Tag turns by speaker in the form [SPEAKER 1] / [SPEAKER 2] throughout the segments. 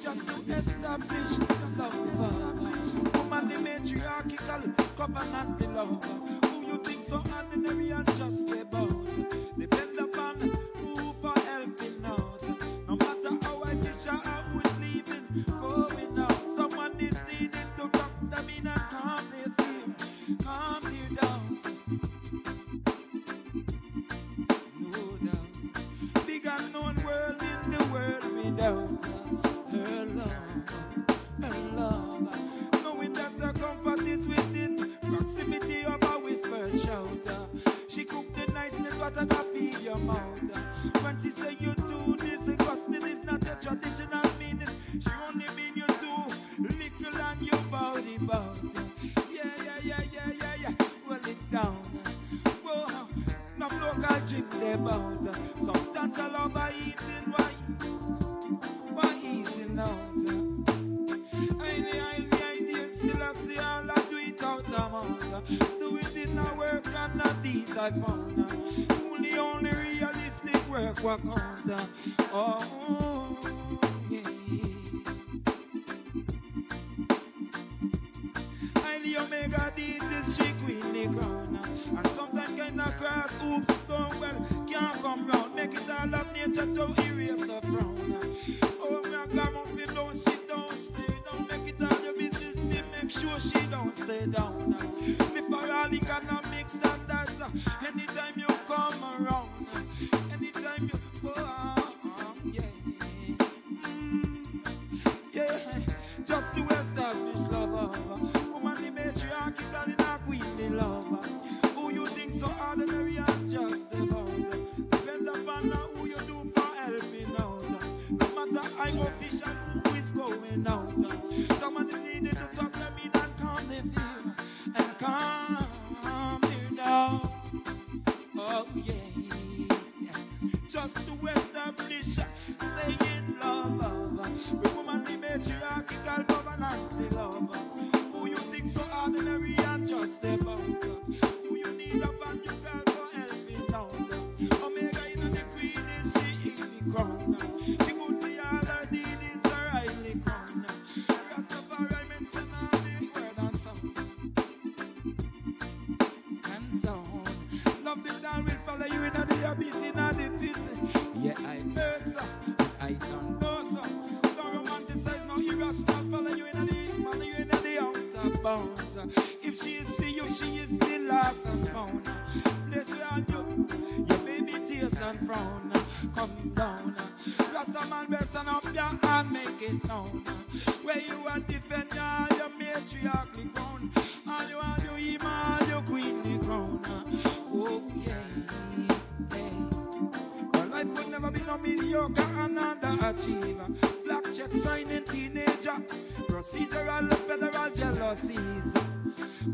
[SPEAKER 1] Just to establish love. Woman, the matriarchal covenant, the love. Who you think so ordinary and just about? Depend upon who for helping out. No matter how I wish or who is leaving, going out. Someone is needed to come them in and calm their fear, calm their down. No doubt. Big unknown world in the world without her love, her love. Knowing that the comfort is within proximity of a whisper shout. She cooked the night and what I got feed your mouth. When she say you do this, custom is not a traditional meaning. She only mean you do little and your body bout. Yeah. Hold it down. Whoa, no local drink they bout. Substantial over eating wine. Why eating out? I still I see all I do it out of mouth. Do it in a work and not these I found. Only realistic work what counts. Oh, yeah. Highly Omega this is she queen the crown. And sometimes kind of cross oops don't well can't come round. Make it all of nature to erase the frown. Oh my God, if don't she don't stay down. Make it all your business to make sure she don't stay down. Liberal economic standards. Anytime you come around, anytime you go yeah. Just to establish love. Woman the matriarchal in a queenly love. Who you think so ordinary and just about? Depend upon who you do for helping out. No matter how official who is going out. Somebody needed to talk them in and calm them down. And calm them down. Oh yeah. Just to establish saying love. We woman the matriarchal government the love. Who you think so ordinary and just about? Who you need up and you call for helping out? Omega in the queen is she in the crown. She could be all her deed is her highly crown. Rastafari mention all the word and sound. And sound. Love this down will follow you in the abyss in the pit. Yeah, I heard so. I don't know so. Don't romanticize no heroes. Stop follow you in the outer bounds. If she is for you, she is the last and found. Bless you and you, your baby tears and frown. Come down. Rasta man best and up your hand, make it known. Where you are defend your matriarchal crown. All you him, all your queenly crown. Oh yeah. Life would never be no mediocre and underachiever. Black check signing teenager. Procedural federal jealousies.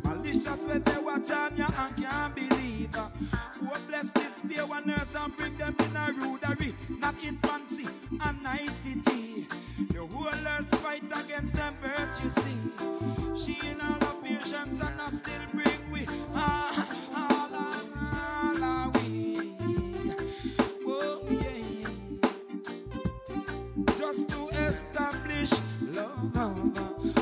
[SPEAKER 1] Malicious when they watch on you and can't believe. Who bless this beer one nurse and bring them in a rudery. Not infancy and nicety. The whole earth fight against them birth you see. She in all her patience and I still bring we all we. Just to establish love.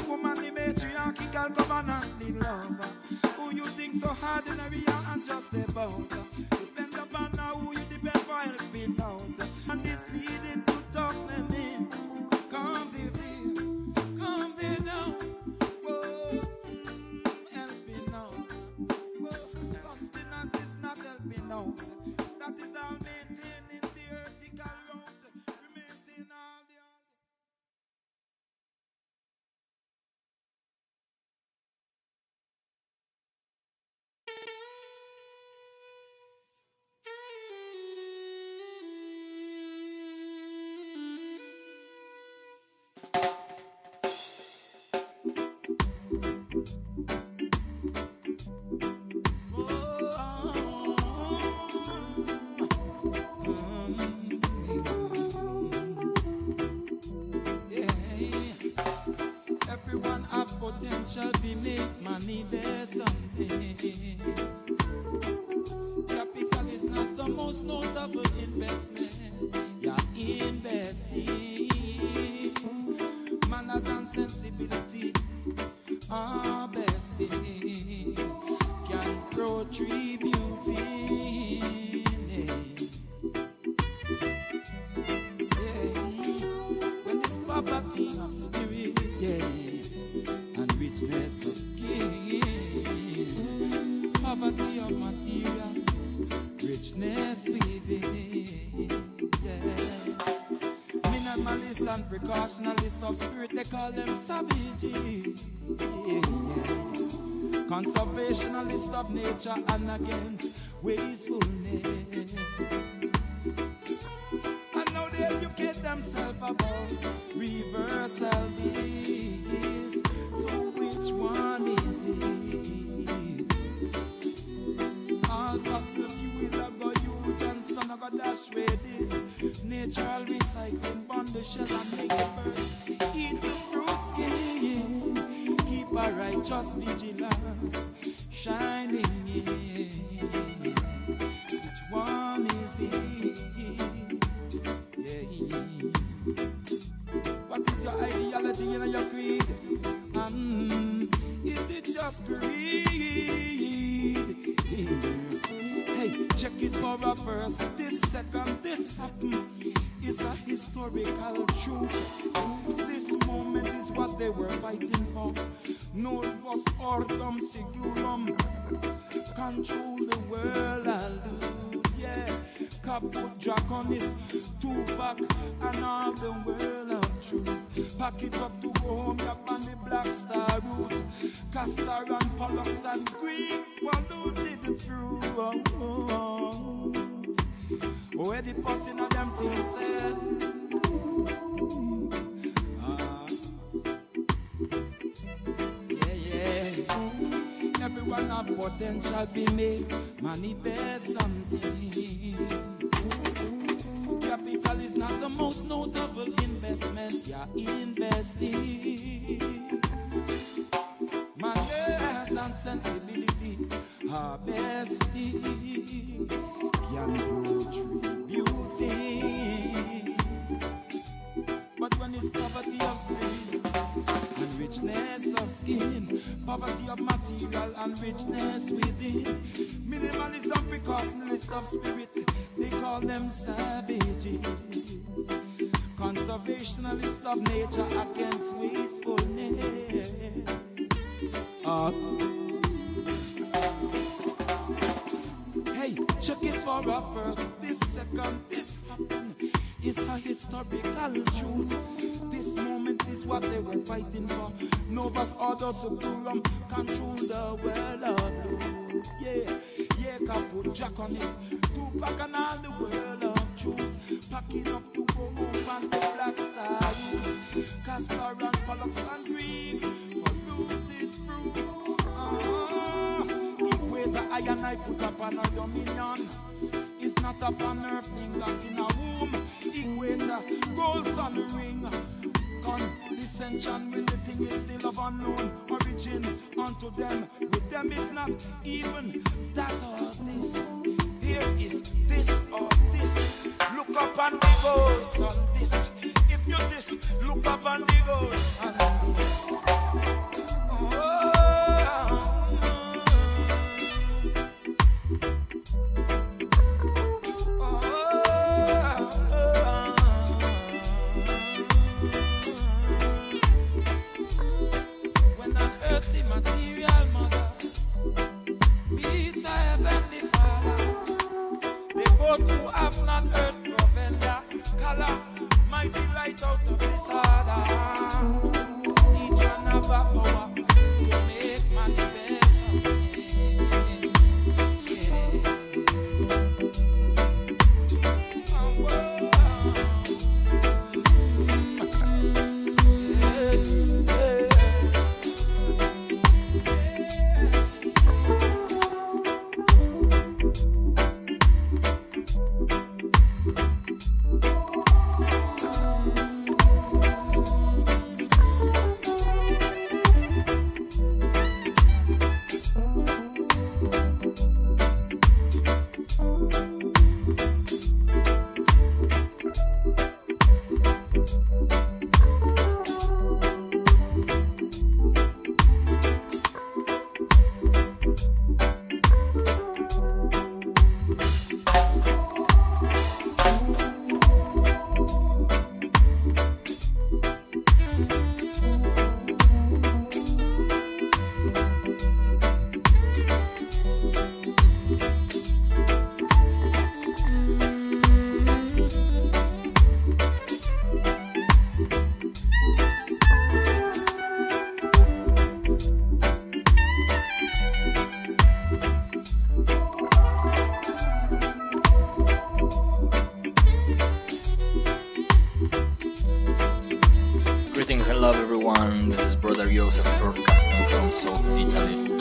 [SPEAKER 1] Woman the matriarchal government the love. Who you think so ordinary and just about? Depend upon who you depend for helping out. And it's needed to talk them in. Come there now. Whoa, helping out. Whoa, sustenance is not helping out. That is how maintaining the vertical route. We maintain all the poverty of spirit, yeah, and richness of skin. Poverty of material, richness within, yeah. Minimalist and precautionalist of spirit, they call them savages, yeah. Conservationalist of nature and against wastefulness. And now they educate themselves about reversal this. So which one is it? All fossil fuel I go use and some I go dash with this. Natural recycling, bond the shell and make it burst. Eat the fruit skin. Keep a righteous vigilance shining in. Which one is it? Yeah. What is your ideology and your creed? Is it just greed? Hey, check it for a first. This second, this happened is a historical truth. This moment is what they were fighting for. Novus ordum siglorum. Control the world, allude, yeah. Caput Draconis, Tupac, and all the world of truth. Pack it up to go home, up on the Black Star route. Castor and Pollux and Greek, polluted the fruit. Where the person of them things said. Everyone have potential to make money bear something. Capital is not the most notable investment you're investing. Manners and sensibility are bestie. Can grow tree beauty. But when it's poverty of spirit and richness of skin, poverty of material and richness within, minimalism, precautionalist of spirit, they call them savages. Conservationalist of nature against wastefulness. Hey, check it for a first. This second, this happened is a historical truth. This moment is what they were fighting for. Novus Ordo Seclorum, control the world of blue. Yeah, yeah, Caput Draconis, Tupac and all the world of truth. Packing up to go home and the Black Star youth. Castor and Pollux and Greek, polluted fruit. Equator, I and I put up on a dominion. It's not upon her finger in a womb. Equator, gold sun ring. Condescension when the thing is still of unknown origin unto them. With them is not even that or this. Here is this or this. Look up and the goals on this. If you this, look up and the goals on this. Mighty light out of this order. Each one have a power to make money better.
[SPEAKER 2] love everyone, this is Bro.Yo-Seyf broadcasting from South Italy.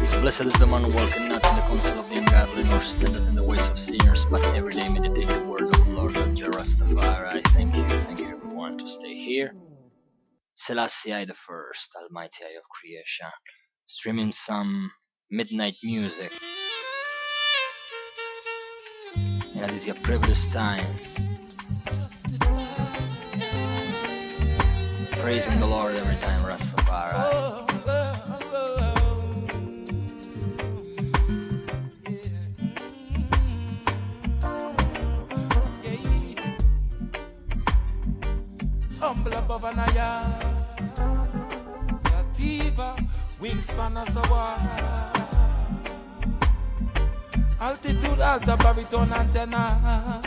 [SPEAKER 2] So blessed is the man who walketh not in the counsel of the ungodly, nor standeth in the ways of sinners, but every day meditate the word of the Lord, Rastafari. Thank you everyone to stay here. Selassie I the First, Almighty Eye of Creation, streaming some midnight music. And these are privileged times. Praising the Lord every time, Rastafari.
[SPEAKER 1] Humble above an aya, Sativa, wingspan as a war. Altitude, alta, baritone, antenna.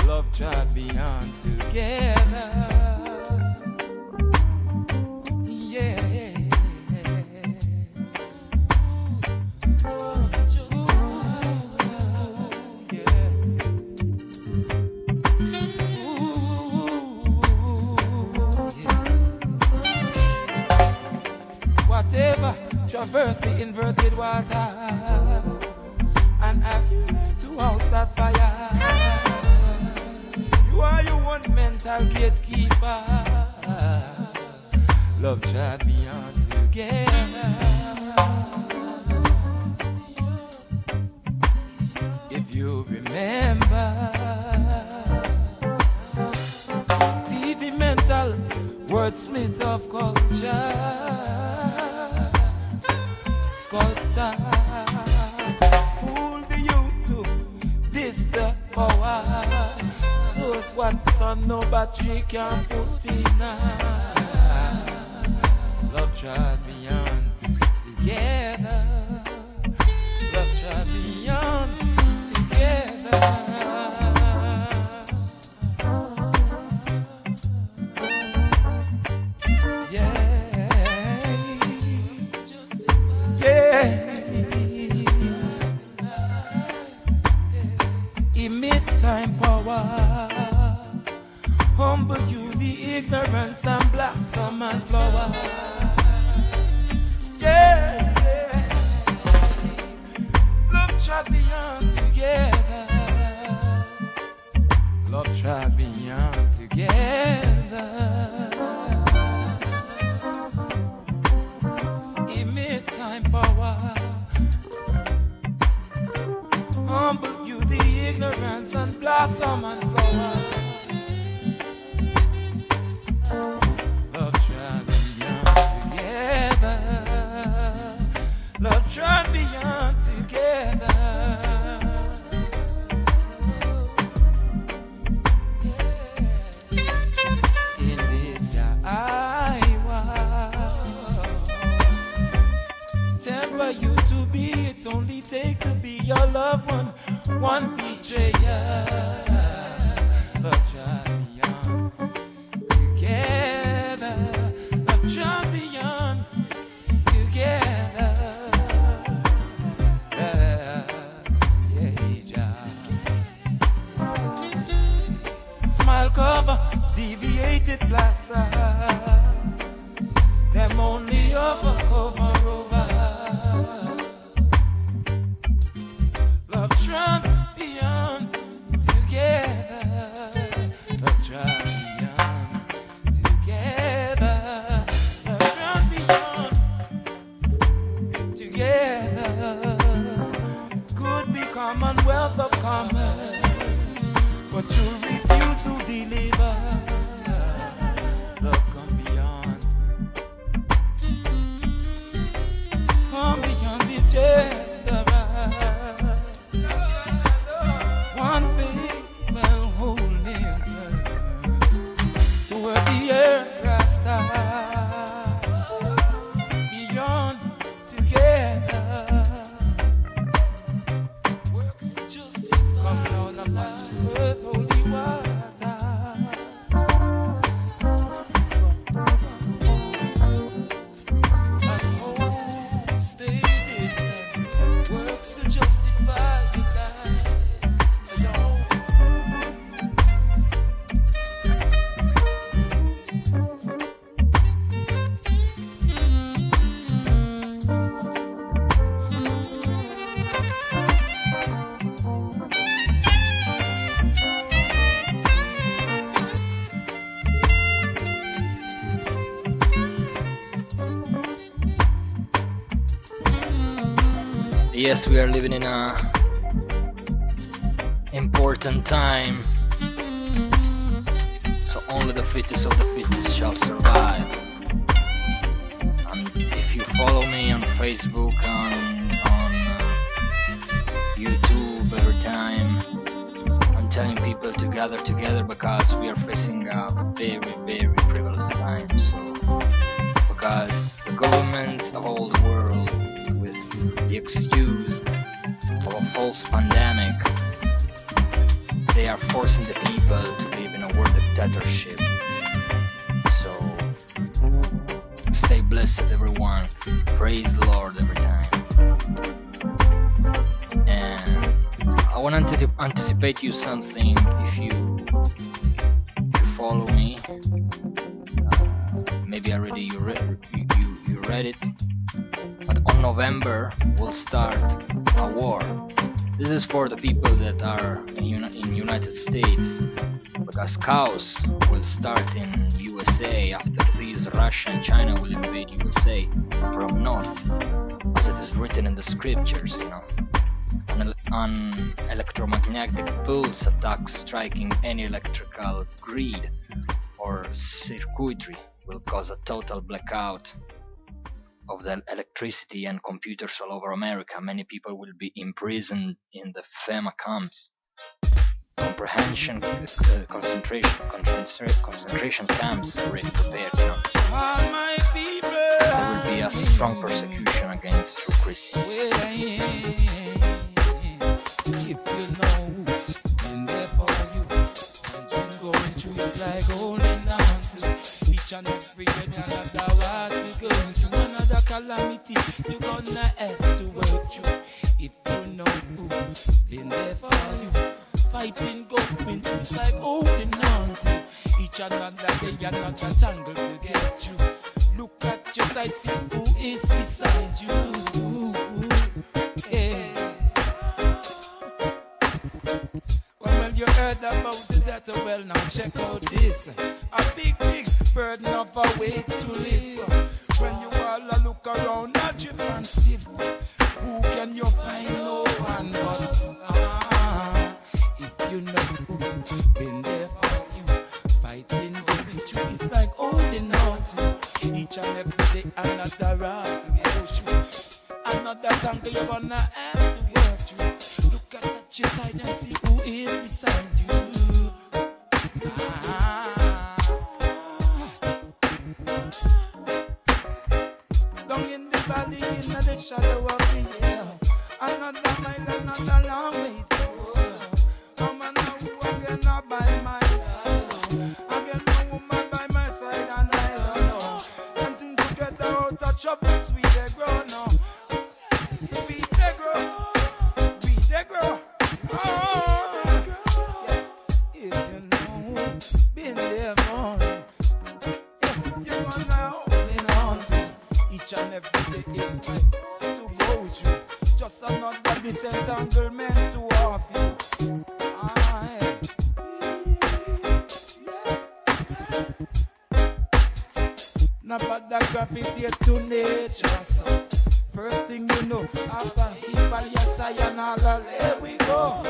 [SPEAKER 1] Love chat beyond together. Yeah. Whatever, traverse the inverted water. And have you learned to house that fire? You are your one mental gatekeeper. Love chat beyond together. If you remember, TV mental, wordsmith of culture, sculptor. Power. So it's what the sun no battery can put in. Love tried beyond together. Love tried beyond together. Yeah. Yeah. Mid-time power, humble you the ignorance and blossom and flower. Yeah, yeah. Love tried beyond together. Love tried beyond together. Mid-time power, humble you the ignorance and blossom and flower. Love tried beyond together. Love tried beyond together. In this temper you to be, it's only take to be your loved one betrayer. Love tried beyond together. Love tried beyond together. Smile cover, deviated plaster. Them only over cover over. Love tried beyond together. Love tried beyond together. Love tried beyond together. Could be commonwealth of commerce, but you refuse to deliver. Love come beyond. Come beyond the jest of one thing will hold him toward the earth, Rasta. Beyond together. Works to justify. Come down upon the earth, holy water. As hope stay distant, works to justify your life. Your
[SPEAKER 2] Yes, we are living in a important time, so only the fittest of the fittest shall survive. And if you follow me on Facebook, on YouTube every time, I'm telling people to gather together because we are facing a very, very frivolous time. So, because the governments of all the world, with the excuse of a false pandemic, they are forcing the people to live in a world dictatorship. So, stay blessed everyone, praise the Lord every time. And I want to anticipate you something. If you follow me, maybe already you read it, but on November we'll start a war. This is for the people that are in United States, because chaos will start in USA after these Russia and China will invade USA from north, as it is written in the scriptures, you know. An electromagnetic pulse attack striking any electrical grid or circuitry will cause a total blackout of the electricity and computers all over America. Many people will be imprisoned in the FEMA camps, concentration camps already prepared, you know.
[SPEAKER 1] All my people,
[SPEAKER 2] There will be a strong persecution against true Christians.
[SPEAKER 1] if you know, been there for you. I've been going through, it's like holding on to each and every day. Another war to go through, another calamity. You're gonna have to work through. If you know who been there for you, fighting going through, it's like holding on to each another day. Another jungle to get you. Look at your side, see who is beside you. Yeah. Well, you heard about that, well, now check out this. A big, big burden of a way to live. When you all look around, not trip and sift. Who can you find? No one but if you know who been there for you, fighting, going through, it's like holding on to each and every day. Another route to go through, another jungle you're gonna have to work through. Look at your side and see who is beside you. Down in the valley, in the shadow of the hill, another mile, another long way to go. Come on now, again, not by my side. Again, no woman by my side, and I don't know. And things to get out of trouble, sweet they grow now. Sweet they grow, sweet they grow. Oh, yeah. If you know, been there for you wanna hold on to each and every day. It's like to go through. Just another disentanglement to off you. Aye. Now but the graffiti to nature. So first thing you know, after he by your side and all there we go.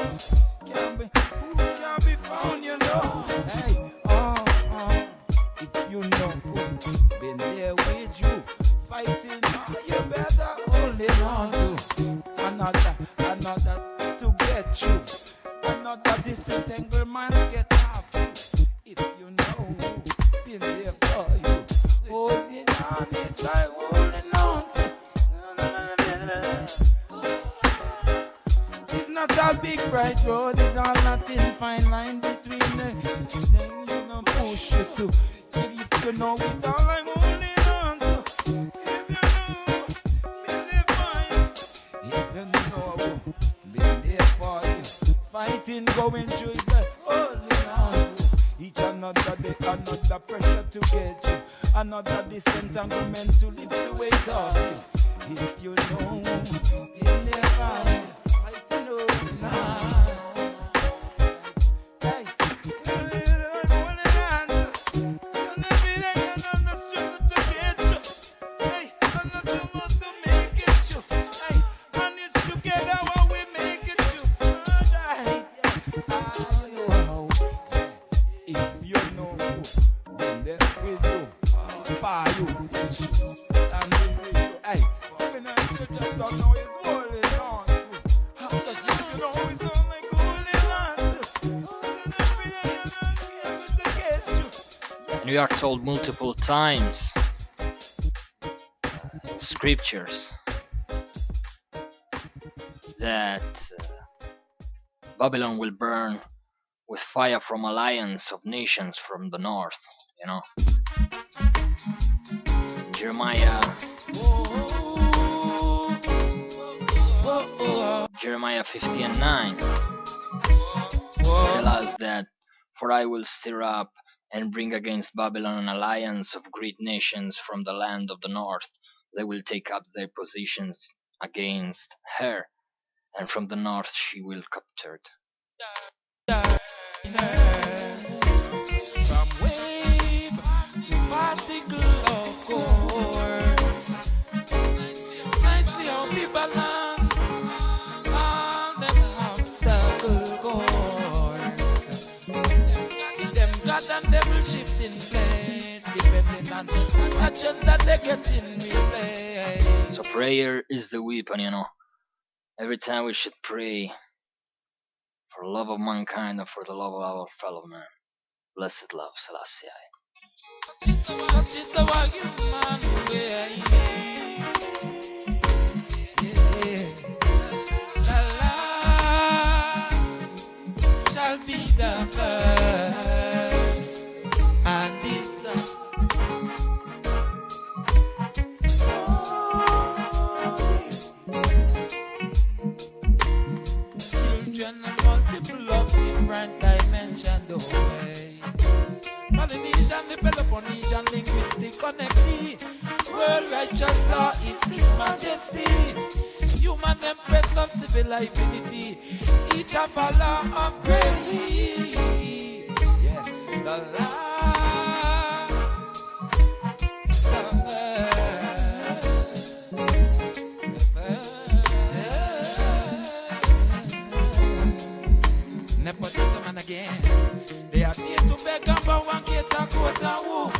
[SPEAKER 1] Who can be found, you know. Hey, if you know who been there with you, fighting, you better hold it on to another to get you, another disentanglement get off. If you know who been there for you, holding on, it's like holding on to. It's not a big bright road, it's all not in fine line between them. Then you know push you to. If you know it all like holding on to. If you know, been there for you. If you know, been there for you. Fighting, going through, it's like holding on to. Each another day, another pressure to get you. Another disentanglement to live the weight of you. If you know, been there for you. Fighting holding on. Hey. To For you. And hey, even if you just don't know it's holding on to. Because if you know it's only holding on to.
[SPEAKER 2] And we are told multiple times in scriptures that Babylon will burn with fire from alliance of nations from the north, you know. Jeremiah 50 and 9 tell us that, for I will stir up and bring against Babylon an alliance of great nations from the land of the north. They will take up their positions against her, and from the north she will capture it.
[SPEAKER 1] From wave to particle of course, nicely how we balance all them obstacle course. Them God and devil shift in place, depending on the action that they get in replay.
[SPEAKER 2] So prayer is the weapon, you know. Every time we should pray for the love of mankind and for the love of our fellow man. Blessed love, Selassie.
[SPEAKER 1] Such is our human way. The last shall be the first, and this the children of multiple of different dimensions away. Polynesian, the Peloponnesian, linguistic connected. World righteous law is His Majesty. Human empress of civilizability. Each of a law of grace. Yeah, the law. Nepotism and again. They are here to beg and bow and get a quote and woo.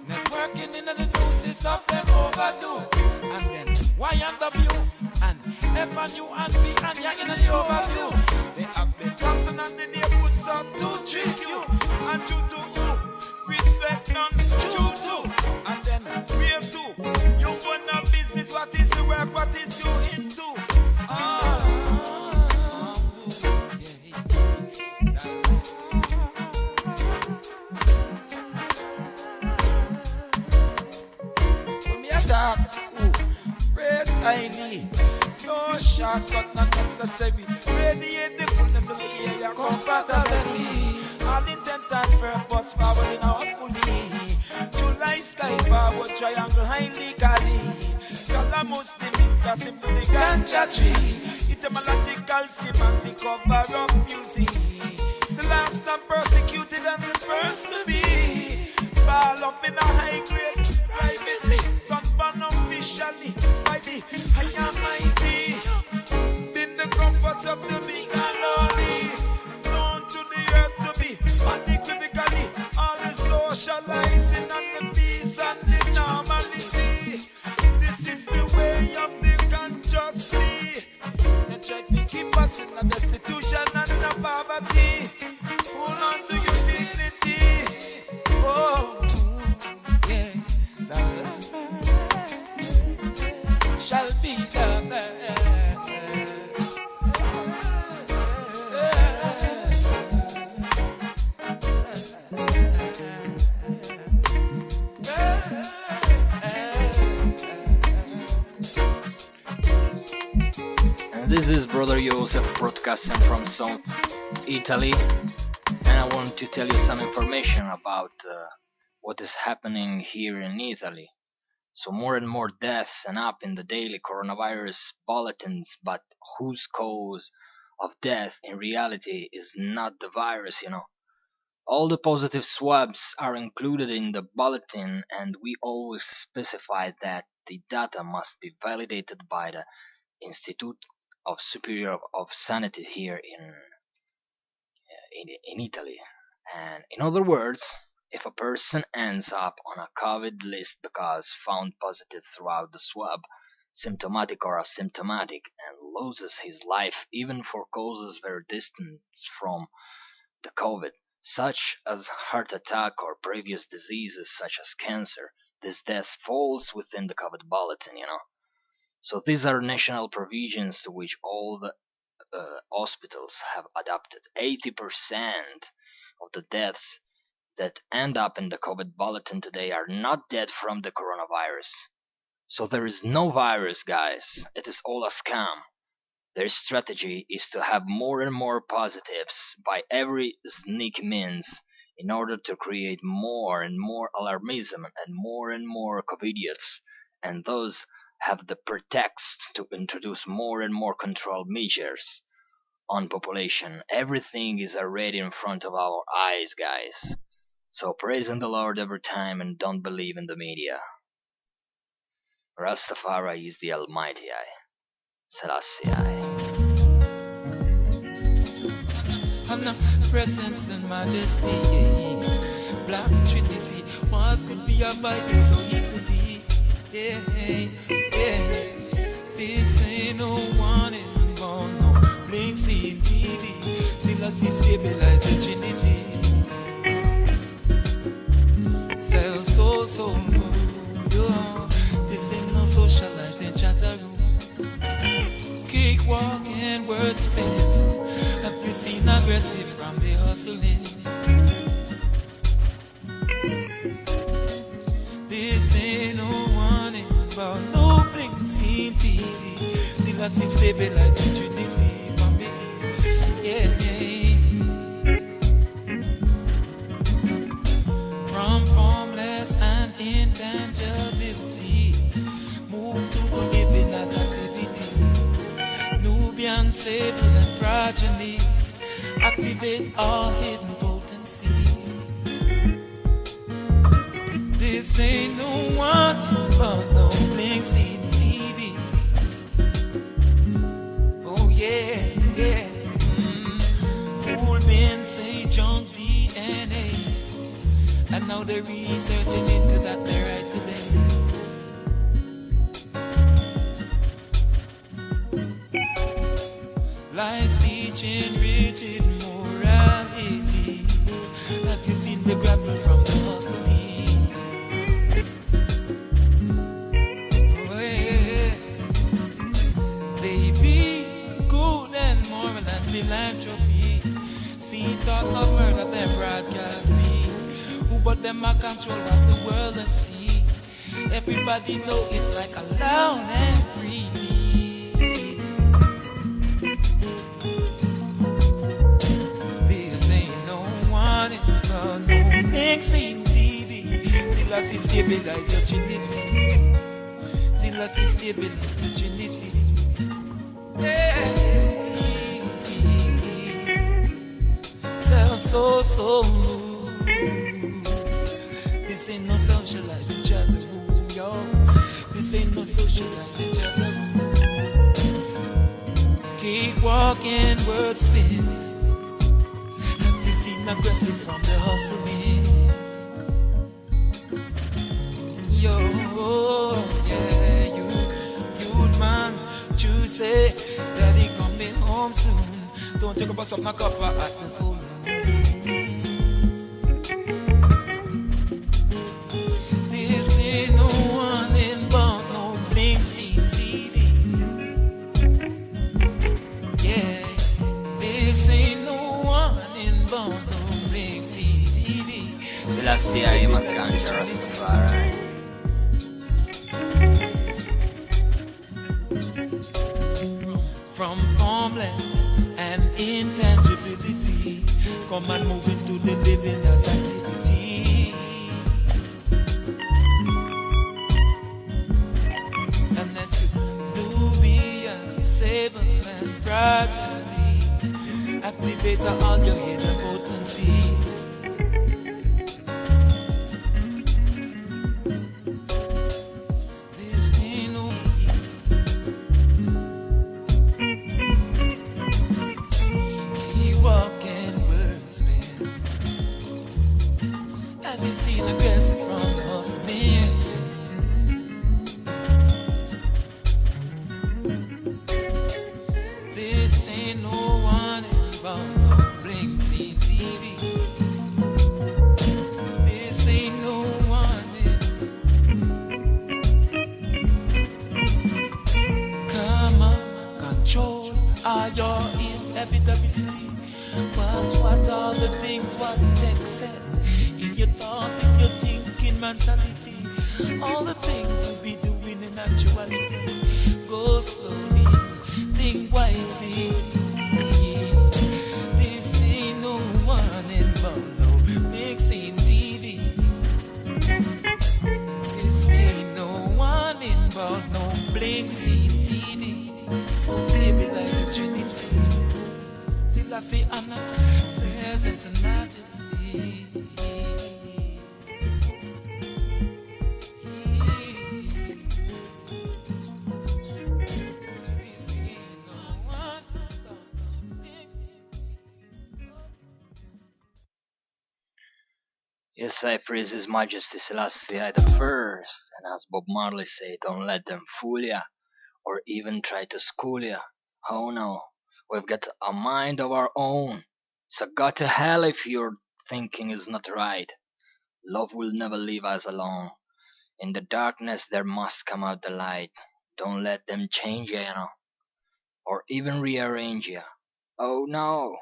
[SPEAKER 1] Networking in the nooses of them overdo. And then YMW and F and U and B and Yang in the overview. They have been Thompson and the neighborhoods up to trick you. And you to who? Respect none, true too. And then real too. You want a business, what is the work, what is you into? Praise highly, no shortcut, not necessary. Radiate the fullness of the area comfortably. All intent and purpose forward in our fully. July sky forward, triangle highly galley. Calamus the minka, simple the ganja tree. Etymological semantic cover of music. The last and persecuted and the first to be. Ball up in a high grade, privately. Unofficially by the high and mighty, in the comfort of the big and lowly, known to the earth to be unequivocally all the socializing and the peace and the normality. This is the way of the consciously. They try to keep us in the destitution and in the poverty. Hold on to your dignity. Oh, yeah. Shall be the best.
[SPEAKER 2] And this is Bro.Yo-Seyf broadcasting from South Italy, and I want to tell you some information about what is happening here in Italy. So more and more deaths and up in the daily coronavirus bulletins, but whose cause of death in reality is not the virus, you know. All the positive swabs are included in the bulletin, and we always specify that the data must be validated by the Institute of Superior of Sanity here in Italy. And in other words, If a person ends up on a COVID list because found positive throughout the swab, symptomatic or asymptomatic, and loses his life even for causes very distant from the COVID, such as heart attack or previous diseases such as cancer, this death falls within the COVID bulletin. So these are national provisions to which all the hospitals have adopted. 80% of the deaths that end up in the COVID bulletin today are not dead from the coronavirus. So there is no virus, guys. It is all a scam. Their strategy is to have more and more positives by every sneaky means in order to create more and more alarmism and more COVIDiots, and those have the pretext to introduce more and more control measures on population. Everything is already in front of our eyes, guys. So praising the Lord every time and don't believe in the media. Rastafari is the Almighty I. Selassie I.
[SPEAKER 1] Presence and majesty, yeah. Black Trinity, once could be abiding so easily. Yeah, yeah. This ain't no one in born, no blink see TV. Still I see stabilize the Trinity. Cell so good, yo. This ain't no socializing chatter room. Cakewalk and word spin. Have you seen aggressive from the hustling? This ain't no one about no blink scene TV. Still I see stabilizing Trinity family. Yeah. From formless and intangibility, move to the living as activity. Nubian, Sable and progeny, activate all hidden potency. This ain't no one but no blink scene TV. Oh yeah. Fool men say junk DNA, and now they're researching into that they're right today. Lies teaching rigid moralities. Have you seen the grapple from the hustling? Oh, yeah. They be good and moral and philanthropy. See thoughts of murder, them broadcast me. Who but them a control what the world has see. Everybody know it's like a loud and free. Scene TV, still I see stabilize your Trinity. Still I see stabilize your Trinity. Hey, so this ain't no socializing chatter room, yo. This ain't no socializing chatter room. Keep walking, word spin. Have you seen aggressive from the hustling? Yo, yeah, you man, you say that he coming home soon. Don't talk about some knock up at the full moon. This ain't no one inbound, no blink scene TV. Yeah, this ain't no one inbound, no blink scene TV.
[SPEAKER 2] Selassie I must ganja Rastafari.
[SPEAKER 1] From formless and intangibility, come and move into the living as activity. And that's Nubian, Sable and progeny. Activate all your hidden potency. mercy from us men. This ain't no one about no bling see TV. This ain't no one. Come on, control all your inevitability. Watch what all the things what tech says in your thoughts, in your thinking mentality. All the things you be doing in actuality. Go slowly, think wisely. This ain't no one involved, no mixing TV. This ain't no one involved, no blinking TV. Stabilize the Trinity. Still I see honor, presence and majesty.
[SPEAKER 2] Yes, I praise His Majesty Selassie the First, and as Bob Marley said, don't let them fool ya, or even try to school ya. Oh no, we've got a mind of our own, so go to hell if your thinking is not right. Love will never leave us alone. In the darkness there must come out the light. Don't let them change ya, or even rearrange ya. Oh no,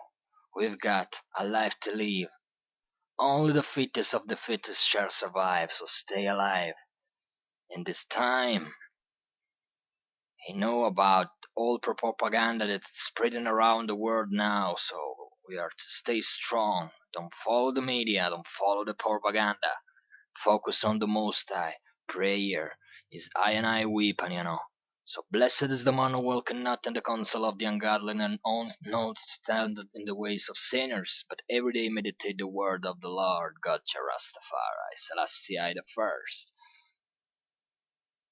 [SPEAKER 2] we've got a life to live. Only the fittest of the fittest shall survive, so stay alive. In this time, you know about all propaganda that's spreading around the world now, so we are to stay strong. Don't follow the media, don't follow the propaganda. Focus on the Most High. Prayer is I and I weapon. So blessed is the man who walketh not in the counsel of the ungodly, and owns not standeth in the ways of sinners, but every day meditate the word of the Lord God Rastafari, Selassie the First.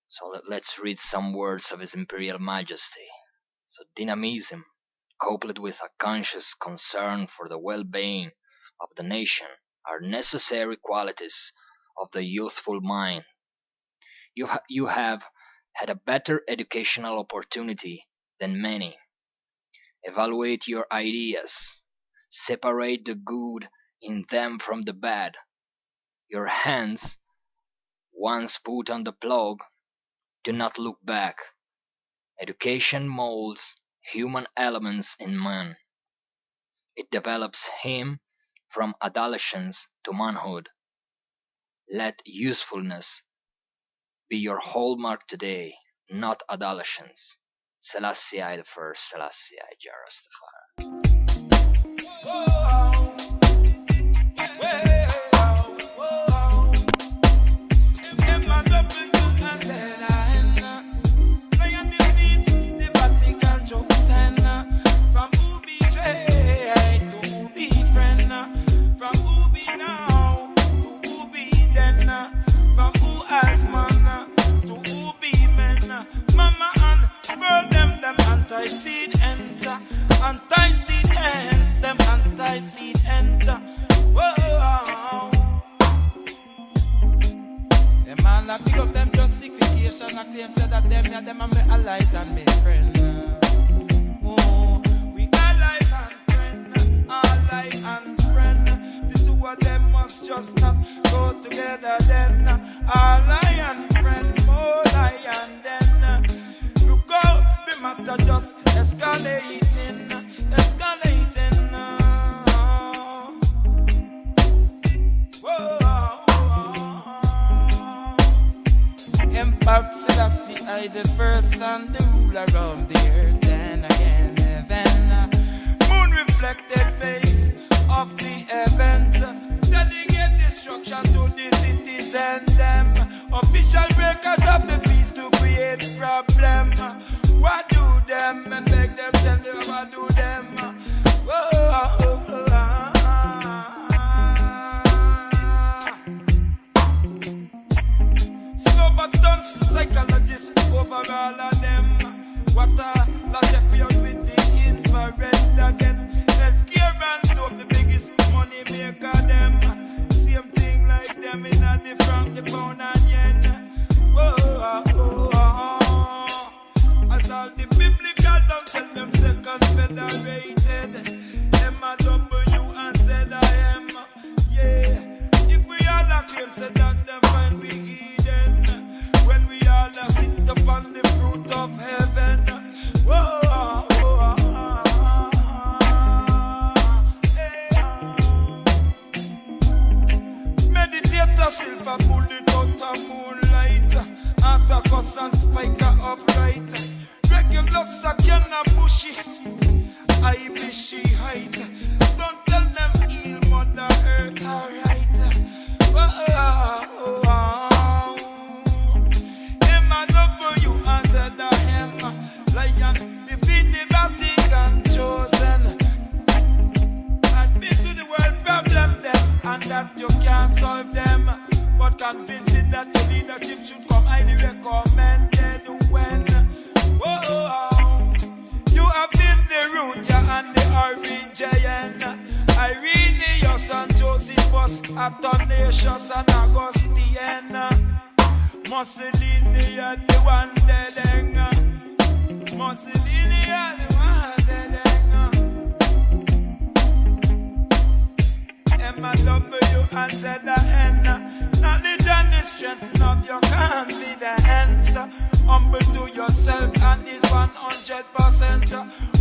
[SPEAKER 2] So let's read some words of His Imperial Majesty. So dynamism, coupled with a conscious concern for the well-being of the nation, are necessary qualities of the youthful mind. You have had a better educational opportunity than many. Evaluate your ideas. Separate the good in them from the bad. Your hands, once put on the plow, do not look back. Education molds human elements in man. It develops him from adolescence to manhood. Let usefulness be your hallmark today, not adolescence. Selassie the First, Selassie Rastafari.
[SPEAKER 1] Anti-seed enter, anti-seed enter, them anti-seed enter. Whoa. Them all a pick up them justification and claim say that them and them are my allies and my friends. Oh, we allies and friends, allies and friends. The two of them must just not go together then. Ally and friend, more and then. Look out. Matter just escalating. Whoa. Emperor Selassie I the First and the ruler of the earth and again heaven. Moon reflected face of the heavens. Delegate destruction to the cities and them. Official breakers of the peace to create problem. What do them and beg them, tell me what do them? Slow but dumb psychologists over all of them. What a logic we out with the infrared again. Healthcare and dope the biggest money maker them. Same thing like them. them in a the franc, the pound and yen. Whoa, oh, oh. As all the biblical don't tell them second federated. M-A-W and said I am. Yeah. If we all a claim, said that them find we hidden. When we all a sit upon the fruit of heaven. Whoa, oh, oh, Meditator silver bullet out of moonlight. After cuts and spiker upright. Regulus a can bushy. I be she height. Don't tell them heal mother earth alright. M-A-W answer the hem. Lion defeat the Vatican chosen. Admit to the world problem them, and that you can't solve them. But convincing that your leadership should come highly recommended when. Whoa, you have been the root and the origin. Irenaeus and Josephus, Athanasius and Augustine. Mussolini are the one dead. Mussolini are the one dead. M-A-W and Z-A-N. Knowledge and the strength of your confidence. Humble to yourself and is 100%.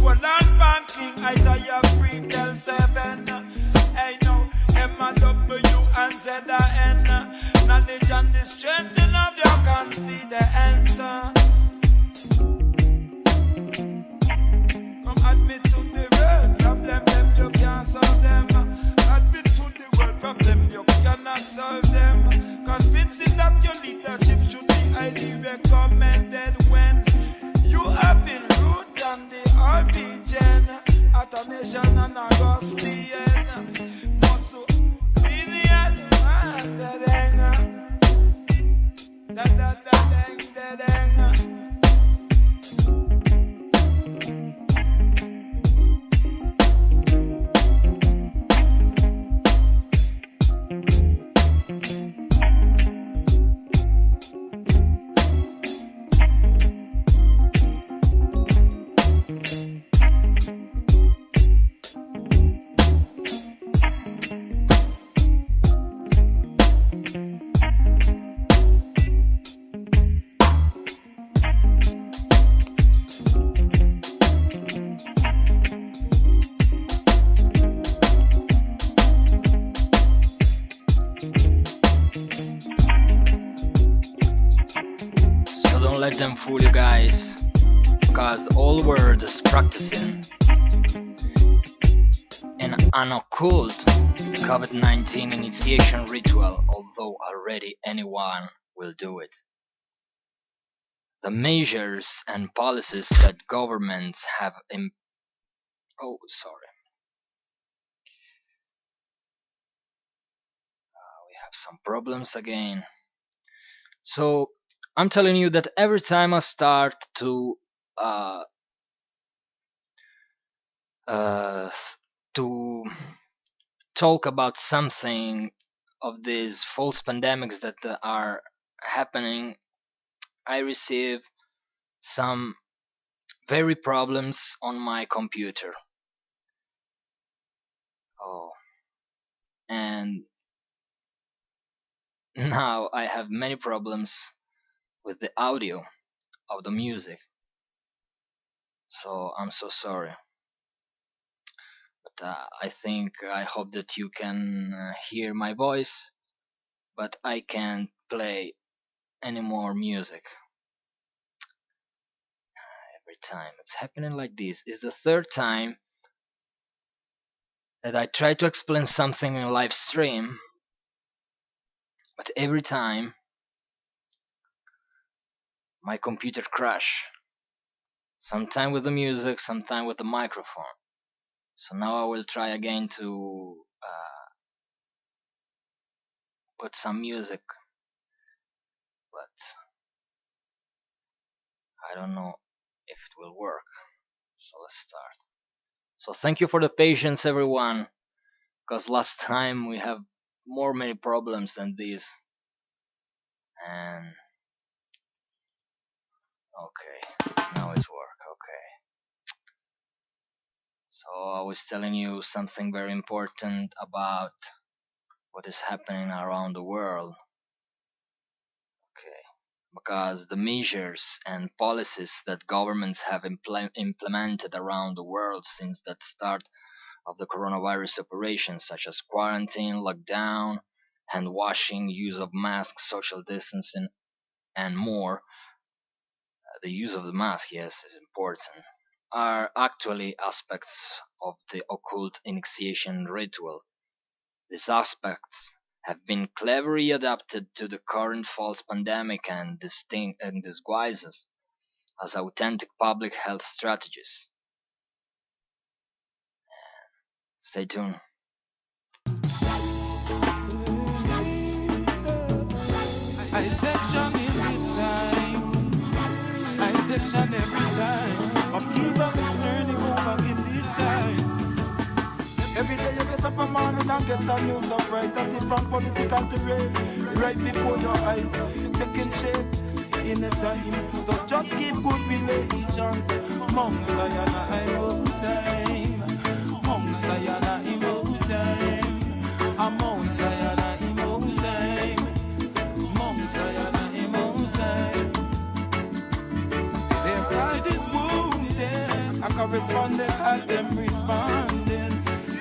[SPEAKER 1] Well, and banking, Isaiah 3 tell 7. Hey no, M-A-W and Z-A-N. Knowledge and the strength of your confidence. Come admit to the world problem, them you can't solve them. Admit to the world problem, you cannot solve them. Convincing that your leadership should be highly recommended when you have been root on the origin. Athanasian and Augustine. Mussolini and the
[SPEAKER 2] let them fool you guys, cause the whole world is practicing an occult COVID-19 initiation ritual, although already anyone will do it. The measures and policies that governments have we have some problems again. So I'm telling you that every time I start uh, to talk about something of these false pandemics that are happening, I receive some very problems on my computer. Oh, and now I have many problems with the audio of the music. So I'm so sorry. But I hope that you can hear my voice, but I can't play any more music. Every time it's happening like this. It's the third time that I try to explain something in live stream, but every time my computer crash. Sometime with the music, sometime with the microphone. So now I will try again to put some music, but I don't know if it will work. So let's start. So thank you for the patience, everyone, because last time we have more many problems than this. And okay, now it's work. Okay. So I was telling you something very important about what is happening around the world. Okay. Because the measures and policies that governments have implemented around the world since the start of the coronavirus operations, such as quarantine, lockdown, hand washing, use of masks, social distancing, and more. The use of the mask, yes, is important, are actually aspects of the occult initiation ritual. These aspects have been cleverly adapted to the current false pandemic and disguises as authentic public health strategies. Stay tuned.
[SPEAKER 1] I section in this time. I section every time. Upheaval is turning over in this time. Every day you get up a morning and get a new surprise that is from political terrain right before your eyes, taking shape in a time. So just keep good relations. Mount Zion, I'm all time. Mount Zion, I'm all time. I'm Mount Zion, I'm all time. Mount Zion, I'm all time. Their pride is wounded. I corresponded at them responding.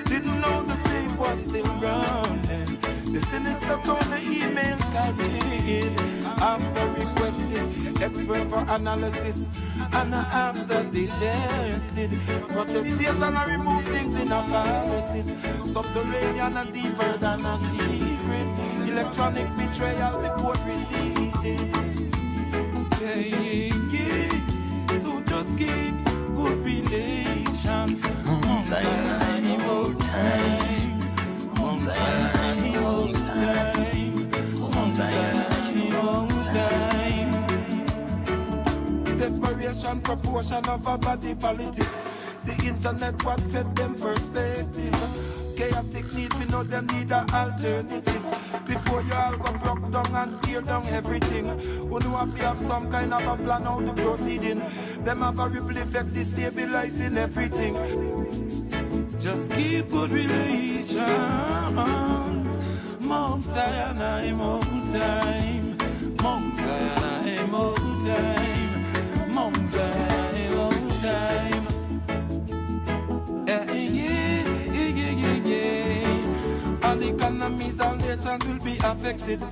[SPEAKER 1] Didn't know the tape was still running. The sinister tone the emails carried. After requested expert for analysis, and after digested protestation, I remove things in a viruses. Subterranean and deeper than a secret. Electronic betrayal, the court receipts. Yeah. So just keep good relations.
[SPEAKER 2] Animal time. Animal time. Animal time.
[SPEAKER 1] Desperation, proportion of a body politic. The internet what fed them perspective. Chaotic need, we know them need an alternative. Before you all go broke down and tear down everything, who know if you have some kind of a plan how to proceeding. Them have a ripple effect destabilizing everything. Just keep good relations. Mount Zion, I'm all time. Mount Zion, I'm all time. Mount Zion, I'm all time. All economies, all nations will be affected.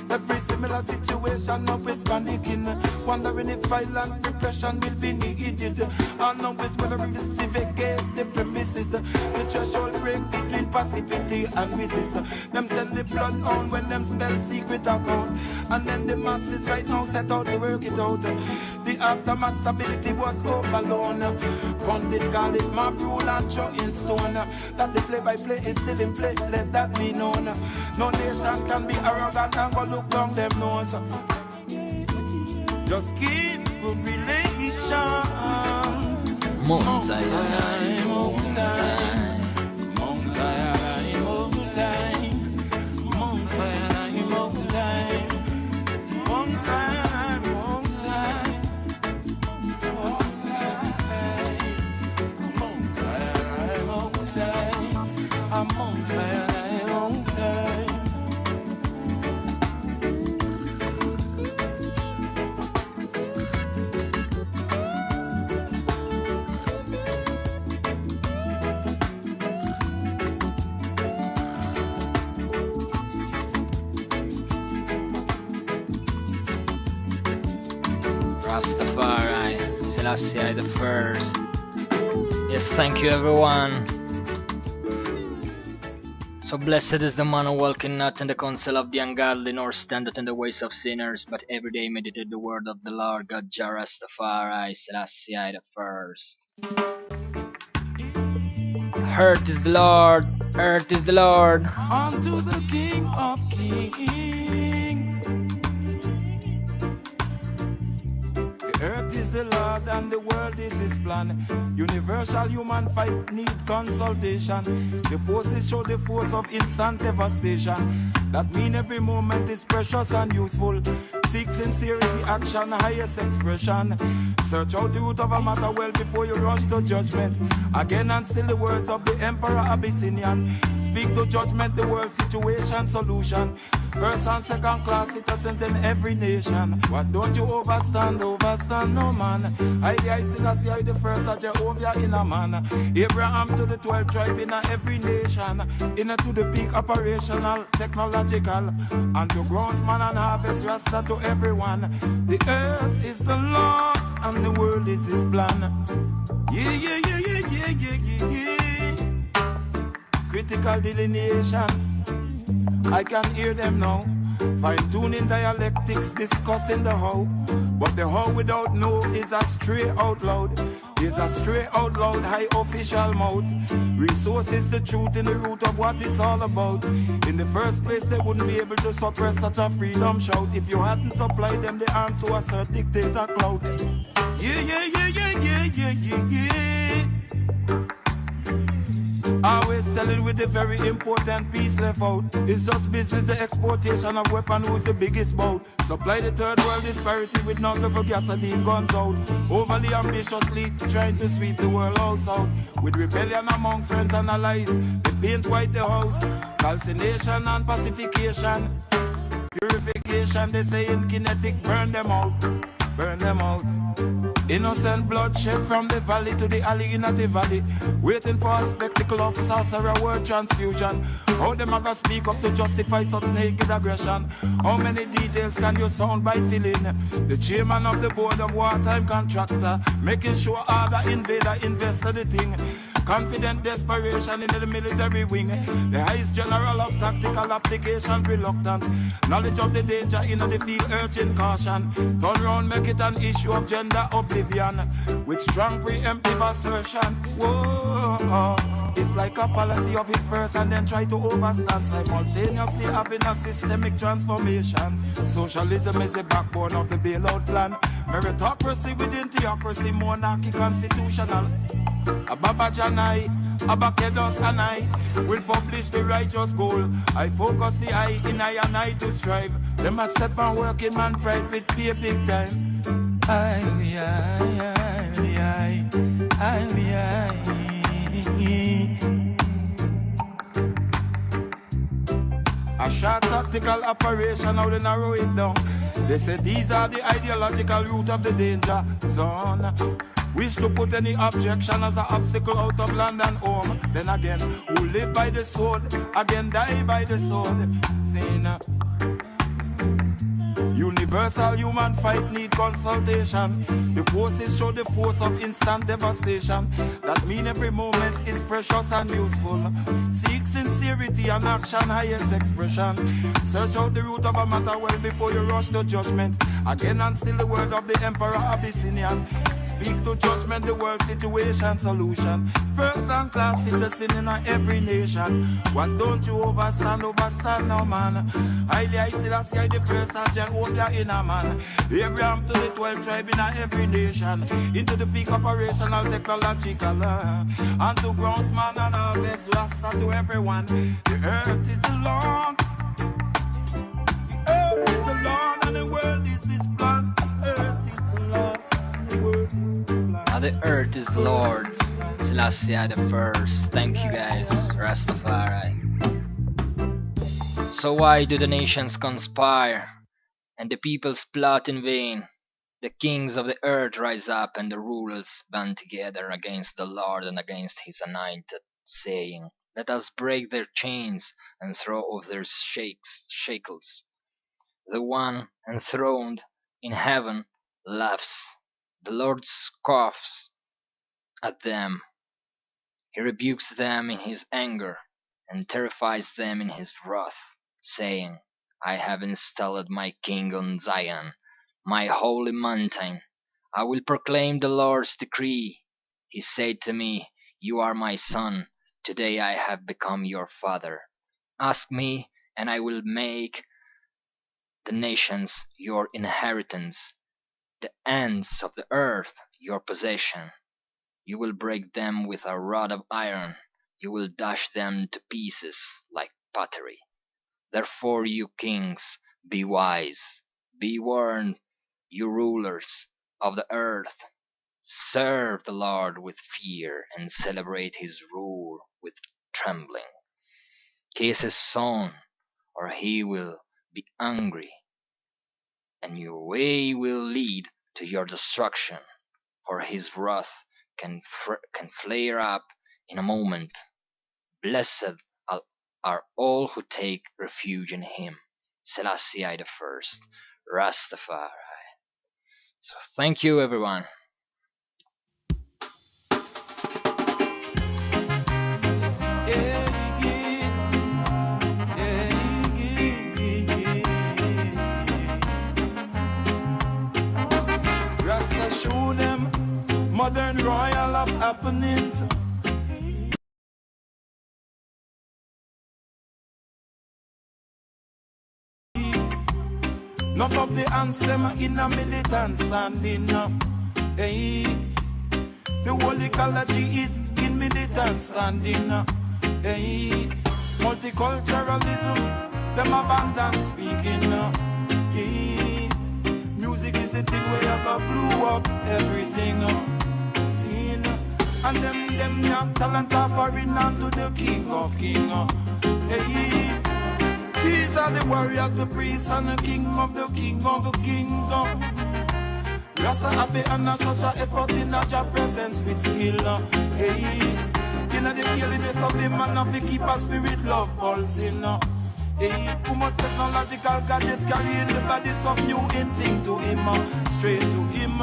[SPEAKER 1] Every similar situation, now is panicking. Wondering if violent repression will be needed. And now is whether it is to vacate the premises. The threshold break between passivity and resist. Them send the blood on when them spell secret account. And then the masses right now set out to work it out. The aftermath stability was overload. Pundits call it map rule and show in stone. That the play-by-play is still in play, let that be known. No nation can be arrogant and go look down them nose. Just keep good relations.
[SPEAKER 2] Mount Zion,
[SPEAKER 1] Mount Zion, Mount Zion, Mount Zion, Mount Zion, Mount Zion, Mount Zion, Mount Zion, Mount Zion, Mount Zion, Mount Zion.
[SPEAKER 2] Rastafari, Selassie the First. Yes, thank you everyone. So blessed is the man who walketh not in the counsel of the ungodly, nor standeth in the ways of sinners, but every day meditate the word of the Lord God, Jah Rastafari, Selassie the First. Earth is the Lord, earth is the Lord.
[SPEAKER 1] Unto the King of Kings. The earth is is the Lord and the world is his plan. Universal human fight need consultation. The forces show the force of instant devastation. That mean every moment is precious and useful. Seek sincerity, action, highest expression. Search out the root of a matter well before you rush to judgment. Again and still the words of the Emperor Abyssinian. Speak to judgment, the world situation solution. First and second class citizens in every nation. What don't you overstand, overstand no man. I Selassie the first of Jehovah in a man. Abraham to the 12 tribe in a every nation. In a to the peak operational, technological. And to groundsman and harvest rasta to everyone. The earth is the Lord's and the world is his plan. Yeah, yeah, yeah, yeah, yeah, yeah, yeah, yeah. Critical delineation. I can hear them now, fine-tuning dialectics, discussing the how. But the how without no is a stray out loud. Is a stray out loud, high official mouth. Resource is the truth in the root of what it's all about. In the first place, they wouldn't be able to suppress such a freedom shout if you hadn't supplied them the arms to assert dictator clout. Yeah, yeah, yeah, yeah, yeah, yeah, yeah, yeah. Always telling with the very important piece left out. It's just business, the exportation of weapon who's the biggest bout. Supply the third world disparity with nozzle for gasoline guns out. Overly ambitiously trying to sweep the world house out. With rebellion among friends and allies, they paint white the house. Calcination and pacification. Purification, they say in kinetic, burn them out. Burn them out. Innocent bloodshed from the valley to the alley in the valley. Waiting for a spectacle of sorcerer word transfusion. How them a gonna speak up to justify such naked aggression? How many details can you sound by filling? The chairman of the board of wartime contractor, making sure other invader invested the thing. Confident desperation in the military wing. The highest general of tactical application reluctant. Knowledge of the danger in the field urging caution. Turn round make it an issue of gender oblivion. With strong preemptive assertion. Whoa, it's like a policy of it first and then try to overstand. Simultaneously having a systemic transformation. Socialism is the backbone of the bailout plan. Meritocracy within theocracy, monarchy constitutional. Ababa Janai, Abakedos and I will publish the righteous goal. I focus the eye in I and I to strive. Them a step and working man pride with pay big time. I. A short tactical operation, how they narrow it down. They say these are the ideological root of the danger zone. Wish to put any objection as an obstacle out of land and home. Then again, who live by the sword, again die by the sword. Saying, universal human fight need consultation. The forces show the force of instant devastation. That mean every moment is precious and useful. Seek sincerity and action, highest expression. Search out the root of a matter well before you rush to judgment. Again and still the word of the Emperor Abyssinian. Speak to judgment, the world situation solution. First and class citizen in every nation. What don't you overstand, overstand now man. I Selassie the first of Jehovah in a man. Abraham to the 12 tribe in every nation. Into the peak operational technological. And to groundsman and harvest rasta to everyone. The earth is the Lord's. The earth is the Lord and the world is his plan. The earth is the Lord and the world is his plan.
[SPEAKER 2] Now the earth is the Lord's. Selassie the first. Thank you guys, Rastafari. So why do the nations conspire, and the peoples plot in vain? The kings of the earth rise up, and the rulers band together against the Lord and against his anointed, saying, let us break their chains and throw off their shackles. The one enthroned in heaven laughs. The Lord scoffs at them. He rebukes them in his anger and terrifies them in his wrath, saying, I have installed my king on Zion, my holy mountain. I will proclaim the Lord's decree. He said to me, you are my son. Today I have become your father. Ask me, and I will make the nations your inheritance, the ends of the earth your possession. You will break them with a rod of iron, you will dash them to pieces like pottery. Therefore, you kings, be wise, be warned, you rulers of the earth. Serve the Lord with fear and celebrate his rule with trembling. Kiss his son, or he will be angry, and your way will lead to your destruction, for his wrath can flare up in a moment. Blessed are all who take refuge in him. Selassie I the First, Rastafari. So thank you everyone.
[SPEAKER 1] Yeah, Rasta show them modern royal of happenings. Enough of the ants them in a militant standing up. Hey, the whole ecology is in militant standing up. Hey, multiculturalism, them abandon speaking up. Hey, music is the thing where you got blew up everything up. See, and them young talent offering unto the king of king up. Hey, these are the warriors, the priests, and the king of the kings. Rasta have and such a effort in your presence with skill. Hey, in the healiness of him, and have to keep a spirit love pulsing. Hey, too much technological gadgets carrying the bodies of new in thing to him, straight to him.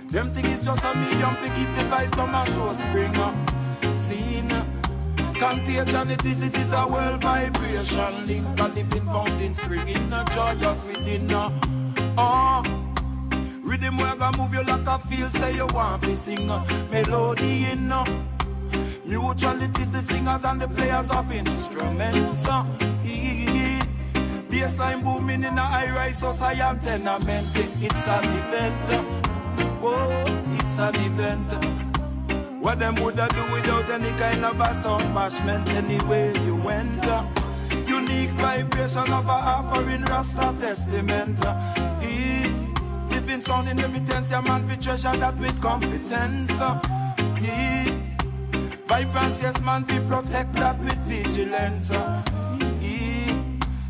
[SPEAKER 1] Them thing is just a medium to keep the vibes from a source bringer. Seen. Contagion it is a world vibration. Link a living fountain springing a joyous within. Rhythm where gonna move you like a feel. Say you want to sing melody in. Mutual it is the singers and the players of instruments. Bassline booming in a high-rise society tenement. It's an event. Oh, it's an event. What them woulda do without any kind of a sound bashment anyway you went. Unique vibration of a offering Rasta testament. Living sound in evidence, your man fi treasure that with competence. Vibrance, yes man fi protect that with vigilance.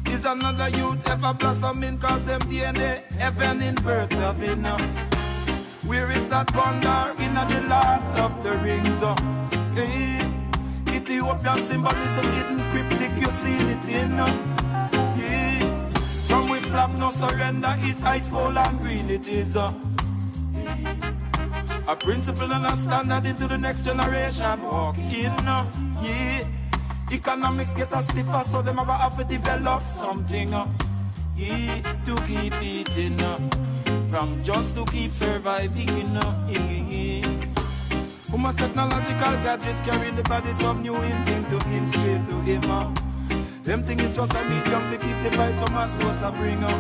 [SPEAKER 1] Is another youth ever blossoming cause them DNA heaven in birth loving. Where is that wonder in the Lord of the Rings? Hey, Ethiopian symbolism hidden cryptic, you see it in. Hey, from we flap no surrender, it's ice cold and green it is. A principle and a standard into the next generation walk in. Yeah, economics get us stiffer, so them ever have to develop something. Yeah, to keep eating. From just to keep surviving, Kuma technological gadgets carry the bodies of new thing to him, straight to him. Them thing is just a medium to keep the vibe from a source of bring up.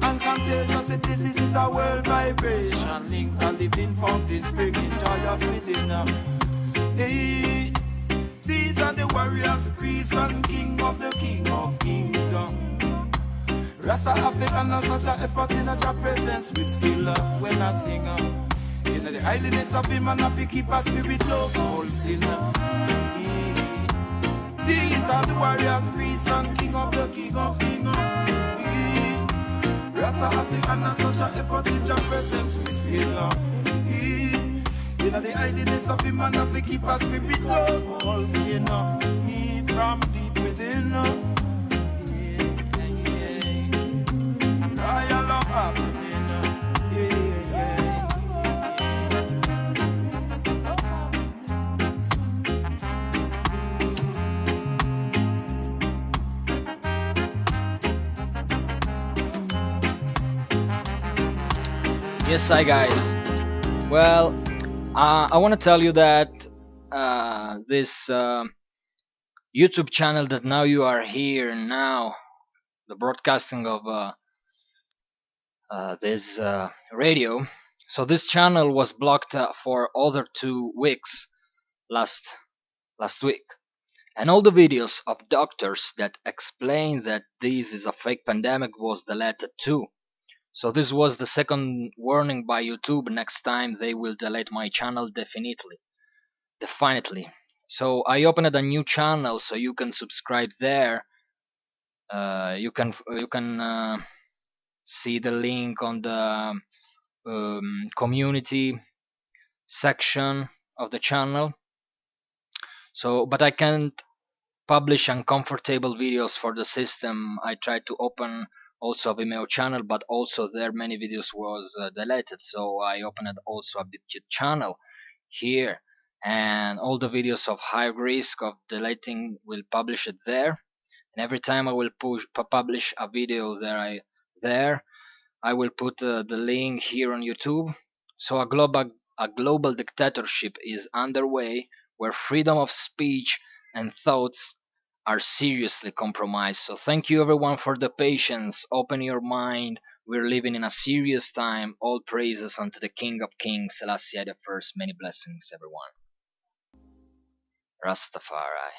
[SPEAKER 1] And contagious it is a world vibration. Link a living fountain springing joyous within. These are the warriors, priests, and king of kings. Rasta African and such a effort in a job presence with skill when I sing. In the highliness of him and have to keep a spirit low for all sin. These are the warriors, priests and king of kings. Rasta African and such a effort in job presence with skill. In the highliness of him and have to keep a spirit low for all sin. From deep within.
[SPEAKER 2] Yes, hi guys. Well, I want to tell you that this YouTube channel that now you are here now, the broadcasting of this radio. So this channel was blocked for other 2 weeks last last week, and all the videos of doctors that explain that this is a fake pandemic was deleted too. So this was the second warning by YouTube. Next time they will delete my channel definitely. So I opened a new channel, so you can subscribe there. You can see the link on the community section of the channel. So, but I can't publish uncomfortable videos for the system. I tried to open also a Vimeo channel, but also there many videos was deleted. So I opened also a BitChute channel here, and all the videos of high risk of deleting will publish it there. And every time I will publish a video there I will put the link here on YouTube. So a global dictatorship is underway where freedom of speech and thoughts are seriously compromised. So thank you everyone for the patience. Open your mind. We're living in a serious time. All praises unto the King of Kings, Selassie the First. Many blessings, everyone. Rastafari.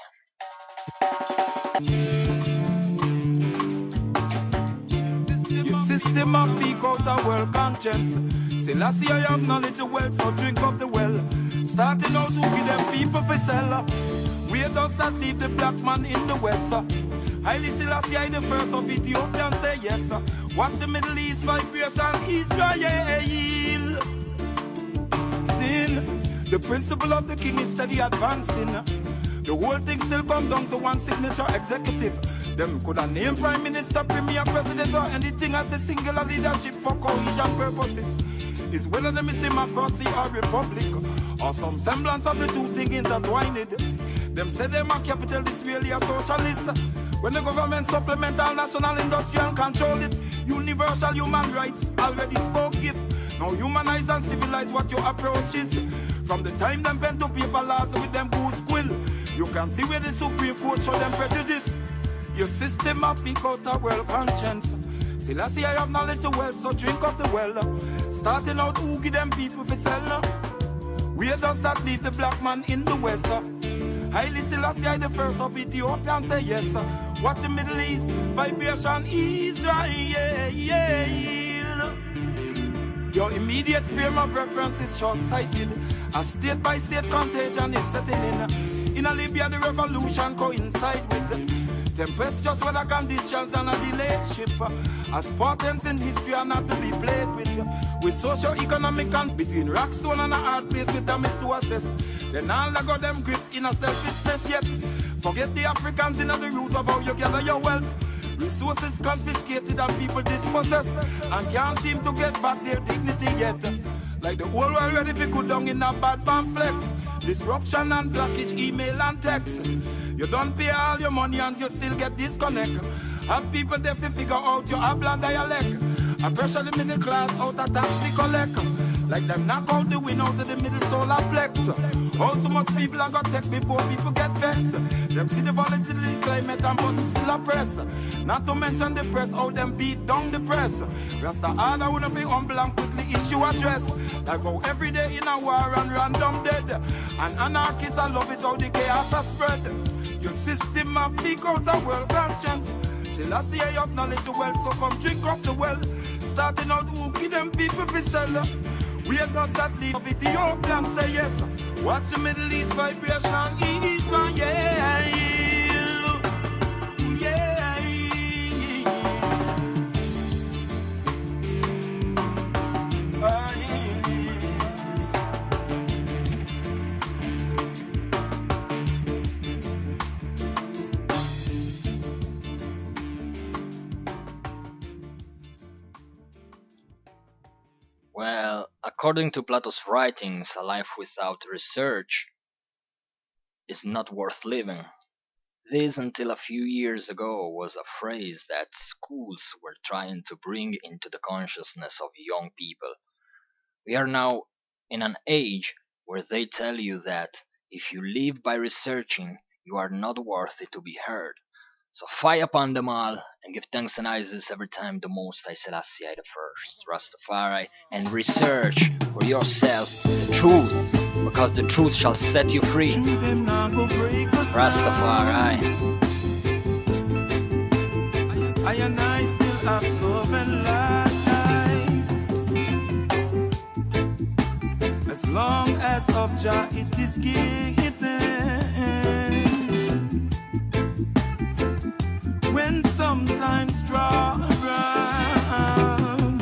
[SPEAKER 1] Your system of peak out the world conscience. Say last year I have knowledge of wealth, so drink of the well. Starting out to give them people for sell. Where does that leave the black man in the west? Highly Selassie the first of Ethiopian say yes. Watch the Middle East vibration, Israel. Sin, the principle of the king is steady advancing. The whole thing still come down to one signature executive. Them could have named prime minister, premier, president, or anything as a singular leadership for cohesion purposes. It's whether them is democracy or republic, or some semblance of the two things intertwined. Them say them are capitalist, really a socialist. When the government supplemental national industrial control it, universal human rights already spoke it. Now humanize and civilize what your approach is. From the time them pen to paper laws with them goose quill, you can see where the Supreme Court show them prejudice. Your system of peak out a world conscience. Selassie I have knowledge of wealth, so drink of the well. Starting out who give them people for sell. Where does that leave the black man in the west? Highly Selassie the first of Ethiopia say yes. Watch the Middle East, vibration Israel. Your immediate frame of reference is short-sighted. A state-by-state contagion is setting in. In Libya, the revolution coincide with tempestuous weather conditions and a delayed ship. As portents in history are not to be played with socio-economic and between rockstone and a hard place with damage to assess. Then all I got them grip in a selfishness yet. Forget the Africans in the root of how you gather your wealth. Resources confiscated and people dispossessed and can't seem to get back their dignity yet. Like the whole world ready for go down in a bad man flex. Disruption and blockage, email and text. You don't pay all your money and you still get disconnect. Have people there to figure out your habla dialect. I pressure the middle class out of tax to collect. Like them knock out the win out of the middle solar flex. How so much people are gonna take before people get vexed. Them see the volatility climate and buttons still a press. Not to mention the press, how them beat down the press. Rasta order would be humble and quickly issue address. Like how every day in a war and random dead. And anarchists I love it how the chaos has spread. Your system of peak out the world conscience. Selassie I have knowledge of wealth, so come drink up the well. Starting out who give them people for sell. Where does that leave of Ethiopian say yes? Watch the Middle East vibration Israel. Yeah.
[SPEAKER 2] Well, according to Plato's writings, a life without research is not worth living. This, until a few years ago, was a phrase that schools were trying to bring into the consciousness of young people. We are now in an age where they tell you that if you live by researching, you are not worthy to be heard. So fire upon them all and give thanks and Isis every time the Most I Selassie the First, Rastafari, and research for yourself the truth, because the truth shall set you free. Rastafari.
[SPEAKER 1] I and I still have love and life, as long as of Jah it is given. When sometimes draw around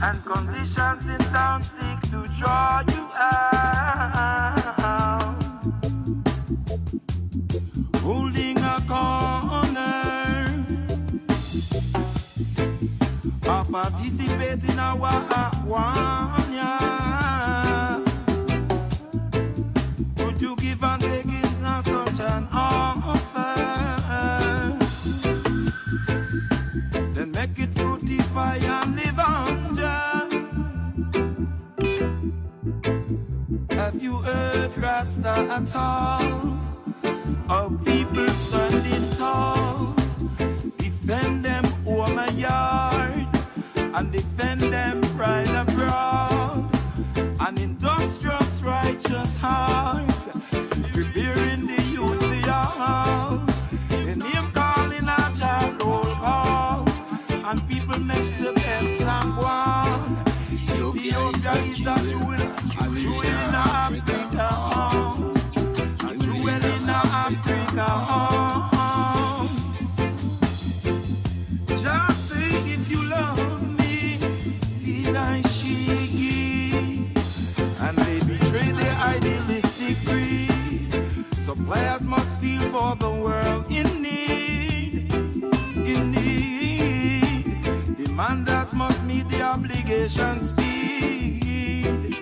[SPEAKER 1] and conditions in town seek to draw you out, holding a corner or participate in our one, yeah. Would you give and take it now such an offer? Then make it fructify and live on, Jah. Have you heard Rasta at all? Our people standing tall, defend them home and yard, and defend them pride abroad. An industrious, righteous heart, preparing the youth the all. The name calling a child roll call, and people make the best and one. Ethiopia is a jewel in Africa. A jewel in Africa. Just say if you love me, feed I she, and they betray their idealistic greed. Suppliers must feel for the world in need, in need. Demanders must meet the obligation speed.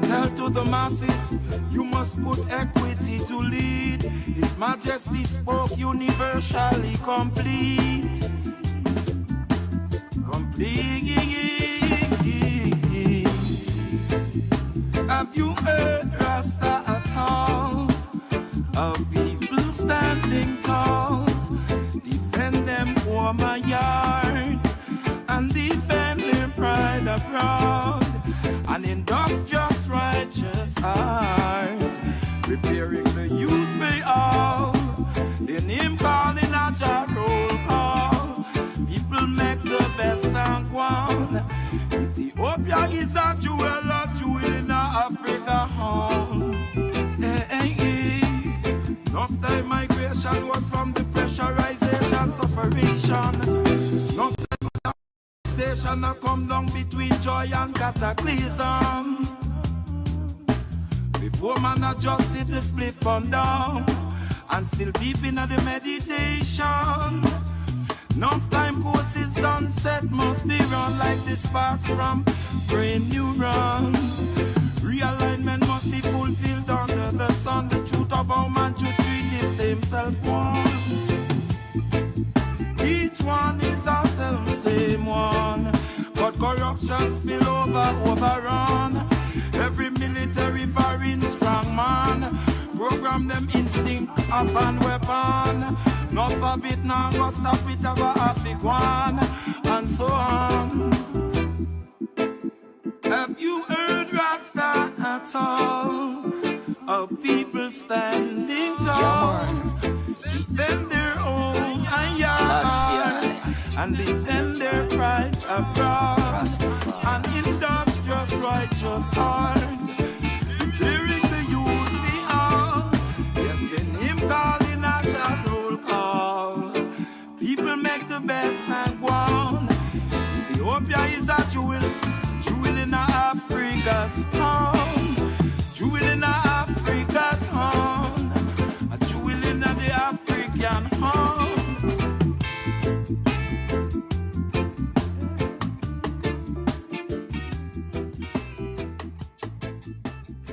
[SPEAKER 1] Tell to the masses, you must put equity to lead. His Majesty spoke universally complete. Complete. Have you heard Rasta at all? Our people standing tall, defend them home and yard, and defend their pride abroad. An industrious, righteous heart, preparing the youth for all. The name calling a Jah roll call. People make the best and one. Ethiopia is a jewel in Africa home. Hey, hey, hey. Enough time migration was from the pressurization, sufferation. Enough time adaptation a come down between joy and cataclysm. Before man adjusted the split from down, and still deep in the meditation. Enough time courses done set must be run like the sparks from brain neurons. Realignment must be fulfilled under the sun. The truth of how man should treat himself one. Each one is a same one, but corruption spill overrun. Every military foreign strong man program them instinct up and weapon. Not of it now go stop it, I go have it one, and so on. Have you heard Rasta at all? Our people standing tall, defend their own and yard, and defend their pride abroad. An industrious, righteous heart, preparing the youth the all. Yes, the name calling a Jah roll call. People make the best and one. Ethiopia is a jewel in Africa's home. Jewel in Africa's home. A jewel in the African home.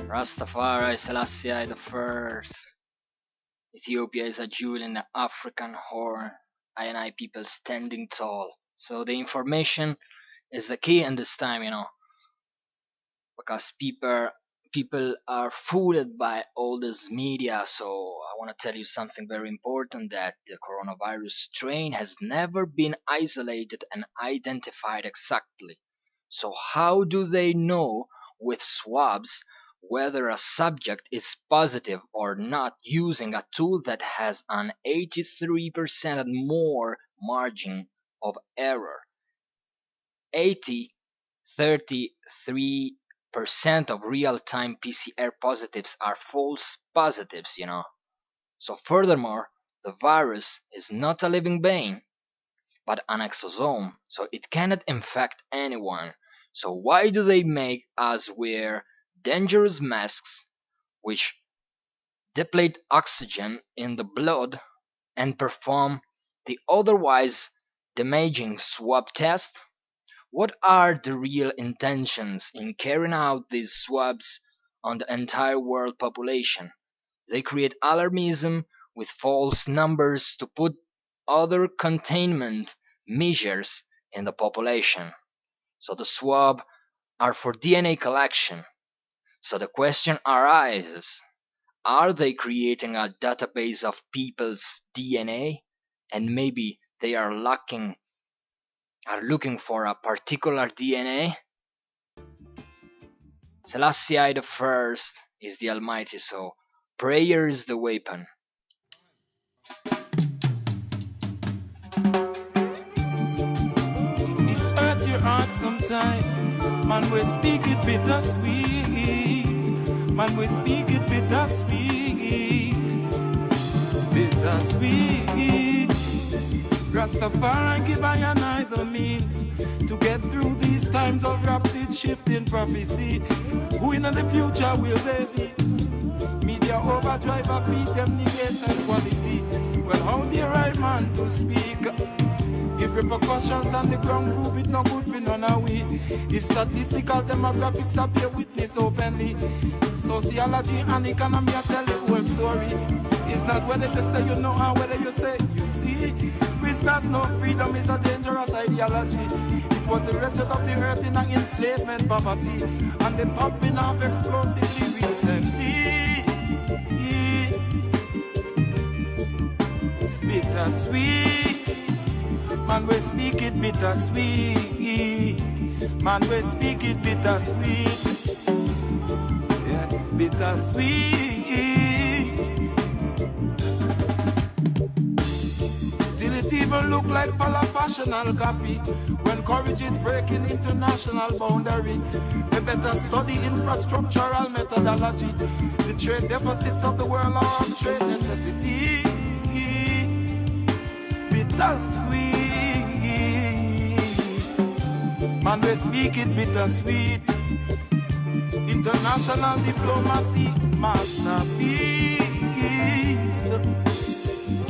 [SPEAKER 2] Rastafari Selassie the First. Ethiopia is a jewel in the African horn. I and I people standing tall. So the information is the key in this time, because people are fooled by all this media. So I want to tell you something very important, that the coronavirus strain has never been isolated and identified exactly. So how do they know with swabs whether a subject is positive or not using a tool that has an 83% and more margin of error? 80 33% of real-time PCR positives are false positives. So furthermore, the virus is not a living being, but an exosome, so it cannot infect anyone. So why do they make us wear dangerous masks which deplete oxygen in the blood and perform the otherwise damaging swab test? What are the real intentions in carrying out these swabs on the entire world population? They create alarmism with false numbers to put other containment measures in the population. So the swab are for DNA collection. So the question arises, are they creating a database of people's DNA, and maybe they are looking for a particular DNA? Selassie the First is the Almighty, so prayer is the weapon.
[SPEAKER 1] It hurt your heart sometime. Man, we speak it bittersweet. Man, we speak it bittersweet. Bittersweet. Rastafari give I and I the means to get through these times of rapid shifting prophecy. Who in the future will they be? Media overdrive a feed them negation quality. Well, how dare I man to speak? If repercussions on the ground prove it no good for none of we. If statistical demographics appear witness openly, sociology and economy are tell the whole story. It's not whether you say you know or whether you say you see. Prisoners no freedom is a dangerous ideology. It was the wretched of the earth in an enslavement poverty, and the pumping of explosively recently. Bittersweet. Man, we speak it bittersweet. Man, we speak it bittersweet. Yeah, bittersweet. Till it even look like full of fashional copy. When courage is breaking international boundary, we better study infrastructural methodology. The trade deficits of the world are of trade necessity. Bittersweet. Man, we speak it bittersweet. International diplomacy, masterpiece.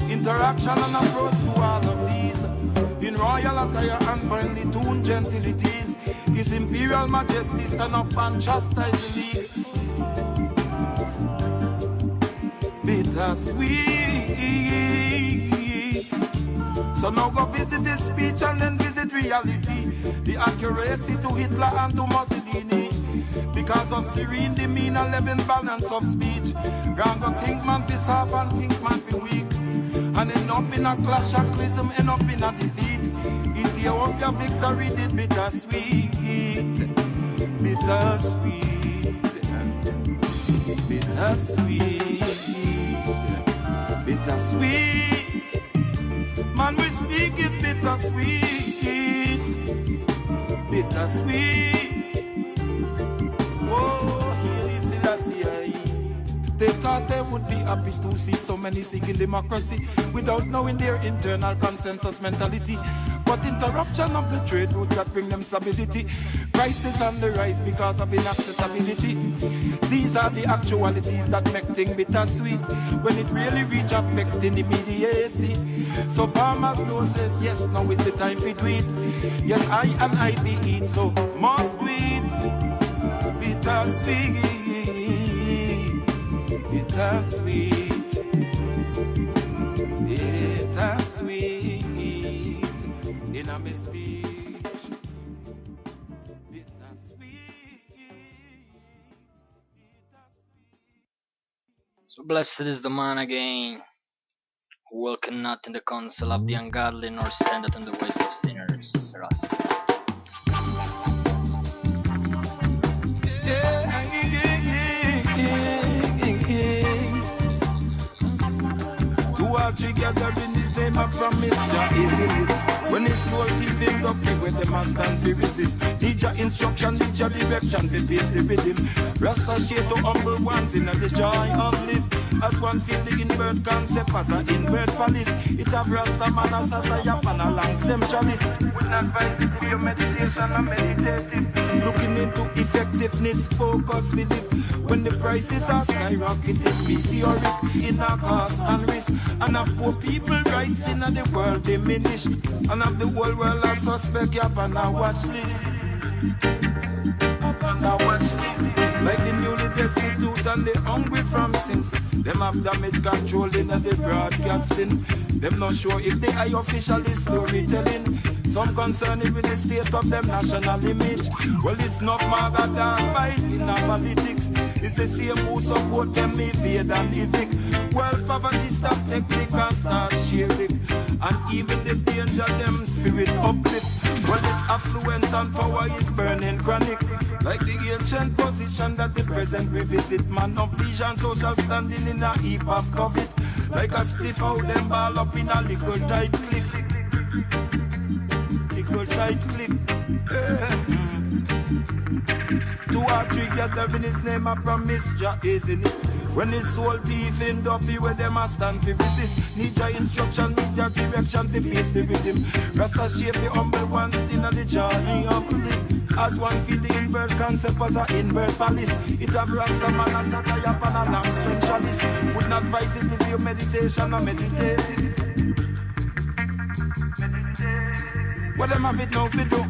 [SPEAKER 1] Interaction and approach to all of these. In royal attire and friendly tune gentilities, His Imperial Majesty stand up and chastise the league. Bittersweet. So now go visit his speech and then visit reality. The accuracy to Hitler and to Mussolini. Because of serene demeanor, living balance of speech. Gonna think man fi soft and think man fi weak. And end up in a clash of clism, end up in a defeat. Ethiopia victory did bittersweet. Bittersweet. Bittersweet. Bittersweet. Man, we speak it bittersweet. Bittersweet. Oh, here is Selassie. They thought they would be happy to see so many seeking democracy without knowing their internal consensus mentality. But interruption of the trade routes that bring them stability. Prices on the rise because of inaccessibility. These are the actualities that make things bittersweet when it really reach affecting immediacy. So farmers know said, yes, now is the time to do it. Yes, I and I be eat, so must we eat. Bittersweet. Bittersweet. Bittersweet. In a speech. Bittersweet.
[SPEAKER 2] Blessed is the man again, who walketh not in the counsel of the ungodly, nor standeth in the ways of sinners. Rasta.
[SPEAKER 1] Two or three together in his name, I promise Jah is in it. When his soul deep in up, where the master and fi resist. Need your instruction, need your direction, fi pace the rhythm. Rasta share to humble ones in the joy of live. As one feel the inward concept as an inward palace. It have Rasta man as a tie-up and a long stem chalice. We not advise it for your meditation and meditative. Looking into effectiveness, focus we live. When the prices are skyrocketing, meteoric in our cost and risk. And have poor people rights in the world diminish. And have the whole world a suspect up on our watch list. Up on our watch list. Like the newly destitute and the hungry from sins. Them have damage control in the broadcasting. Them not sure if the high official is storytelling. Some concerned with the state of them national image. Well, it's not matter than fight in our politics. It's the same who support them evade and evict. World poverty stop technique and start sharing. And even the danger them spirit uplift. Well, this affluence and power is burning chronic. Like the ancient position that the present revisit. Man of vision, social standing in a heap of COVID. Like a spliff how them ball up in a little tight clip. Little tight clip. Two or three together in his name, I promise Jah is in it. When his soul thief in dopey, where them a stand fi resist. Need your instruction, need your direction fi pace the rhythm. Rasta shape the humble ones in the journey of live. As one feel the inward concept as a inward palace. It have Rasta man as a tie up and a long stem chalice. Would not advise it if you meditation or meditative. What them have it now fi do?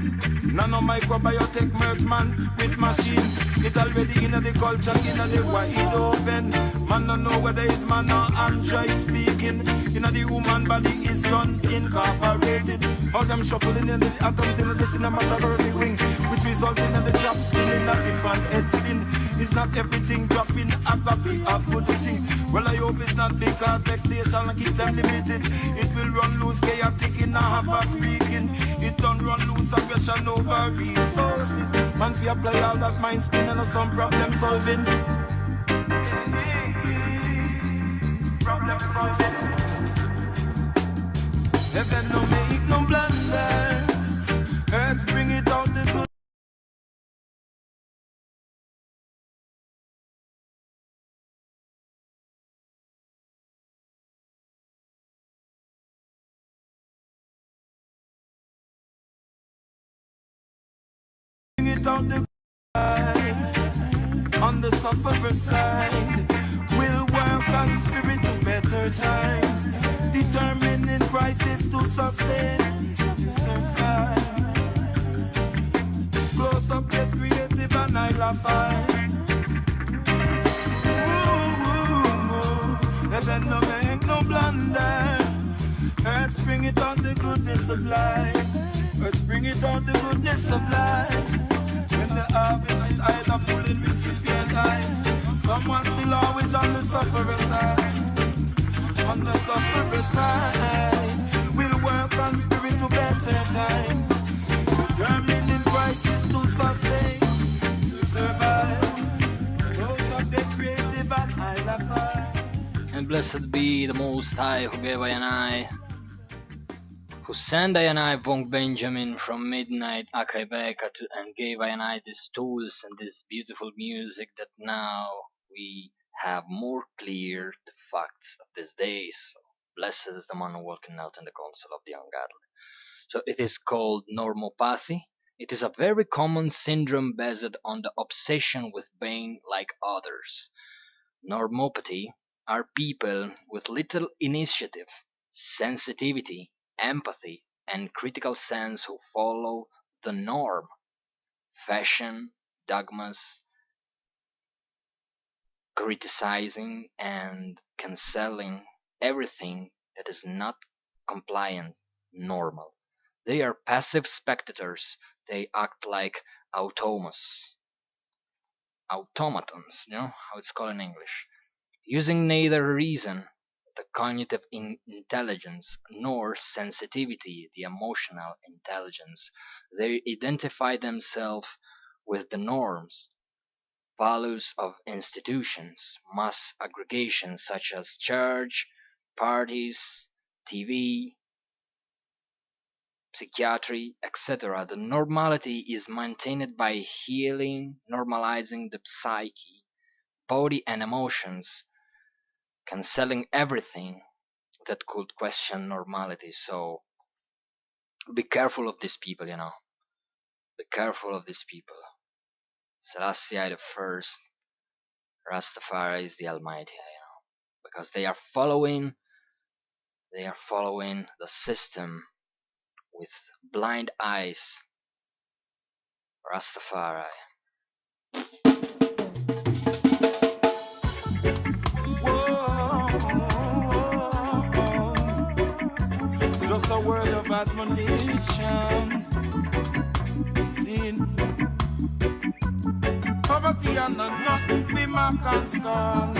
[SPEAKER 1] Nano microbiotech merge man with machine. It already in the culture, in the wide open. Man don't know whether it's man or android speaking. In the human body is done incorporated. All them shuffling in the atoms in the cinematography wing, which result in the drop skin in a different head skin. It's not everything dropping agape a good thing. Well, I hope it's not because vexation keep them limited. It will run loose, chaotic in a havoc wreaking. It don't run loose, aggression over resources. Man, we apply all that mind spin and some problem solving. Problem solving. Heaven no make no blunder. Earth bring it out the good. Out the on the sufferer side, we'll work on spirit to better times, determining crisis to sustain. Survive. Close up, get creative, and I laugh. Let them no make no blunder. Earth bring it on the goodness of life. Earth bring it on the goodness of life. When the harvest is either full in recipient eyes, someone still always on the sufferer side. On the sufferer side, we'll work on spirit to better times, determining crisis to sustain, to survive. Those of the creative and I love.
[SPEAKER 2] And blessed be the Most High who gave I and I, who sent I and I Von Benjamin from Midnite Akaibeka and gave I and I these tools and this beautiful music that now we have more clear the facts of these days. So blessed is the man walking out in the counsel of the ungodly. So it is called normopathy. It is a very common syndrome based on the obsession with being like others. Normopathy are people with little initiative, sensitivity, empathy, and critical sense who follow the norm, fashion, dogmas, criticizing and canceling everything that is not compliant, normal. They are passive spectators. They act like automatons, you know how it's called in English. using neither reason, the cognitive intelligence, nor sensitivity, the emotional intelligence. They identify themselves with the norms, values of institutions, mass aggregations such as church, parties, TV, psychiatry, etc. The normality is maintained by healing, normalizing the psyche, body, and emotions, canceling everything that could question normality. So be careful of these people, you know. Be careful of these people. Selassie the first, Rastafari is the Almighty, you know, because they are following the system with blind eyes. Rastafari.
[SPEAKER 1] Just a word of admonition. Seen poverty and nothing for mark and scorn.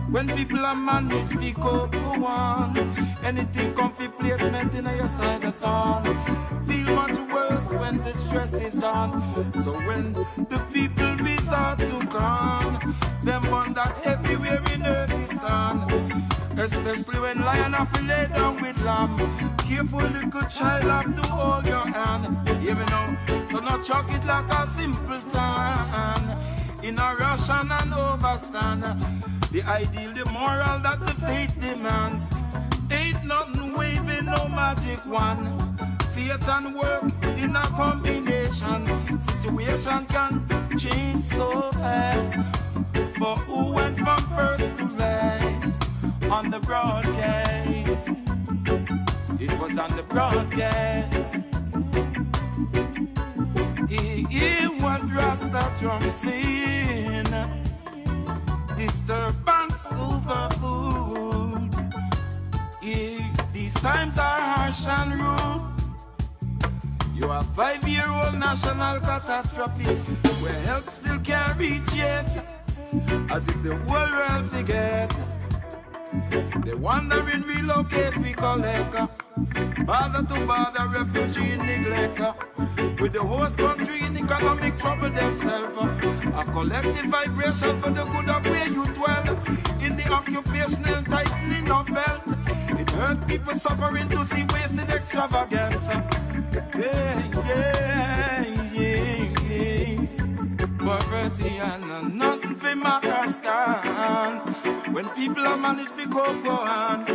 [SPEAKER 1] When people are managed, we go on. Anything come for placement in your side of thorn. Feel much worse when the stress is on. So when the people resort to gone, them wonder everywhere in earth is on. Especially when lion have to lay down with lamb. Careful little child have to hold your hand. Hear me now, so not chuck it like a simple tan. In a rush and an overstand. The ideal, the moral that the faith demands. Ain't nothing waving, no magic one. Faith and work in a combination. Situation can change so fast. For who went from first to last? On the broadcast, it was on the broadcast. Hear what Rasta drum sing. Disturbance over food. These times are harsh and rude. You have 5-year-old national catastrophe where help still can't reach yet, as if the whole world forget. They wandering, relocate, we collect. Border to border, refugee neglect. With the host country in economic trouble themselves. A collective vibration for the good of where you dwell. In the occupational tightening of belt. It hurt people suffering to see wasted extravagance. Yes. Poverty and nothing for Macascan. When people are managed to go on,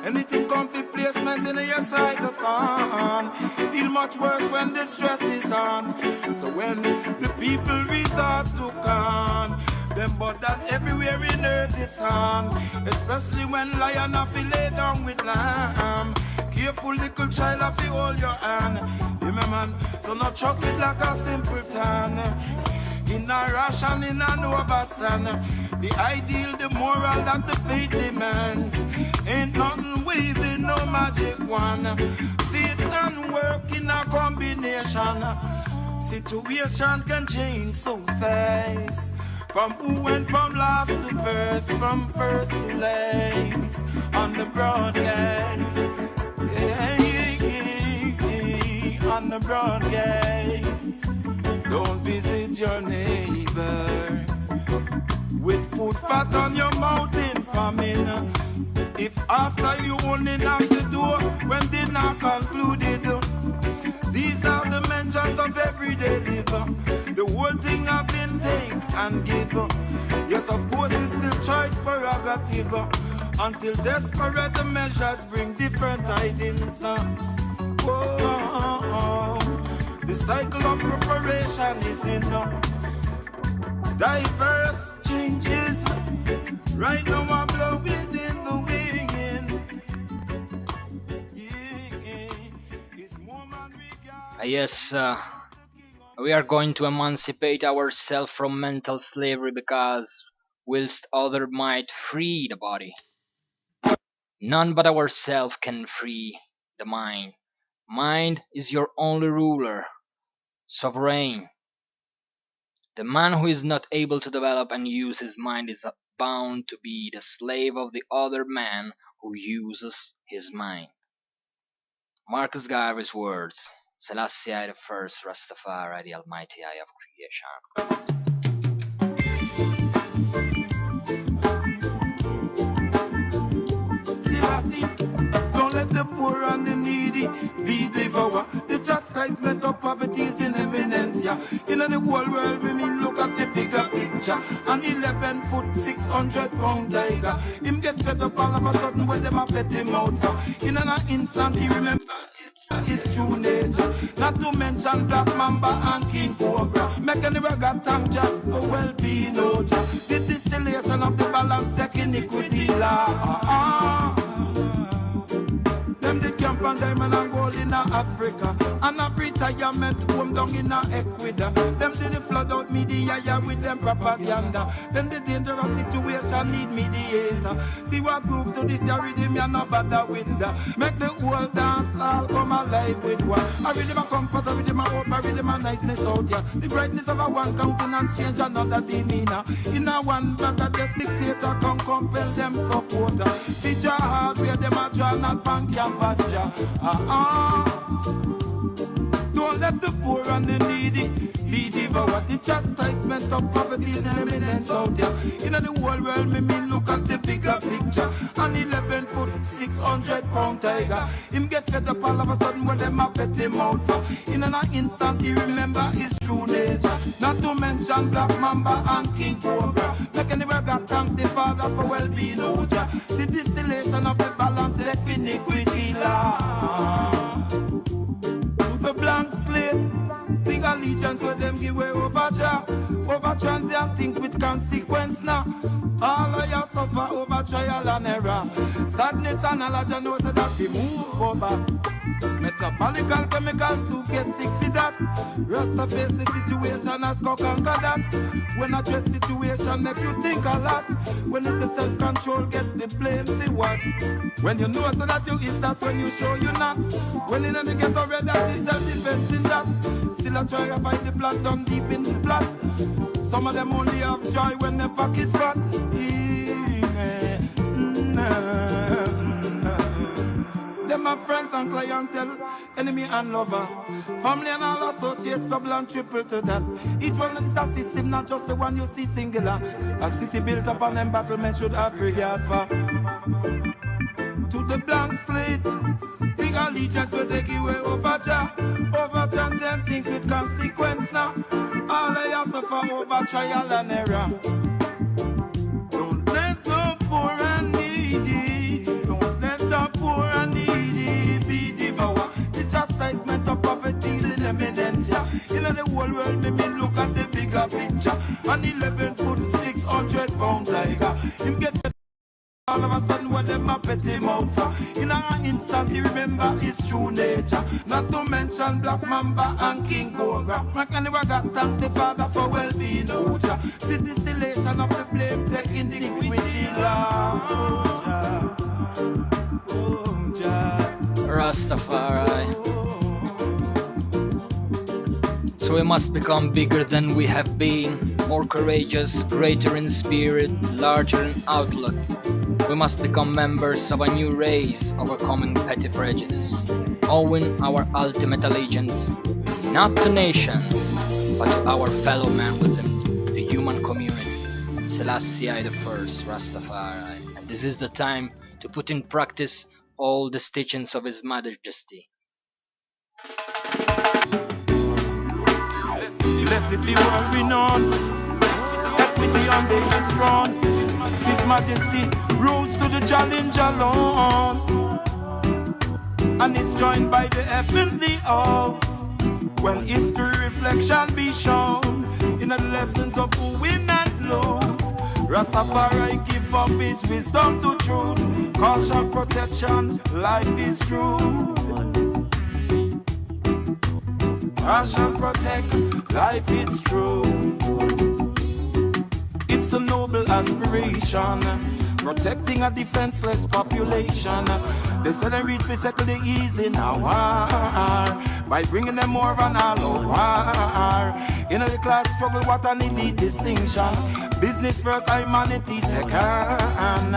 [SPEAKER 1] anything come for placement in your side of town. Feel much worse when the stress is on. So when the people resort to con, them but that everywhere in earth is on. Especially when lion have to lay down with lamb. Careful little child have to hold your hand. Yeah, my man, so not chuck it like a simpleton. In a rush and in an overstand. The ideal, the moral that the faith demands. Ain't nothing waving, no magic one. Faith and work in a combination. Situation can change so fast. From who went from last to first, from first to last. On the broadcast. On the broadcast. Don't visit your neighbor with food fat on your mouth in famine. If after you only knock the door when dinner concluded. These are the mentions of everyday liver. The whole thing of intake and give. Yes, of course it's still choice prerogative. Until desperate measures bring different tidings. The cycle of preparation is in diverse changes. Right now I'm blowing in the wind. It's moment
[SPEAKER 2] Yes, we are going to emancipate ourselves from mental slavery because whilst other might free the body, none but ourselves can free the mind. Mind is your only ruler, sovereign. The man who is not able to develop and use his mind is bound to be the slave of the other man who uses his mind. Marcus Garvey's words, Selassie I the First, Rastafari, the Almighty Eye of Creation.
[SPEAKER 1] Don't let the poor and the needy be devoured. The chastisement of poverty is in eminence. In the whole world, we mean look at the bigger picture. An 11 foot, 600 pound tiger. Him get fed up all of a sudden when them a pet him out for. In an instant, he remember his true nature. Not to mention Black Mamba and King Cobra. Make any got thank Jah for well-being, oh Jah. The distillation of the balance, take iniquity law. Them did camp and diamond and gold in Africa. And a retirement home down in Ecuador. Them did the flood out media with them propaganda. Then the dangerous situation need mediator. See what proof to this year rhythm, you no bother with that. Make the whole dance all come alive with what. I rhythm a comfort, I rhythm a hope, I rhythm a niceness out here. The brightness of a one countenance change another demeanor. In a one bag of this dictator can compel them supporter. Feature hard where them a draw not pan canvas. Don't let the poor and the needy be devoured. The chastisement of poverty is in eminence out here. In the whole world, me mean look at the bigger picture. An 11 foot, 600 pound tiger. Him get fed up all of a sudden when them a pet him out for. In an instant, he remember his true nature. Not to mention Black Mamba and King Cobra. Make anywhere got thank the Father for well-being, oh Jah. The distillation of the balance, the iniquity law. The blank slate, big allegiance where them give way over Jah. Over transient think with consequence now. All of you suffer over trial and error. Sadness and allergy knows that they move over. Metabolical chemicals who get sick for that. Rasta face the situation as go conquer that. When a dread situation make you think a lot. When it's a self-control get the blame for what. When you know so that you is, that's when you show you not. When you know you get already that is self-defense is that. Still I try to fight the blood down deep in the blood. Some of them only have joy when their pocket fat. Them my friends and clientele, enemy and lover. Family and all associates, double and triple to that. Each one is a system, not just the one you see singular. A system built upon them battlement should have regard for. To the blank slate, big allegiance where they give way over Jah. Over transient things with consequence now. All of you suffer over trial and error. Don't let the poor and needy, don't let the poor and needy be devoured. The chastisement of poverty is in eminence. In the whole world, me mean look at the bigger picture. An 11 foot, 600 pound tiger. Him get all of a sudden when them a pet him out for. In an instant he remember his true nature. Not to mention Black Mamba and King Cobra. Man can never got thank the Father for well-being, oh Jah. The distillation of the blame taking the iniquity law. Oh Jah.
[SPEAKER 2] Rastafari. So we must become bigger than we have been, more courageous, greater in spirit, larger in outlook. We must become members of a new race, overcoming petty prejudice, owing our ultimate allegiance, not to nations, but to our fellow man within the human community, Selassie I the First, Rastafari. And this is the time to put in practice all the teachings of His Majesty.
[SPEAKER 1] Let it be well renowned, equity on David's throne. His Majesty rose to the challenge alone, and is joined by the heavenly host. When history reflection be shown in the lessons of who win and lose, Rastafari give up his wisdom to truth. Caution, protection, life is truth. Caution, protect, life it's true. It's a noble aspiration, protecting a defenseless population. They said they reach for circle the ease in a war by bringing them more on all war. In the class struggle, what an elite distinction. Business first, humanity second.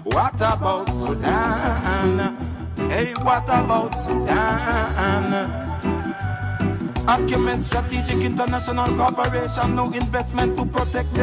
[SPEAKER 1] What about Sudan? Hey, what about Sudan? Acumen, strategic international cooperation, no investment to protect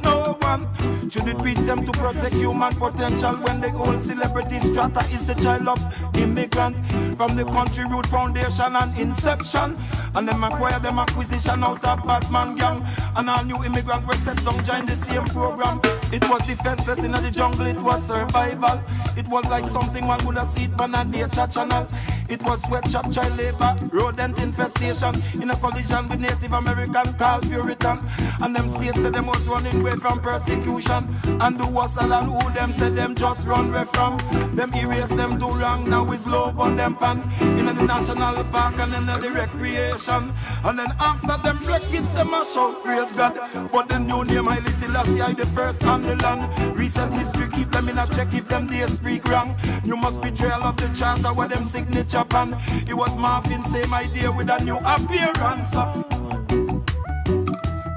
[SPEAKER 1] no one. Should it reach them to protect human potential when the whole celebrity strata is the child of immigrant from the country root foundation and inception, and them acquire them acquisition out of Batman gang, and all new immigrant were set down join the same program. It was defenseless in the jungle, it was survival. It was like something one would have seen on a nature channel. It was sweatshop, child labor, rodent infestation in a collision with Native American called Puritan. And them states said them was running away from persecution. And the Wassal and who them said them just run away from. Them erase them do wrong, now is love on them pan. In the national park and in the recreation. And then after them wreck it, them a shout praise God. But the new name Haile Selassie the first on the land. Recent history keep them in a check if them they speak wrong. You must betrayal of the charter where them signature pan. It was Marvin, same idea with a new appearance.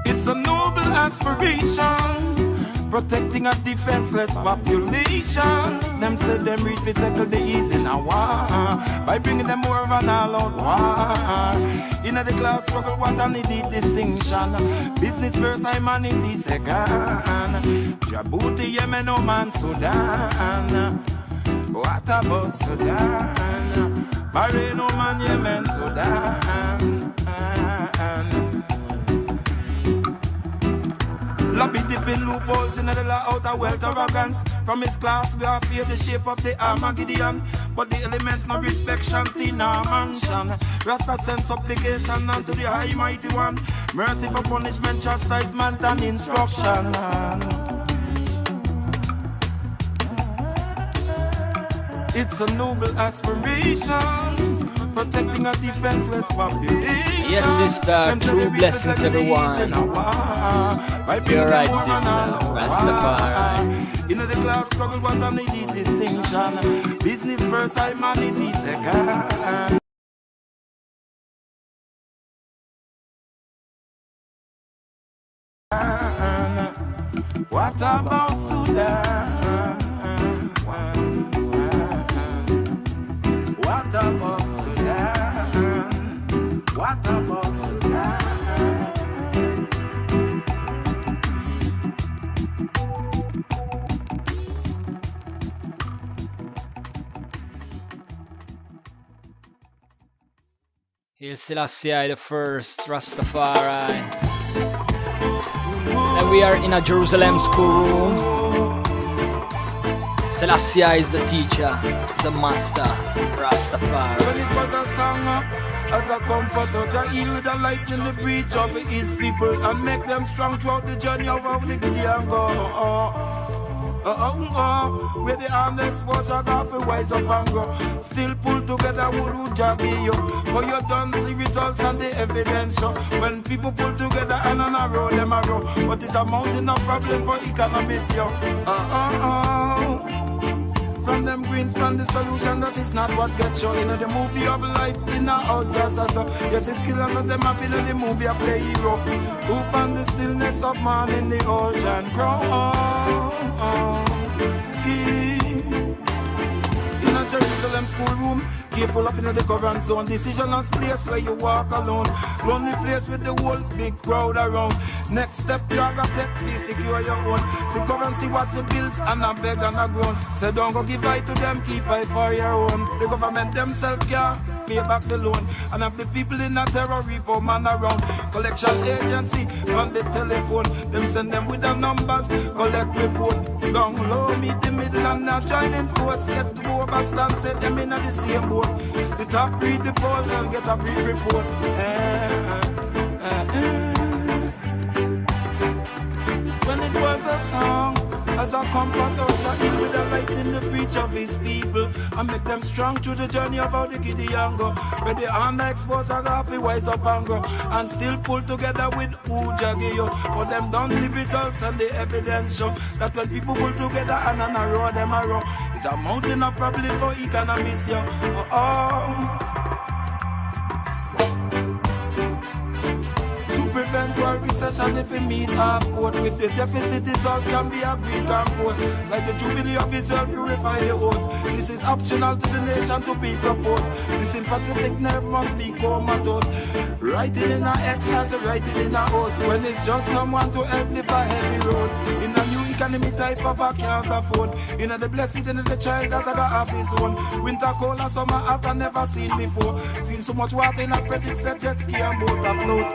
[SPEAKER 1] It's a noble aspiration, protecting a defenseless population. Them said them reach we settle the easy in a war by bringing them more of an all-out war. In the class struggle, what an elite distinction. Business first, humanity second. Djibouti, Yemen, Oman, Sudan. What about Sudan? Bahrain, Oman, Yemen, Sudan. Lobby dipping loopholes in the law out of wealth arrogance. From his class we are fear the shape of the Armageddon. But the elements no respect shanty nor mansion. Rasta send supplication unto the high mighty one. Mercy for punishment, chastisement and instruction. It's a noble aspiration, protecting a defenseless population.
[SPEAKER 2] Yes, sister, true blessings, everyone. You're right, sister. Rastafari.
[SPEAKER 1] You know the class struggle, what an elite distinction. Business first, humanity second. What about Sudan? What about Sudan? What about Sudan?
[SPEAKER 2] Haile Selassie the first, Rastafari. And we are in a Jerusalem schoolroom. Selassie is the teacher, the master, Rastafari.
[SPEAKER 1] When it was a song, as a comforter, to heal with the light in the breach of his people and make them strong throughout the journey of the Gideon go. Where the armed exposure got for wise up and grow. Still pull together would jaggy you. But you don't see results and the evidence show. When people pull together and on a roll, them a row. But it's a mountain of problem for economists, yo. From them greens, from the solution that is not what gets you. You know the movie of life in a out, yes, so. Yes, it's skill and them happy in the movie I play hero. Hope and the stillness of man in the ocean grow. In a Jerusalem schoolroom, careful up in the current zone. Decisionless place where you walk alone. Lonely place with the whole big crowd around. Next step you gotta take, be secure your own. The currency watch the bills and a beg and a groan. So don't go give eye to them, keep eye for your own. The government themselves can't pay back the loan. And have the people in a terror repo man around. Collection agency on the telephone. Them send them with the numbers, collect report. Down low, meet the middle and now join in force. Get to overstand, set them in the same boat. The top read the poll and get a brief report. When it was a song, as I comfort out in with the light in the preach of his people, and make them strong through the journey about the Gideon go. Where the armed exposure have to wise up and grow, and still pull together with Ujagiyo. But them don't see results and the evidence show that when people pull together and on a row, them a row. It's a mountain of problem for economists, yo. world recession if we meet half court. With the deficit dissolved can be a Greek compost. Like the jubilee of Israel purify the host. This is optional to the nation to be proposed. The sympathetic nerve must be comatose. Write it in a X as write it in a host. When it's just someone to help live a heavy road. In a new economy type of a can't afford. In a the blessed and the child that I got have his own. Winter cold and summer hot I never seen before. Seen so much water in a Frederick's that jet ski and boat afloat.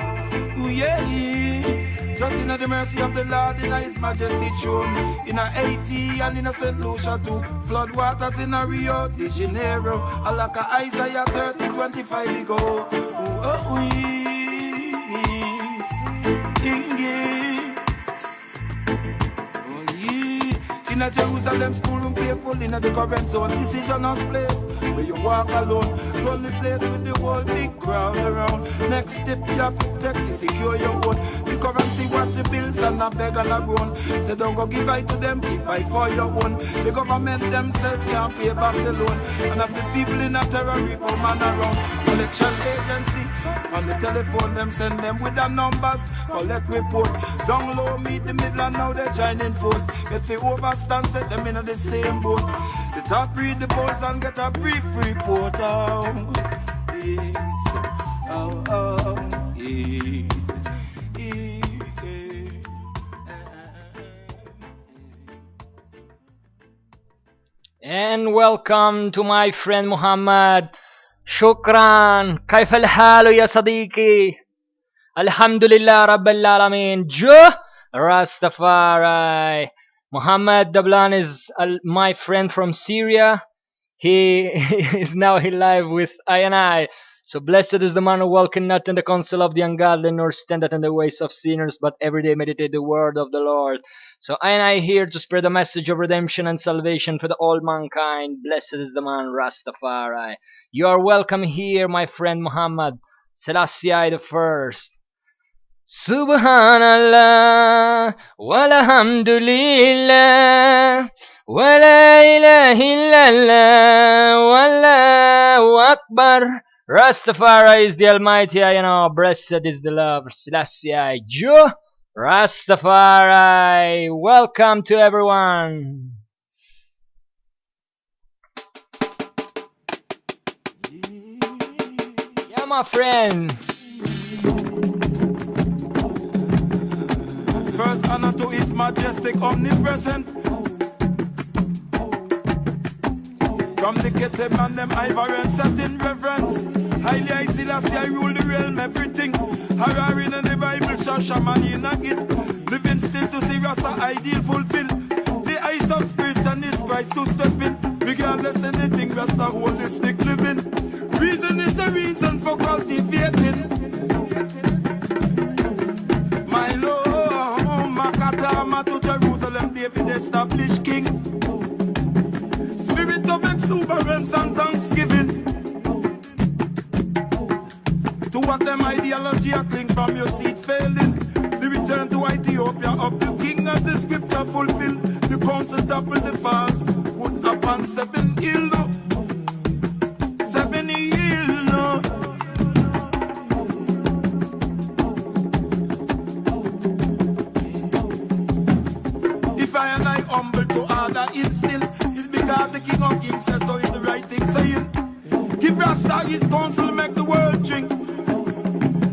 [SPEAKER 1] Ooh yeah, yeah. Just in the mercy of the Lord in His Majesty throne. In a Haiti and in a St. Lucia too. Flood waters in a Rio de Janeiro. I like a Isaiah 30:25 ago. Ooh oh yes. In a Jerusalem schoolroom, playful in a the current zone. Decisionless place where you walk alone. Lonely place with the whole big crowd around. Next step you have to text to secure your own. The currency watch the bills and a beg and a groan. So don't go give it to them, keep it for your own. The government themselves can't pay back the loan. And have the people in a terror repo man around. Collection agency on the telephone, them send them with the numbers. Collect report. Down low, meet the middle and now they're joining force. Get the overstand, set them in the same boat. The top read the polls and get a brief report. Oh, yes. Oh, oh, yes.
[SPEAKER 2] And welcome to my friend Muhammad. Shukran. كيف الحال يا صديقي? Alhamdulillah Rabbil Alameen. Rastafari. Muhammad Dablan is my friend from Syria. He is now live with I and I. So blessed is the man who walketh not in the counsel of the ungodly, nor standeth in the ways of sinners, but every day meditate the word of the Lord. So I and I here to spread the message of redemption and salvation for the all mankind. Blessed is the man Rastafari. You are welcome here, my friend Muhammad. Selassie I the first. Subhanallah, walhamdulillah, wa la ilaha illallah, wallahu akbar. Rastafari is the Almighty, you know, blessed is the love, Selassie I, Jew, Rastafari. Welcome to everyone. Yeah, my friend.
[SPEAKER 1] First honor to His Majestic Omnipresent. From the Ketem and them Ivorian set in reverence. Highly I Selassie I rule the realm, everything. Harari in the Bible, Shashamani in a git. Living still to see Rasta ideal fulfill. The eyes of spirits and His Christ to step in. Regardless anything, Rasta holistic living. Reason is the reason for cultivating. My Lord. Makatama to Jerusalem, David established king. Spirit of exuberance and thanksgiving. To what them ideology are cling from your seed failing. The return to Ethiopia of the king as the scripture fulfilled. The council double the fast. Put upon 7 hill. 7 hill. I and I humble to order instill. It's because the King of Kings says so is the right thing saying. Give Rasta his counsel, make the world drink.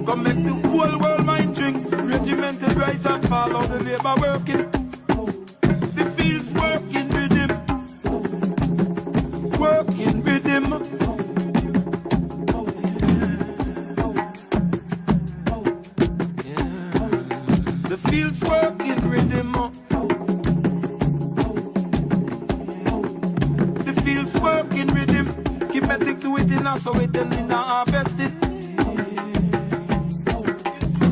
[SPEAKER 1] Come make the whole world mind drink. Regimented rise and fall out the labor working. The fields working with him. Working with him. The fields working with him. Working with him, keep metric to it in so it in harvest it.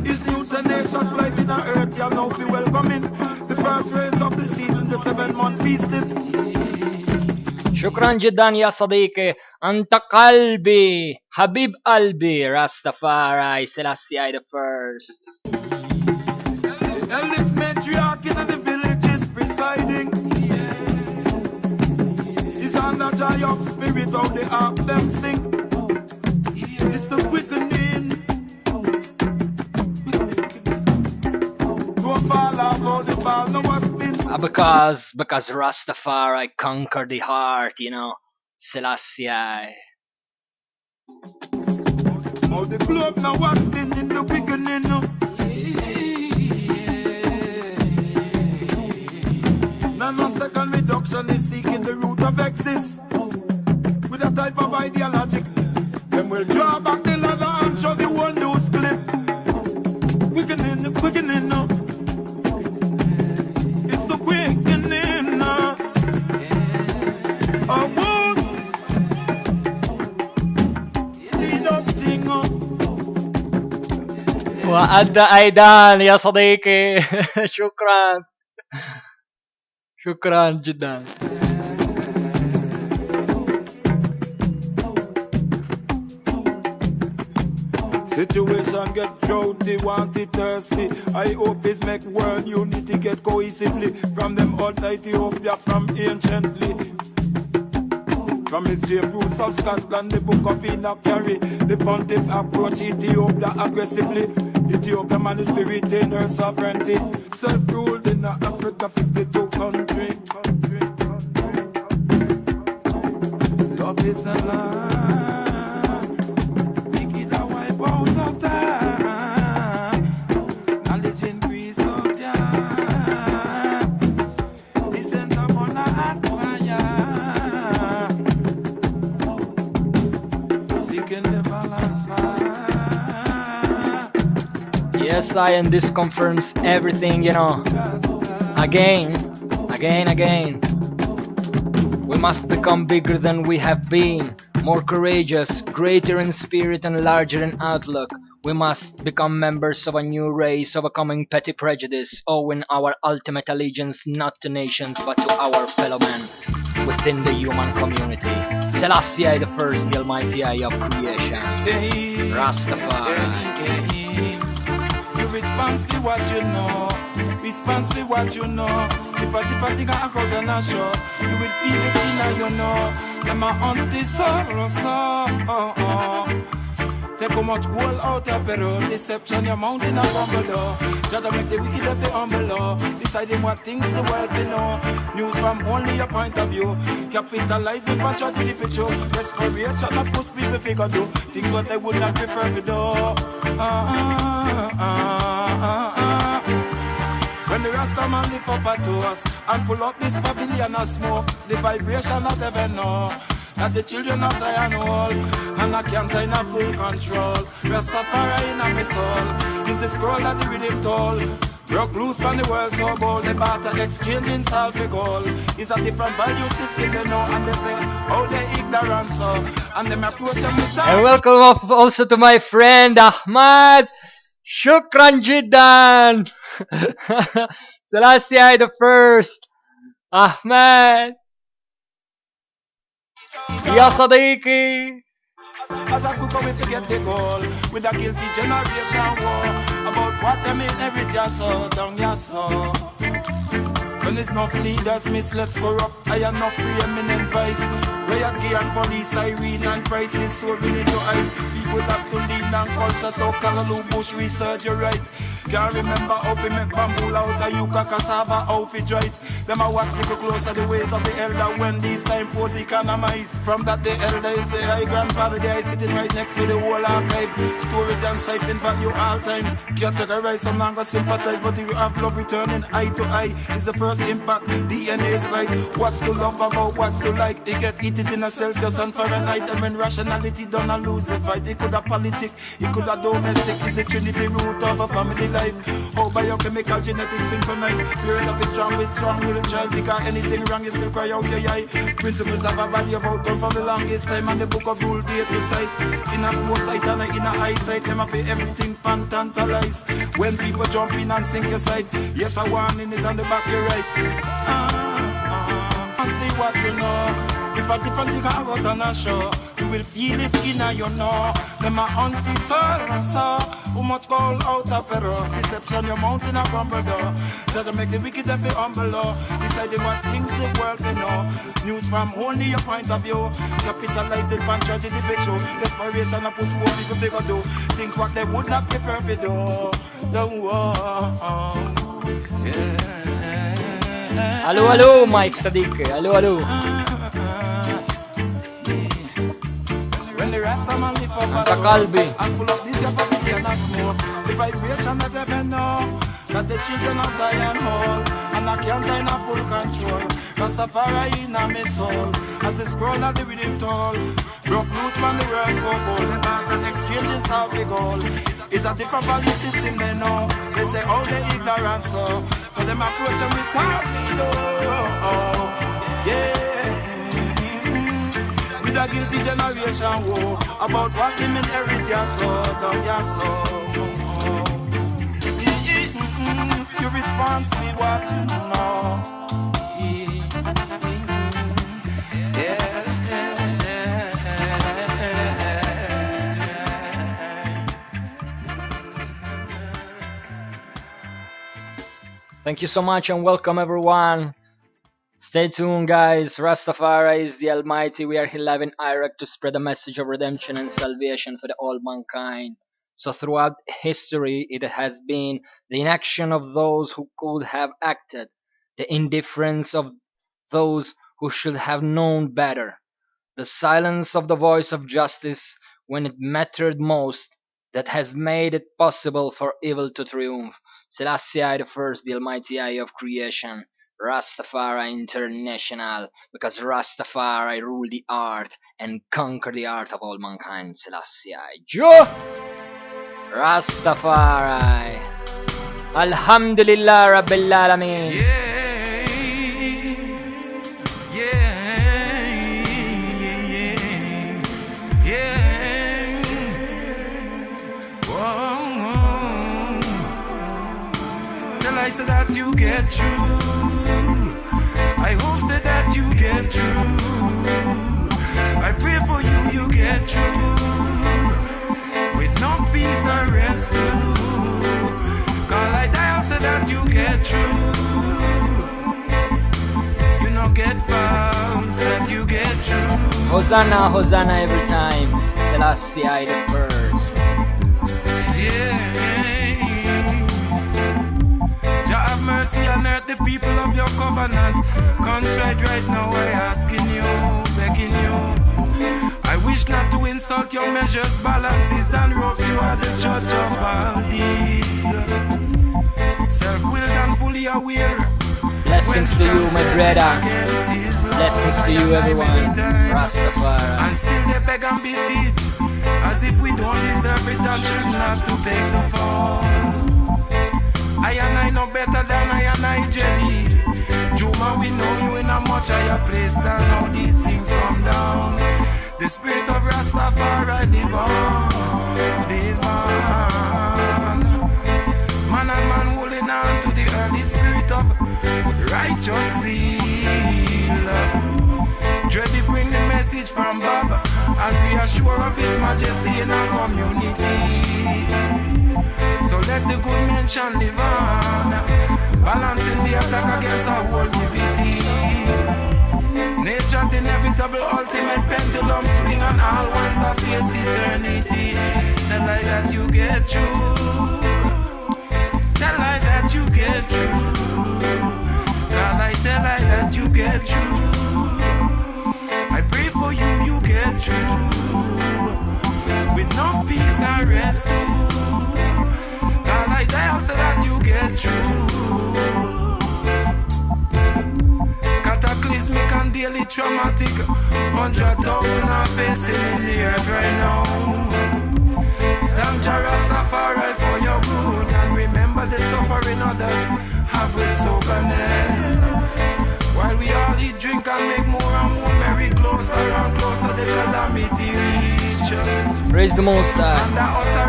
[SPEAKER 1] His new tenacious life in the earth, you'll now be welcoming. The first rays of the season, the 7-month feasting.
[SPEAKER 2] شكرا جدا يا صديقي. أنت قلبي حبيب قلبي Rastafari Selassie I the first.
[SPEAKER 1] The eldest matriarch in the village is presiding. And the joy of spirit how the harp them sing. It's the quickening.
[SPEAKER 2] Because Rastafari conquered the heart, you know. Selassie.
[SPEAKER 1] All the globe now was spinning the beginning. Nanosecond reduction is seeking the root of excess. With a type of ideology, then we'll draw back the ladder and show the one news clip. Quickening now. It's the quickening now. Oh, speed up thing up.
[SPEAKER 2] وأدى أيضا يا صديقي. شكرا جدا.
[SPEAKER 1] Situation get droughty, want it thirsty. I hope this make world unity get cohesively. From them old Ethiopia, from anciently. From his James roots of Scotland, the book of Enoch carry. The pontiff approach Ethiopia aggressively. Ethiopia managed to retain her sovereignty. Self-ruled in Africa, 52 country. Love is a lie. Out of time, knowledge increase of time. Listen to Mona and fire. Seeking the balance fire.
[SPEAKER 2] Yes, and this confirms everything, you know. Again. We must become bigger than we have been. More courageous, greater in spirit and larger in outlook. We must become members of a new race, overcoming petty prejudice, owing our ultimate allegiance not to nations but to our fellow men within the human community. Selassie the first, the almighty eye of creation. Rastafari.
[SPEAKER 1] You response to what you know. Response to what you know. If a different thing I got on a show, you will feel it in your know. And my auntie sorrow. Take how much gold out of Peru. Deception, your mountain of humble. Just make the wicked of the humble. Deciding what things the world will know. News from only your point of view. Capitalizing on tragedy for true. Respiration of push people figure do. Things what they would not prefer to do. When the Rasta man lift up at us and pull up this pavilion of smoke, the vibration of heaven know that the children of Zion hold, and I can't in a full control. Rastafari in my soul is the scroll that the rhythm told. Broke loose from the world so bold, the barter exchanging salt for gold. It's a different value system they know, and they say, oh, they ignorant so, and them approach them with time.
[SPEAKER 2] And welcome also to my friend Ahmad. Shukran Jiddan. Selassie the first. Ahmed. Ya Sadiqi.
[SPEAKER 1] As I could come to get the goal with a guilty generation war about what they mean every year so down your soul. When it's not leaders misled, corrupt, I am not preeminent vice. Riot gear and police, siren and crisis, so we need to ice. People have to lead and culture, so Callaloo Bush research, you're right. Can't remember how we make bamboo out of yucca, cassava, how we dry it. Them a watch people closer the ways of the elder when these time pose economize. From that the elder is the high grandfather, they are sitting right next to the whole archive. Storage and siphon value all times. Categorize, some longer sympathize, but if you have love returning eye to eye, is the first impact. DNA slice, what's to love about, what's to like. They get eat it in a Celsius and Fahrenheit, and when rationality done a lose the fight. It could have politic, it could have domestic, is the trinity root of a family life. Oh, biochemical genetics synchronized. Spirit of a strong with strong will child. Because anything wrong is still cry out your eye. Principles of a body of outcome from the longest time, and the book of rule date recite. In a foresight and in a eyesight, them up everything pan tantalize. When people jump in and sink your sight, yes, a warning is on the back your right. And see what you know. If a different thing I got on a show, you will feel it in a you know. Them a auntie so who much gold out of Peru. Deception your mountain a crumble door. Just make the wicked and be humble low. Deciding what things the world they know. News from only your point of view. Capitalize it on tragedy picture. Desperation and put what people figure do. Think what they would not prefer to do. The war, yeah.
[SPEAKER 2] Hello, hello, Mike Sadiq. Hello, hello.
[SPEAKER 1] When the rest of my live up
[SPEAKER 2] Anta Kalbi.
[SPEAKER 1] and full of this your poverty and a smoke. The vibration that heaven know that the children of Zion hold, and I can't find a full control. Rastafari in a me soul, as the scroll of the rhythm toll. Broke loose from the world so cold, the data exchanging south the gold. It's a different value system they know. They say all the ignorance so them approach them with talking yeah. With a guilty generation war about what them inherit your soul, down your soul. You respond to me what you know.
[SPEAKER 2] Thank you so much and welcome everyone. Stay tuned guys, Rastafari is the Almighty. We are here live in Iraq to spread a message of redemption and salvation for the all mankind. So throughout history it has been the inaction of those who could have acted, the indifference of those who should have known better, the silence of the voice of justice when it mattered most, that has made it possible for evil to triumph. Selassie I the First, the Almighty Eye of creation. Rastafari International, because Rastafari rule the earth and conquer the earth of all mankind. Selassie I. Joe! Rastafari. Alhamdulillah Rabbil Alameen.
[SPEAKER 1] I said that you get through. I hope so that you get through. I pray for you, you get through. With no peace and rest too. Call I die so that you get through. You know get found so that you get through.
[SPEAKER 2] Hosanna, Hosanna every time. Selassie I the First.
[SPEAKER 1] Mercy on earth, the people of your covenant. Contrite right now, I asking you, begging you. I wish not to insult your measures, balances, and ropes. You are the judge of all deeds. Self-willed and fully aware.
[SPEAKER 2] Blessings to you, my brother. Blessings to you, everyone. Rastafari.
[SPEAKER 1] And still they beg and beseech, as if we don't deserve it and should not to take the fall. I and I know better than I and I Jedi. Juma, we know you in a much higher place than how these things come down. The spirit of Rastafari live on, live on. Man and man holding on to the early spirit of righteous zeal. Dready bring the message from Bob and reassure of his majesty in our community. So let the good mention live on, balancing the attack against our whole livity. Nature's inevitable ultimate pendulum swing on all ones of face eternity. Tell I that you get through. Tell I that you get through. God, I tell I that you get through. I pray for you, you get through. With no peace and rest too. I die so that you get through. Cataclysmic and daily traumatic, 100,000 are facing in the earth right now. Thank Jah Rastafari for your good, and remember the suffering others have with soberness. While we all eat, drink and make more and more merry, closer and closer the calamity reach.
[SPEAKER 2] Praise the Most High.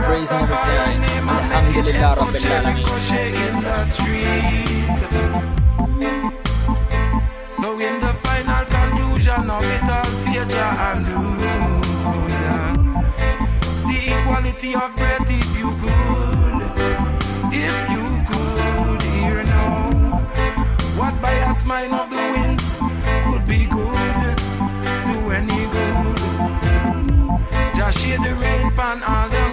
[SPEAKER 2] Praise Him every time. Alhamdulillah Rabbil Alameen.
[SPEAKER 1] So in the final conclusion of it all, fear Jah and do. See equality of breath if you could. If you could hear now what bias mind of the winds could be good, do any good. Just share the rain pan all the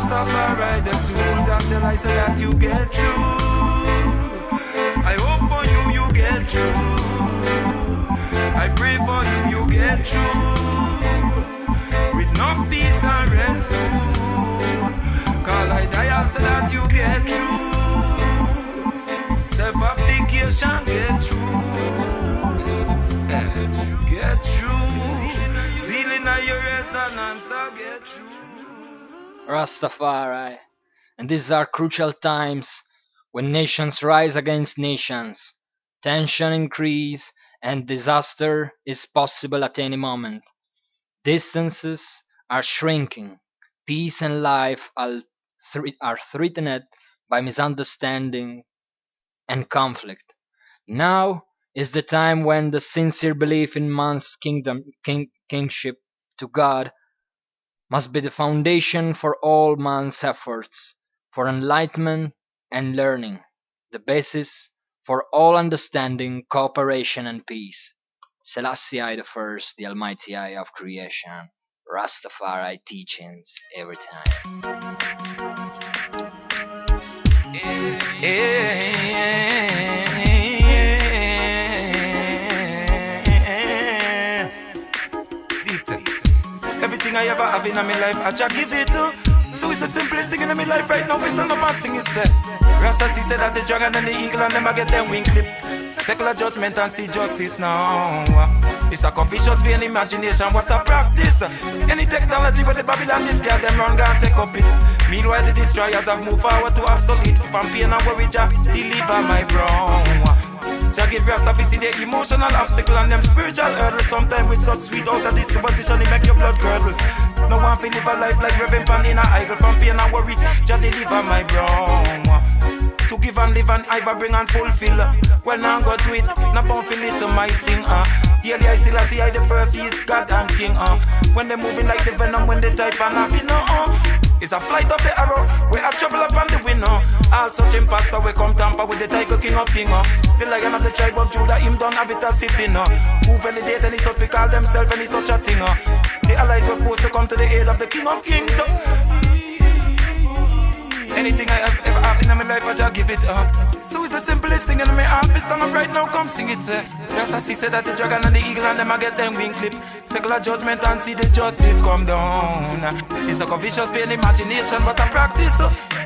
[SPEAKER 1] Rastafari, the tunes until I say that you get through. I hope for you, you get through. I pray for you, you get through. With enough peace and rest too. Call I die so that you get through. Self-application, get through. Get through. Zealing at your resonance, get through.
[SPEAKER 2] Rastafari. And these are crucial times when nations rise against nations, tension increase, and disaster is possible at any moment. Distances are shrinking, peace and life are threatened by misunderstanding and conflict. Now is the time when the sincere belief in man's kingship to God must be the foundation for all man's efforts for enlightenment and learning, the basis for all understanding, cooperation, and peace. Selassie I the First, the Almighty Eye of creation, Rastafari teachings every time.
[SPEAKER 1] Everything I ever have in my life, I just give it to. So it's the simplest thing in my life right now. It's not my sing it said. Rasta he said that the dragon and the eagle and them I get them wing clip. Secular judgment and see justice now. It's a confucius vain imagination, what a practice. Any technology with the Babylon this girl them run gonna take up it. Meanwhile the destroyers have moved forward to obsolete. From pain and worry, Jah deliver my bro. Jah give Rasta see the emotional obstacle and them spiritual hurdle. Sometimes with such sweet out of this superstition it make your blood curdle. No one feel live a life like Reverend Pan in a idol. From pain and worry, Jah deliver my bro. To give and live and either bring and fulfill. Well now go do it, now bound feel listen my sing Yeah, I still see I the first, he is God and King When they moving like the venom, when they type and have it It's a flight of the arrow, where I travel up on the wind All such imposter we come tamper with the tiger king of king The lion of the tribe of Judah, him don't have it a sitting Who validate any such we call themselves any such a thing The allies were supposed to come to the aid of the king of kings Anything I have ever have in my life, I just give it up. So it's the simplest thing in my heart. This song right now, come sing it, sir. Just as he said that the dragon and the eagle and them I get them wing clip. Secular judgment and see the justice come down. It's a vicious pain imagination, but I practice.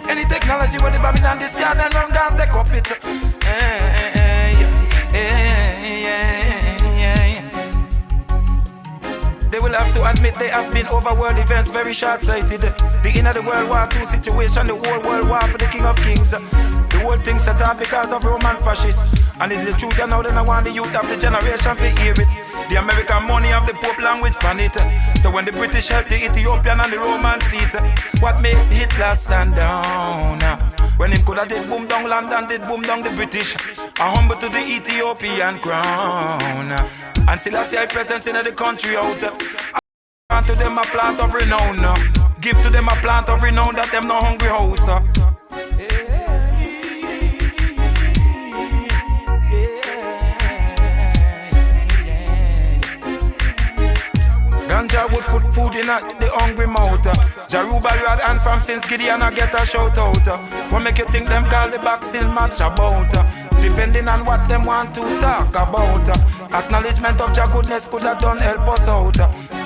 [SPEAKER 1] Any technology with the Babylon this guy, then I'm gonna take up it. They will have to admit they have been over world events very short-sighted. The inner the World War II situation, the whole world war for the King of Kings. The whole thing set up because of Roman fascists. And it's the truth, you know, then I want the youth of the generation to hear it. The American money have the Pope language on it. So when the British help the Ethiopian and the Roman seat, what made Hitler stand down? When him coulda did boom down London, did boom down the British. I humble to the Ethiopian crown. And still I see I presence in the country out. And to them a plant of renown. Give to them a plant of renown that them no hungry house. Ganja would put food in the hungry mouth. Jaruba had and from since Gideon I get a shout out. What make you think them call the back still match about? Depending on what them want to talk about. Acknowledgement of your goodness could have done help us out.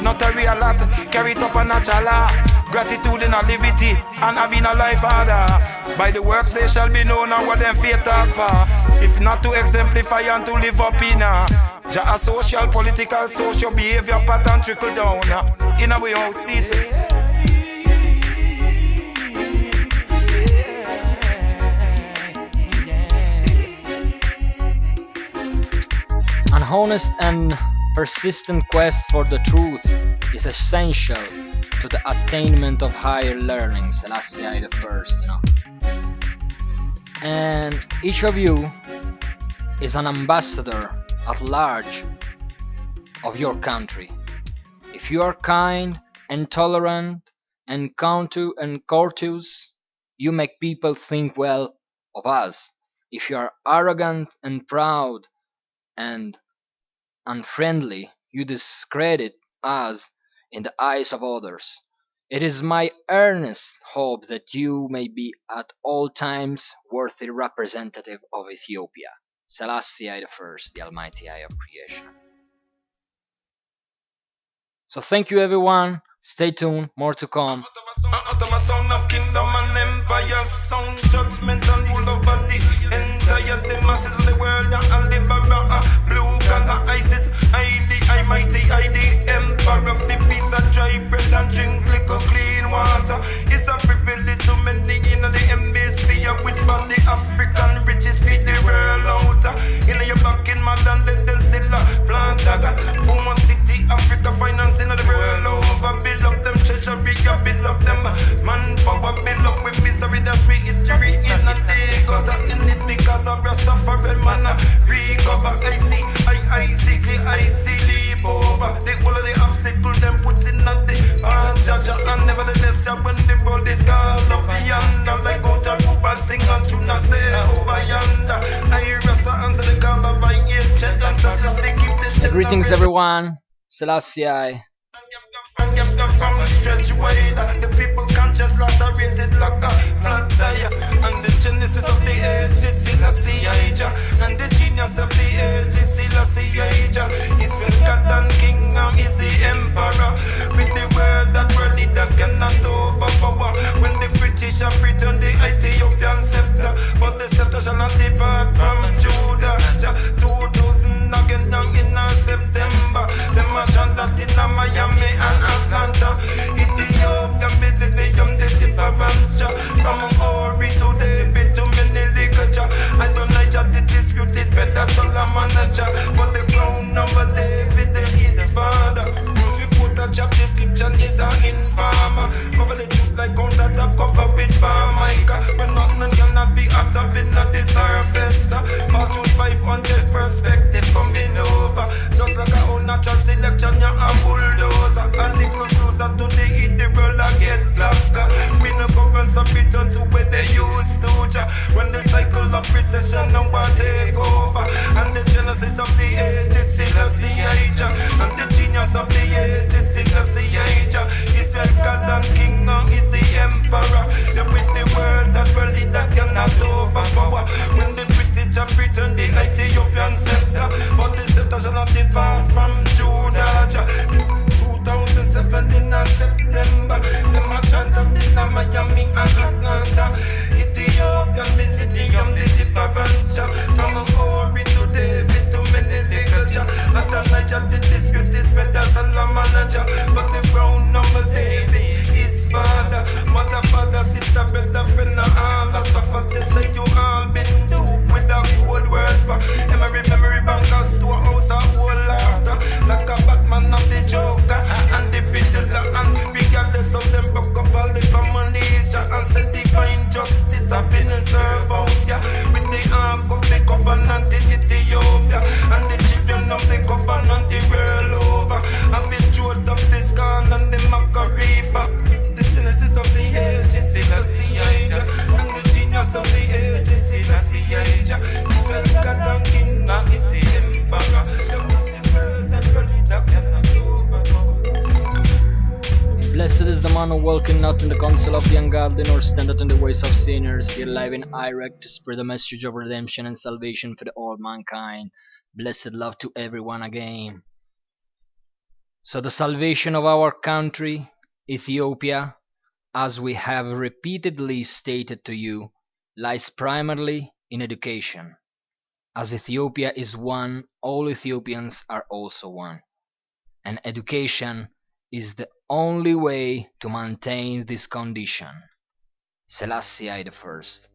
[SPEAKER 1] Not a real lot, carry it up a natural. Gratitude in a liberty and having a life harder. By the works they shall be known and what them faith talk for. If not to exemplify and to live up in a social, political, social behavior pattern trickle down in a way how see it.
[SPEAKER 2] An honest and persistent quest for the truth is essential to the attainment of higher learning, Selassie I the First, And each of you is an ambassador at large of your country. If you are kind and tolerant and courteous, you make people think well of us. If you are arrogant and proud and unfriendly, you discredit us in the eyes of others. It is my earnest hope that you may be at all times worthy representative of Ethiopia. Selassie I, the Almighty Eye of Creation. So thank you everyone. Stay tuned, more to come.
[SPEAKER 3] Out of a sound of kingdom and empire, sound judgment and rule over the entire the masses of the world and all the barra, blue collar ISIS, I mighty, I the emperor, the piece of dry bread and drink liquor, clean water. It's a privilege to many in the hemisphere, which by the African riches feed the world out. In your back in Madden, then still a plant dagger. Woman city, Africa financing the world over. Build up them treasury, build up them manpower, build up with misery. That's we history in a day. Cause that in this because of Rastafari man recover. I see leap over the whole of the obstacle them put in at the judge. And nevertheless when the world is called up yonder, like out a football sing and tune and say over yonder. I Rasta answer the call of I ancient and just they keep the
[SPEAKER 2] greetings everyone. Selassie I.
[SPEAKER 3] And get them from a stretch wide. The people conscious lacerated like a flat tire. And the genesis of the age is Selassie Ija. And the genius of the age is Selassie Ija. He's when God and King and he's the emperor. With the word that world leaders cannot overpower. When the British have returned the Ethiopian scepter, but the scepter shall not depart from Judah. 2000 again down in September. Them a chant that in Miami and Atlanta, Ethiopia, Medium, the difference. From Ori to David to Meniligaja. I don't like that the dispute is better, Solomon manager. But the crown of David is his father. Once we put a job description, is an informer. Cover the truth like counter top, cover with Barmica. When nothing cannot be absorbing at the surface. Part 500 perspective coming over. Just like a own natural selection, you're a bulldozer. And the cruiser to the hit the world I get blacker. We no governments have returned to where they used to. When the cycle of recession and war take over. And the genesis of the age is Selassie Ija. And the genius of the age is Selassie Ija. Israel God and King is the emperor. You're with the word that world that cannot overpower. When the British have returned the Ethiopian scepter, but the scepter shall not depart from Judah. 2007 in September, them a chant in Miami and Atlanta. Ethiopian Millennium, the difference. From Ori to David to Meniligaja. At the Niger, the dispute is better than the manager. But the crown number David is father. Mother, father, sister, brother, friend, all. Suffer this like you all been duped with a cold word for memory bank, a storehouse, a whole laughter. Like a Batman of the Joker and the Riddler. And regardless of them, broke up all the families. And said divine justice have been served out, yeah. With the ark of the covenant in Ethiopia. And the children of the covenant the world over. Have been chewed up the scorn and the mockery. The genesis of the age is Selassie Ija. And the genius of the age is Selassie Ija. Israel God and King is the emperor. The world that will be that cannot overpower.
[SPEAKER 2] Blessed is the man who walketh not in the counsel of the ungodly, nor standeth in the ways of sinners, yet live in Iraq to spread the message of redemption and salvation for the all mankind. Blessed love to everyone again. So the salvation of our country, Ethiopia, as we have repeatedly stated to you, lies primarily in education. As Ethiopia is one, all Ethiopians are also one. And education is the only way to maintain this condition. Selassie I, Rastafari.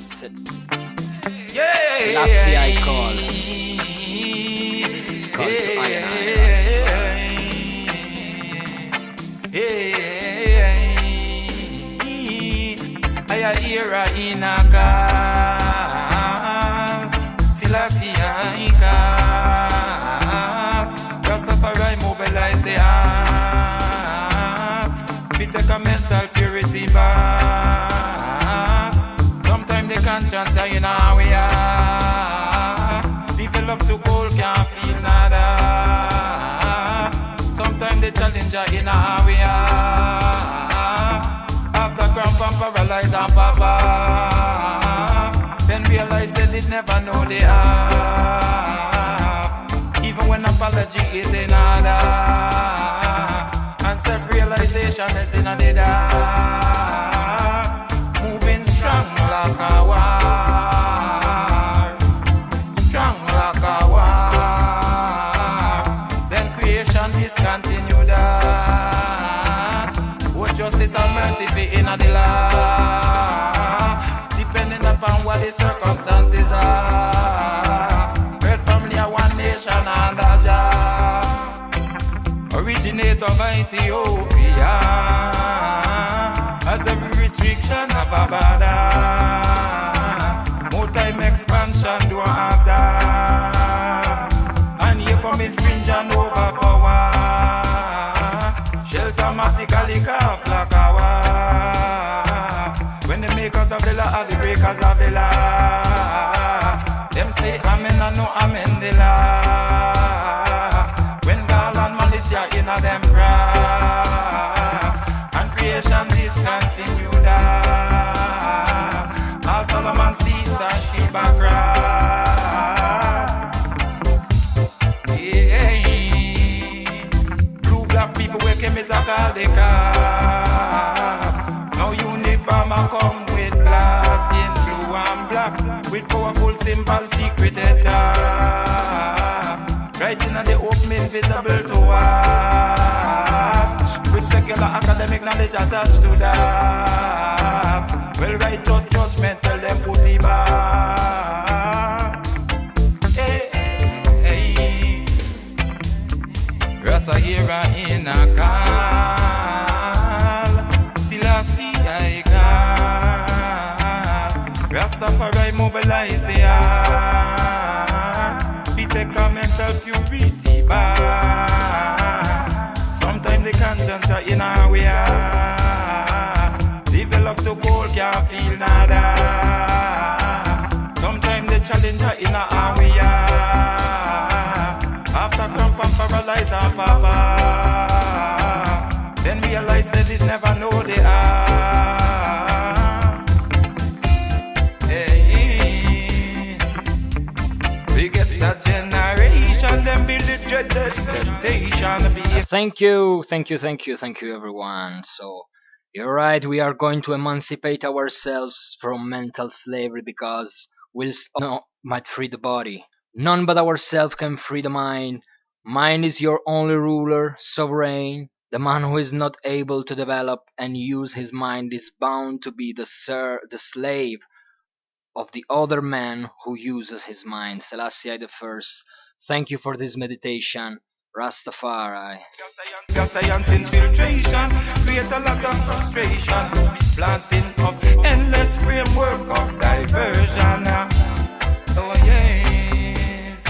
[SPEAKER 2] Selassie I call to I
[SPEAKER 3] I hear in a call, Selassie I call. Rastafari mobilize the heart. We take a mental purity back. Sometimes the conscience say you know how we are. People love to cold can't feel nada. Sometimes the we are. After cramp and paralyze and papa, then realize that it never know they are. Even when apology is in order, and self-realization is in a moving strong like a war, strong like a war. Then creation discontinue that. What justice and mercy be in a depending upon what the circumstances are. Red family are one nation under Jah. Originate of Ethiopia, as every restriction of a border. More time expansion don't have that. And here come infringe and overpower. Shells automatically cough like a war. When the makers of the law are the breakers of the law, them say amen and no amen the law. When God and Malaysia in a them cry, and creation discontinue that. All Solomon seeds and Sheba cry. Yeah. Blue black people we came to call the car. Now uniform a come with black, in blue and black, with powerful symbol secreted tag. Right in the open invisible to watch, with secular academic knowledge attached to that. Well, right out judgment, tell them put it back. Hey, hey. Rasa here in a call, Selassie I got. Rastafari mobilize the heart. We take a mental purity back. Sometimes the conscience are in our way. Develop to gold, can't feel nada. Sometimes the challenge are in our way. After cramp and paralyze and papa, then realize that it never know they are. Hey, we get that generation, then build it, get that temptation.
[SPEAKER 2] Thank you, everyone. So, you're right, we are going to emancipate ourselves from mental slavery because might free the body. None but ourselves can free the mind. Mind is your only ruler, sovereign. The man who is not able to develop and use his mind is bound to be the slave of the other man who uses his mind. Selassie I, thank you for this meditation. Rastafari.
[SPEAKER 3] Science infiltration, create a lot of frustration. Planting of endless framework of diversion. Oh yes.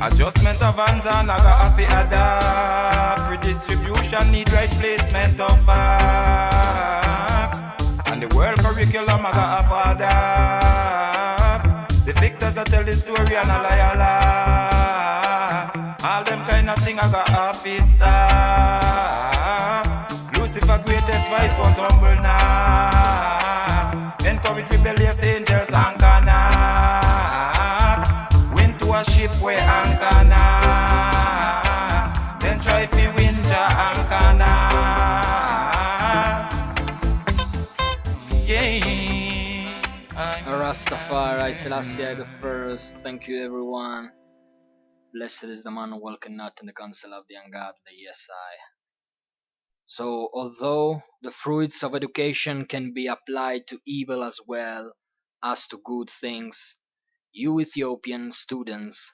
[SPEAKER 3] Adjustment of hands and I got to adapt. Redistribution need right placement of fact. And the world curriculum I got to adapt. The victors I tell the story and a lie. All them kind of thing I got to stop. Lucifer greatest vice was humble now. Encourage rebellious angels and cannot win to a ship where anchor now. Then try to win ja anchor now. Yeah.
[SPEAKER 2] Rastafari, Selassie I the first. Thank you, everyone. Blessed is the man who walketh not in the counsel of the ungodly. Yes, I. So, although the fruits of education can be applied to evil as well as to good things, you Ethiopian students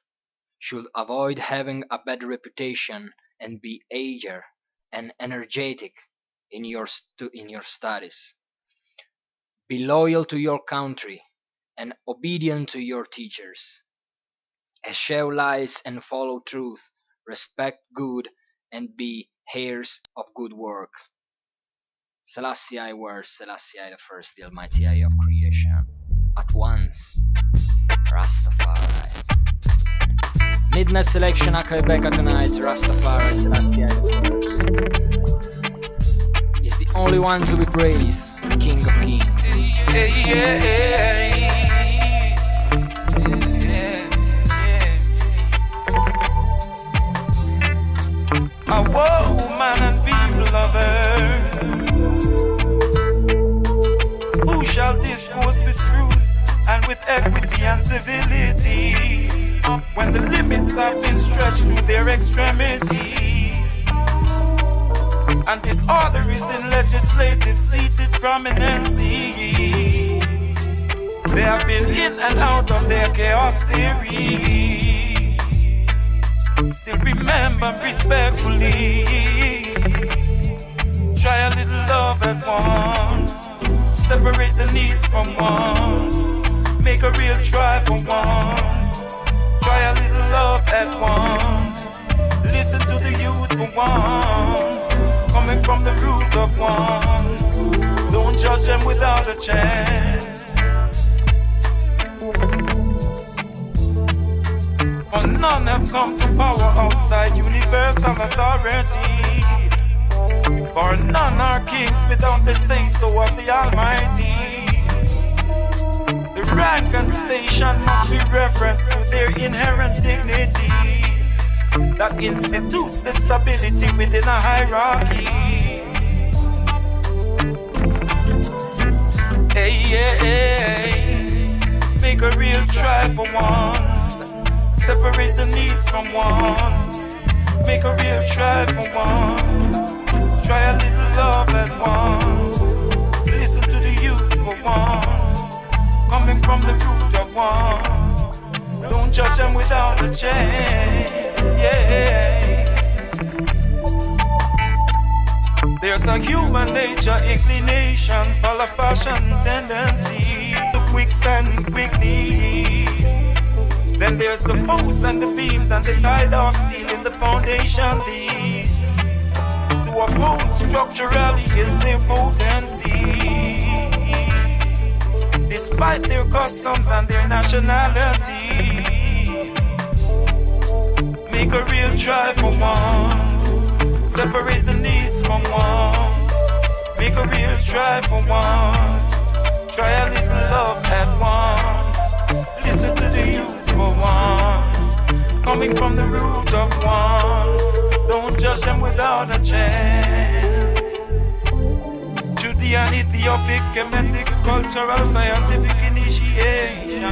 [SPEAKER 2] should avoid having a bad reputation and be eager and energetic in your studies. Be loyal to your country and obedient to your teachers. Eschew lies and follow truth. Respect good and be heirs of good work. Selassie I were, Selassie I the first, the almighty eye of creation. At once, Rastafari. Midnight selection, Akai Becca tonight, Rastafari Selassie I the first. Is the only one to be praised, King of Kings.
[SPEAKER 3] Hey, yeah, a woman and people lover, who shall discourse with truth and with equity and civility, when the limits have been stretched to their extremities, and disorder is in legislative seated prominency. They have been in and out of their chaos theory. Still remember respectfully, try a little love at once, separate the needs from wants, make a real try for once, try a little love at once, listen to the youth for once, coming from the root of one, don't judge them without a chance. For none have come to power outside universal authority. For none are kings without the say-so of the Almighty. The rank and station must be reverent to their inherent dignity that institutes the stability within a hierarchy. Hey, hey, hey. Make a real try for once, separate the needs from wants, make a real try for once, try a little love at once, listen to the youth for once, coming from the root of one, don't judge them without a chance, yeah. There's a human nature inclination, full of fashion tendency to quicksand quickly. Then there's the posts and the beams and the tide of steel in the foundation. These to uphold structurally is their potency, despite their customs and their nationality. Make a real try for once, separate the needs from wants. Make a real try for once, try a little love at once, listen to the youth for once, coming from the root of one, don't judge them without a chance. Judean, Ethiopic, Kemetic, cultural, scientific initiation.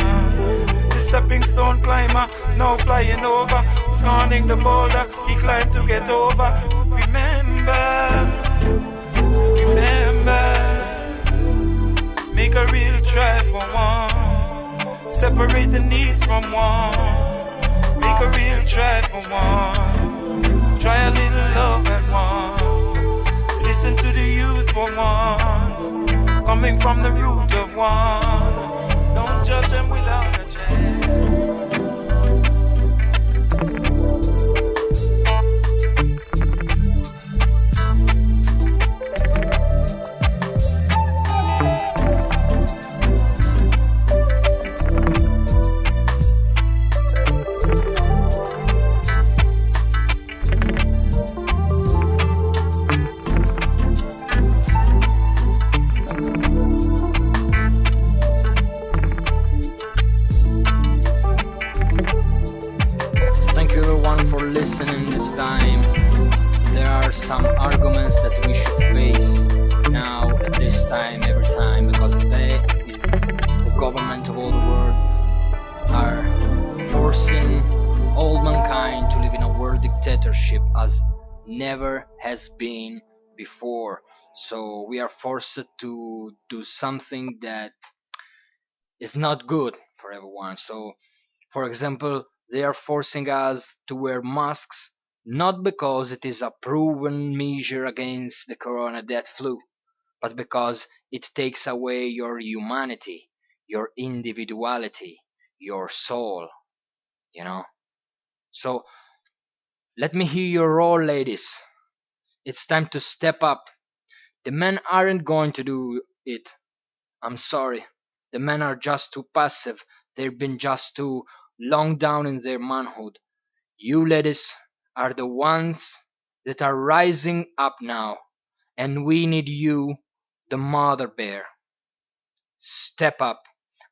[SPEAKER 3] The stepping stone climber, now flying over, scorning the boulder, he climbed to get over. Remember, make a real try for once, separate the needs from wants, make a real try for once, try a little love at once, listen to the youth for once, coming from the root of one, don't judge them without a chance.
[SPEAKER 2] Listening this time, there are some arguments that we should face now at this time, every time, because they is the government of all the world are forcing all mankind to live in a world dictatorship as never has been before. So we are forced to do something that is not good for everyone. So for example, they are forcing us to wear masks not because it is a proven measure against the corona death flu, but because it takes away your humanity, your individuality, your soul, you know. So let me hear your roar, ladies. It's time to step up. The men aren't going to do it. I'm sorry. The men are just too passive. They've been just too long down in their manhood. You ladies are the ones that are rising up now, and we need you, the mother bear. Step up,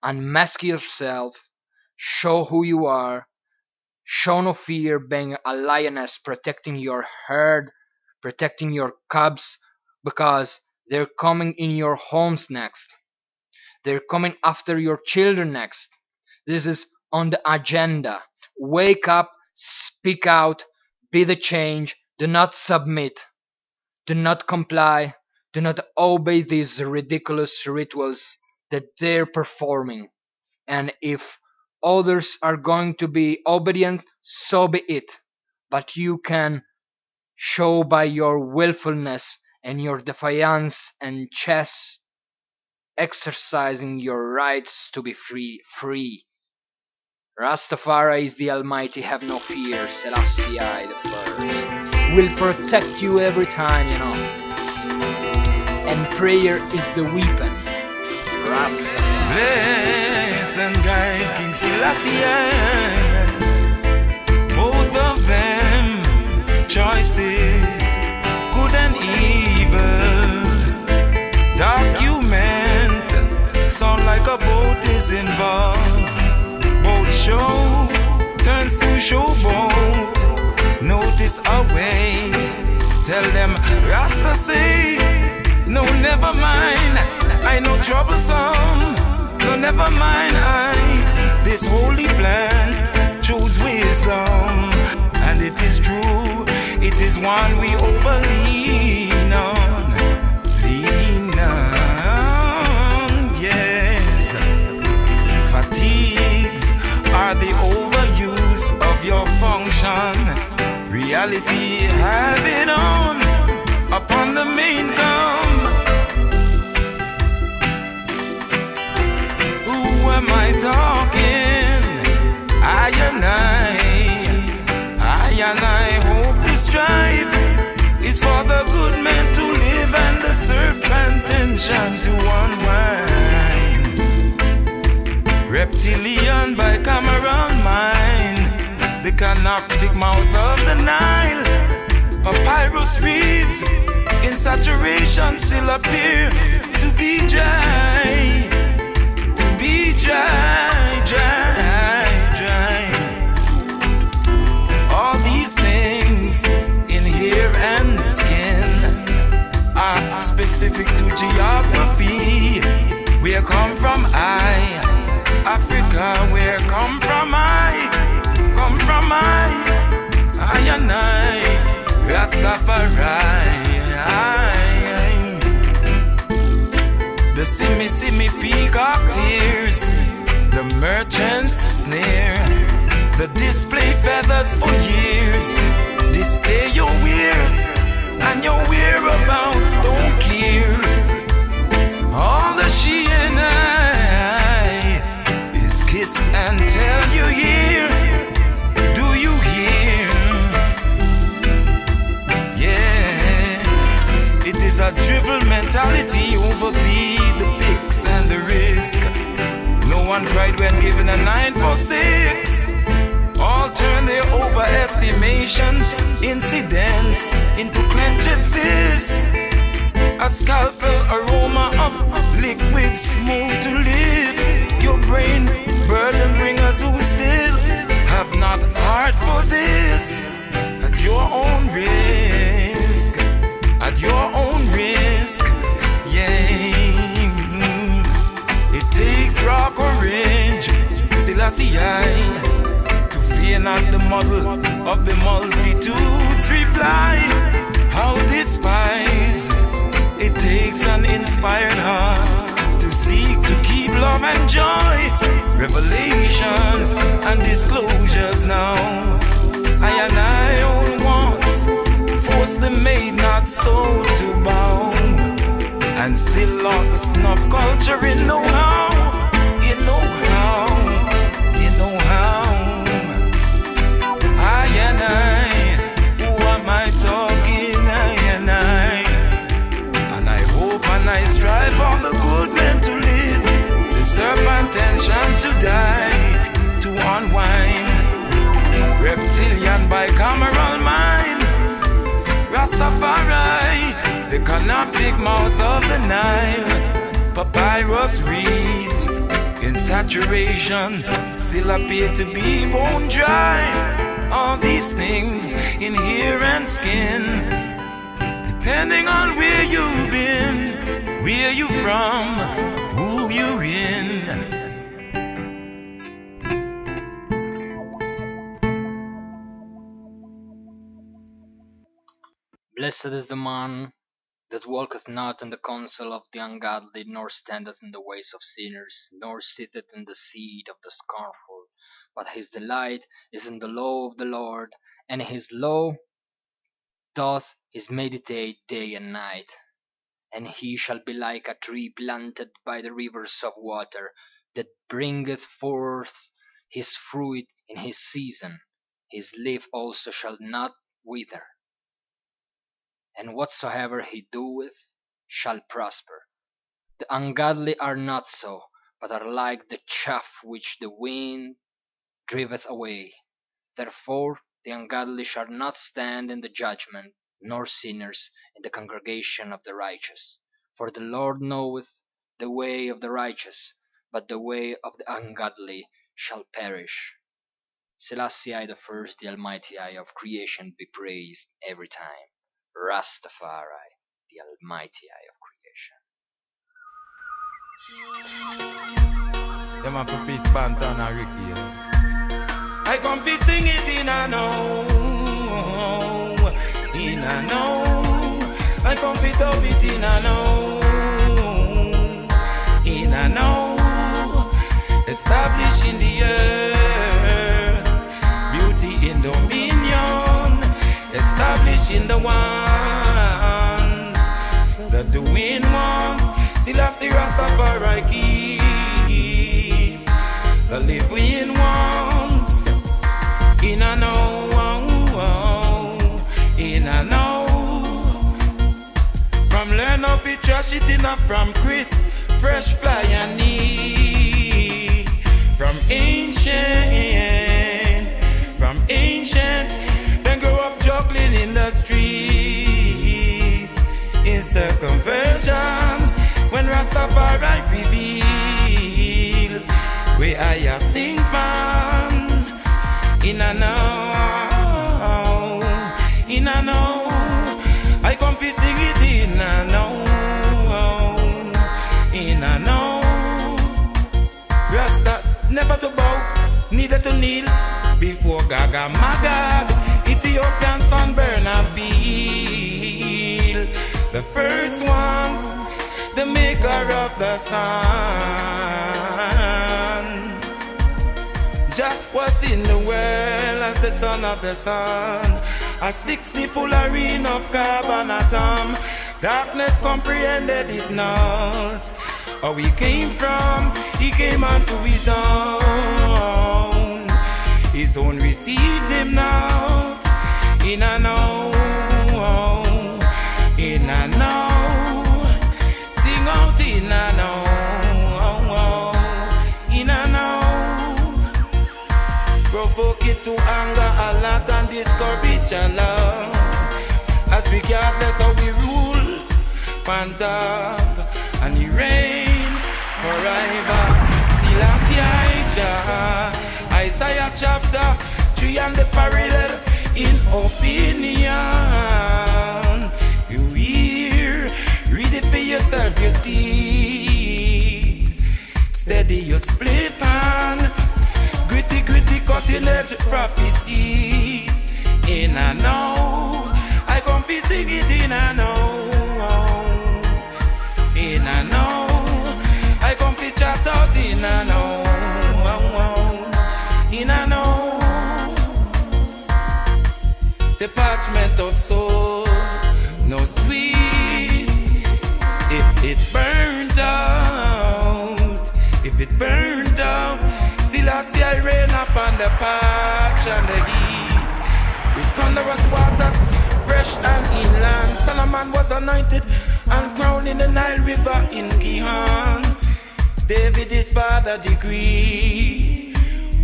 [SPEAKER 2] unmask yourself, show who you are, show no fear being a lioness protecting your herd, protecting your cubs, because they're coming in your homes next. They're coming after your children next. This is on the agenda. Wake up, speak out, be the change, do not submit, do not comply, do not obey these ridiculous rituals that they're performing. And if others are going to be obedient, so be it. But you can show by your willfulness and your defiance and chest exercising your rights to be free. Rastafari is the Almighty, have no fear, Selassie I the first. Will protect you every time, you know. And prayer is the weapon. Rastafari.
[SPEAKER 3] Bless and guide King Selassie I. Both of them choices, good and evil. Document, sound like a boat is involved. Boat show turns to showboat. Notice away. Tell them Rasta say, no, never mind. I know troublesome. No, never mind. This holy plant chose wisdom, and it is true. It is one we overlean on. Lean on, yes. Fatigues are the overuse of your function. Reality have it on upon the main come. Who am I talking? I and I hope to strive is for the good men to live and the serpent tension to unwind. Reptilian bicameral mind, the canoptic mouth of the Nile. Papyrus reeds in saturation still appear to be dry, to be dry, dry, dry. All these things in hair and skin are specific to geography. Where come from I? Africa, where come from I? Come from I and I, Rastafari. The simmy peacock tears, the merchant's snare, the display feathers for years. Display your wares and your whereabouts don't care. All the she and I is kiss and tell you here. Do you hear? Yeah, it is a drivel mentality over the pics and the risk. No one cried when given a 9 for 6. All turn their overestimation incidents into clenched fists. A scalpel aroma of liquid smooth to live. Your brain burden bringers who still have not heart for this. At your own risk, at your own risk, yeah. It takes rock orange, Selassie I, to fear not the model of the multitudes. Reply, how despise. It takes an inspired heart to seek to keep love and joy. Revelations and disclosures now. I and I own wants, force the maid not so to bow, and still lost enough culture in know-how. You know how, you know how. I and I, who am I talking? I and I hope and I strive for the good men to live, the serpent tension to die, to unwind. Reptilian Rastafari, the connecting mouth of the Nile. Papyrus reeds in saturation still appear to be bone dry. All these things in hair and skin, depending on where you've been, where you from, who you're in.
[SPEAKER 2] Blessed is the man that walketh not in the counsel of the ungodly, nor standeth in the ways of sinners, nor sitteth in the seat of the scornful. But his delight is in the law of the Lord, and his law doth he meditate day and night. And he shall be like a tree planted by the rivers of water, that bringeth forth his fruit in his season. His leaf also shall not wither, and whatsoever he doeth shall prosper. The ungodly are not so, but are like the chaff which the wind driveth away. Therefore the ungodly shall not stand in the judgment, nor sinners in the congregation of the righteous. For the Lord knoweth the way of the righteous, but the way of the ungodly shall perish. Selassie I the first, the Almighty Eye of creation, be praised every time. Rastafari, the Almighty Eye of creation.
[SPEAKER 3] Them up a piece Pantan and Ricky. I come be sing it in a know, in a know. I come be dub it in a know, in a know. Establishing the earth, beauty in dominion. Establishing the ones that the wind wants. Still as the Rastafari keep the living ones. In a know, in a know. From learn of it, trash it enough from Chris, fresh fly and neat. From ancient, then grow up juggling in the streets. In circumversion, when Rastafari reveal, where I sing man. In a know, in a know. I come to sing it in a know, in a know. Rasta never to bow, neither to kneel before Gaga Magad. Ethiopian sunburn and peel. The first ones, the maker of the sun. Jah was in the world as the son of the sun. A 60 full arena of carbon atom. Darkness comprehended it not. Or we came from, he came unto his own. His own received him not. In a know, in a know. Sing out in a know, in a know. Provoke it to anger a lot and discourage a lot. As regardless how we rule, Pantap and he reign forever. Selassie Isaiah chapter 3 and the parallel in opinion. You hear, read it for yourself, you see it. Steady your split pan. Gritty cutting edge prophecies. In a know, I come be sing it in a know. In a know, I come be chat out in a know. In a know, the parchment of soul, no sweet. If it burned out, if it burned out. Selassie I rain upon the parch and the heat. With thunderous waters, fresh and inland. Solomon was anointed and crowned in the Nile River in Gihon. David his father decreed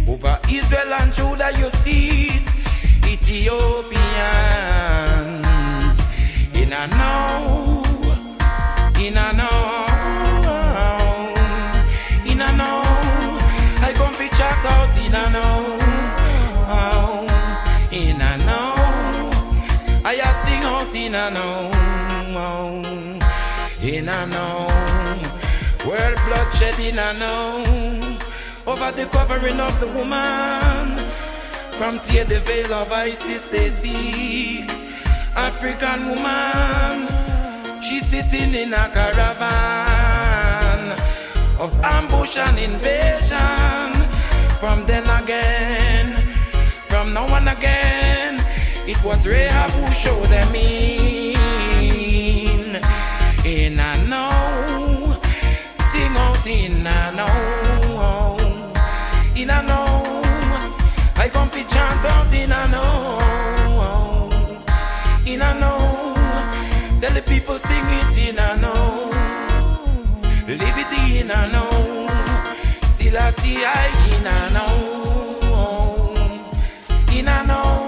[SPEAKER 3] over Israel and Judah you see it. Ethiopians In a know, in a know, in a know. I come fi chat out in a know, in a know. I a sing out in a know, in a know. World bloodshed in a know. Over the covering of the woman. From tear the veil of Isis they see. African woman, she's sitting in a caravan of ambush and invasion. From then again, from now on again, it was Rahab who showed them in a know, sing out in a know, in a know. I come to chant out in a know, in a know. Tell the people sing it in a know, live it in a know. Still I see I in a know, in a know.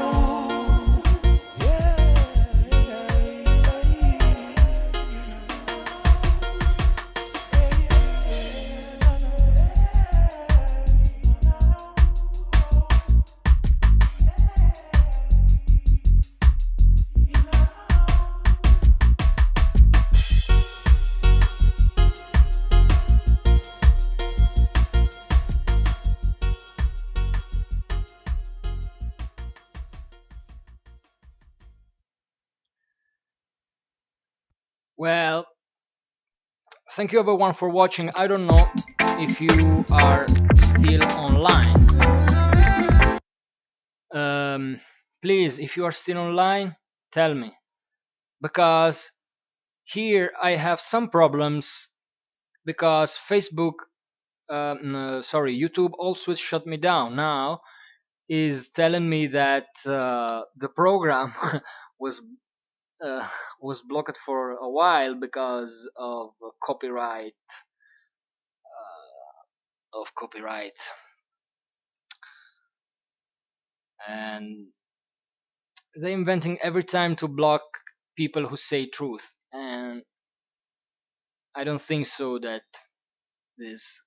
[SPEAKER 2] Well, thank you everyone for watching. I don't know if you are still online. Please, if you are still online, tell me, because here I have some problems, because Facebook, no, sorry, YouTube also shut me down now, is telling me that the program was uh, was blocked for a while because of copyright, and they inventing every time to block people who say truth, and I don't think so that this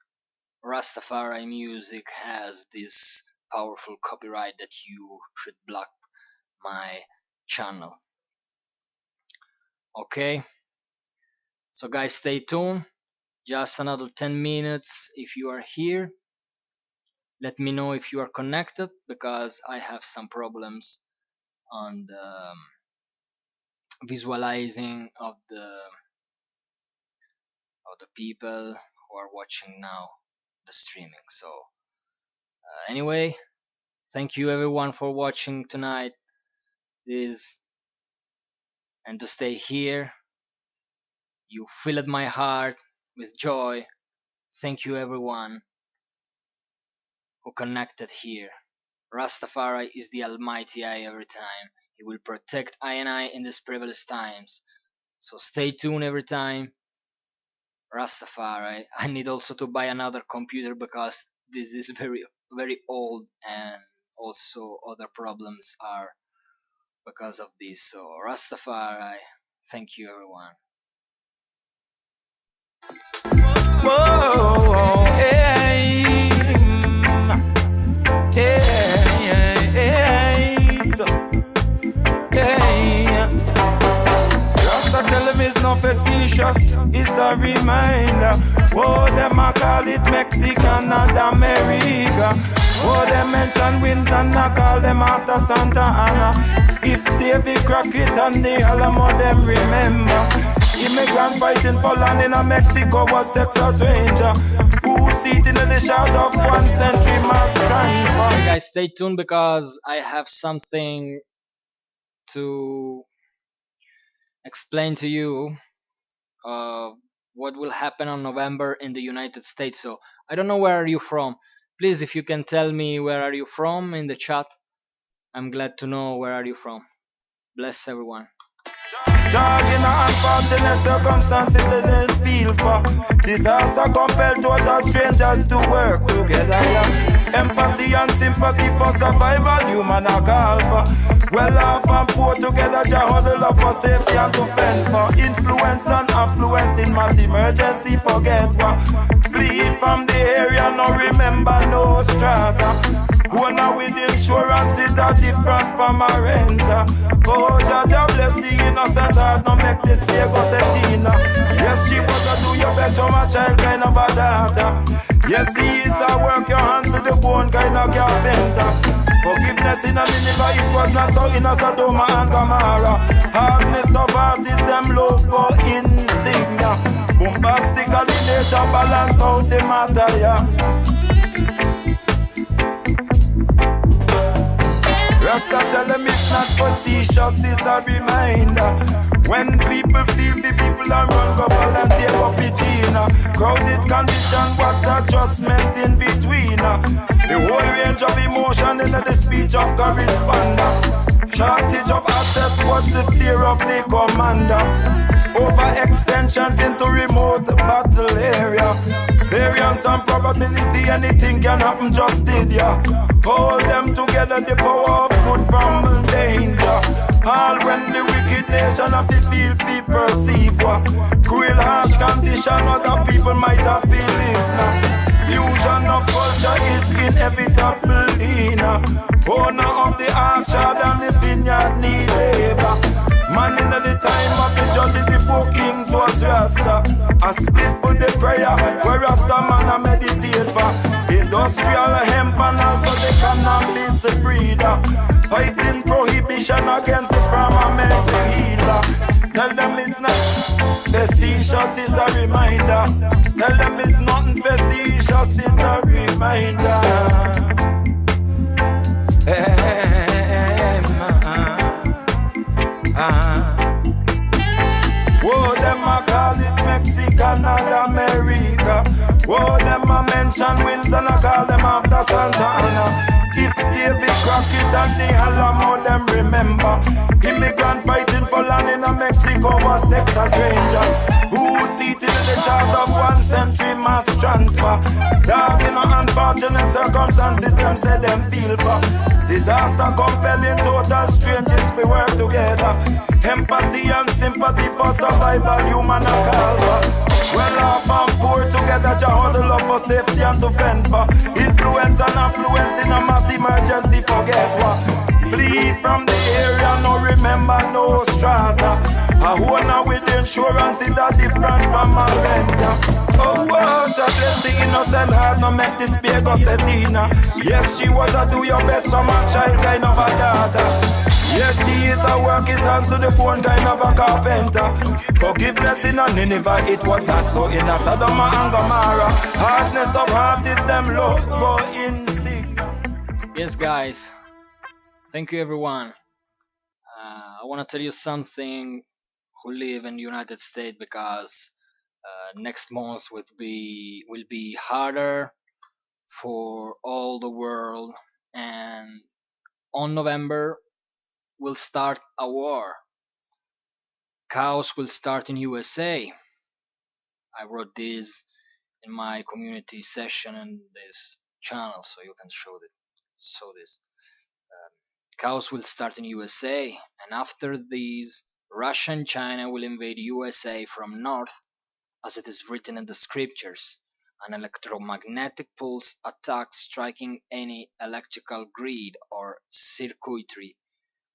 [SPEAKER 2] Rastafari music has this powerful copyright that you should block my channel. Okay, so guys, stay tuned. Just another 10 minutes. If you are here, let me know if you are connected, because I have some problems on the visualizing of the people who are watching now the streaming. So anyway, thank you everyone for watching tonight this, and to stay here. You filled my heart with joy. Thank you everyone who connected here. Rastafari is the almighty I every time. He will protect I and I in these perilous times. So stay tuned every time. Rastafari. I need also to buy another computer because this is very old, and also other problems are because of this. So Rastafari. Thank you everyone.
[SPEAKER 3] Whoa, hey, hey, so, hey. Rasta tell him it's not facetious, it's a reminder. Oh, them a call it Mexican and America. Oh, them mention winds and I call them after Santa Ana. If David Crockett and the Alamo them remember. Immigrant fighting for land in Mexico was Texas Ranger. Who seated in the shadow of 1 century mass transfer.
[SPEAKER 2] Okay guys, stay tuned because I have something to explain to you what will happen on November in the United States. So I don't know where are you from. Please, if you can tell me where are you from in the chat, I'm glad to know where are you from. Bless everyone.
[SPEAKER 3] Dog in a unfortunate circumstances they didn't feel for. Disaster compelled total strangers to work together, yeah. Empathy and sympathy for survival, human are called for. Well off and poor together, Jah huddle up for safety and to fend for. Influence and affluence in mass emergency, forget what. Flee from the area, no remember, no strata. Owner with insurance is a different from a renter. Oh, Jah bless the innocent heart, no make this day go setina. Yes, she was a do your best for my child, kind of a daughter. Yes, he is a work your hands to the bone, kind of carpenter. Forgiveness in a Nineveh, it was not so in a Sodom and Gomorrah. Hardness of heart is them love go insignia. Bombastically nature balance out the matter, yeah. Rasta tell them it's not facetious, it's a reminder. When people feel the people are run, go volunteer for Pichina. Crowded condition, what adjustment in between. The whole range of emotion in the speech of corresponder. Shortage of assets was the fear of the commander. Overextensions into remote battle area. Variance and probability, anything can happen, just did ya. Hold them together, the power of good from danger. All when the wicked nation of the feel perceive what cruel harsh condition other people might have believed now. Fusion of culture is inevitable in owner of the orchard and the vineyard need labor. Man in the time of the judges before kings was Rasta. A split for the prayer where Rasta man a meditate for. Industrial hemp and also the cannabis breeder. Fighting prohibition against the farmer make the healer. Tell them it's not facetious, is a reminder. Tell them it's nothing facetious, is a reminder. Whoa, them a call it Mexican and America. Whoa, them a mention Wills and I call them after Santa Ana. If David Crockett and the Alamo, them remember. Immigrant fighting for land in a Mexico was Texas Ranger. Who seated in the chart of 1 century mass transfer. Dark in unfortunate circumstances, them say them feel for. Disaster compelling total strangers we work together. Empathy and sympathy for survival, human are called for. Well off and poor together, Jah huddle up for safety and to fend for. Influence and affluence in a mass emergency, forget what. Flee from the area, no remember, no strata. A owner with insurance is a different from a renter. Oh, Jah bless the innocent heart, no make this beer go setina. Yes, she was a do your best from a child, kind of a daughter. Yes, he is a work his hands to the bone, kind of a carpenter. Forgiveness in a Nineveh, it was not so in a Sodom and Gomorrah. Hardness of heart is them love go insignia.
[SPEAKER 2] Yes, guys. Thank you, everyone. I want to tell you something who live in the United States, because next month will be harder for all the world, and on November will start a war. Chaos will start in USA. I wrote this in my community session in this channel, so you can show this. Chaos will start in USA, and after this, Russia and China will invade USA from north, as it is written in the scriptures. An electromagnetic pulse attack striking any electrical grid or circuitry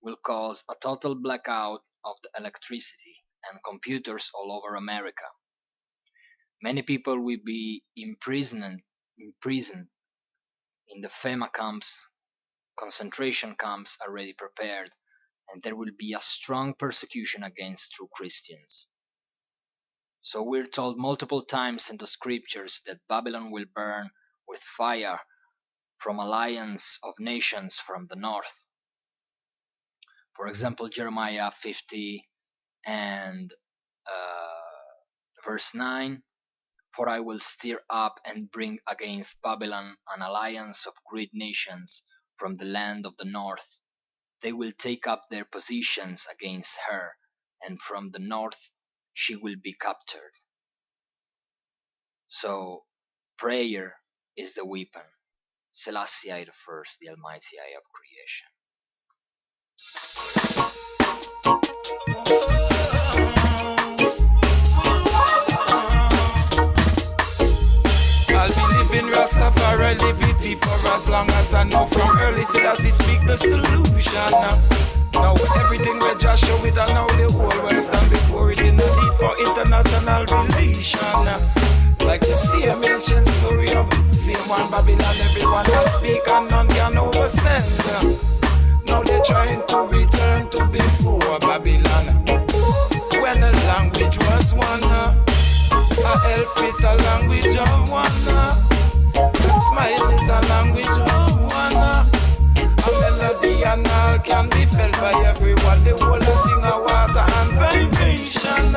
[SPEAKER 2] will cause a total blackout of the electricity and computers all over America. Many people will be imprisoned in the FEMA camps, concentration camps already prepared, and there will be a strong persecution against true Christians. So we're told multiple times in the scriptures that Babylon will burn with fire from alliance of nations from the north. For example, Jeremiah 50 and verse 9, for I will stir up and bring against Babylon an alliance of great nations from the land of the north. They will take up their positions against her, and from the north she will be captured. So prayer is the weapon. Selassie I the First, the Almighty Eye of creation.
[SPEAKER 3] I'll be living Rastafari, liberty for as long as I know. From early Selassie speak the solution. Now everything we just show it, and now the whole world stand before it in the need for international relation. Like the same ancient story of the same one Babylon, everyone can speak and none can overstand. Now they're trying to return to before Babylon, when the language was one. A help is a language of one. A smile is a language of one. A melody and all can be felt by everyone. The whole thing of water and vibration.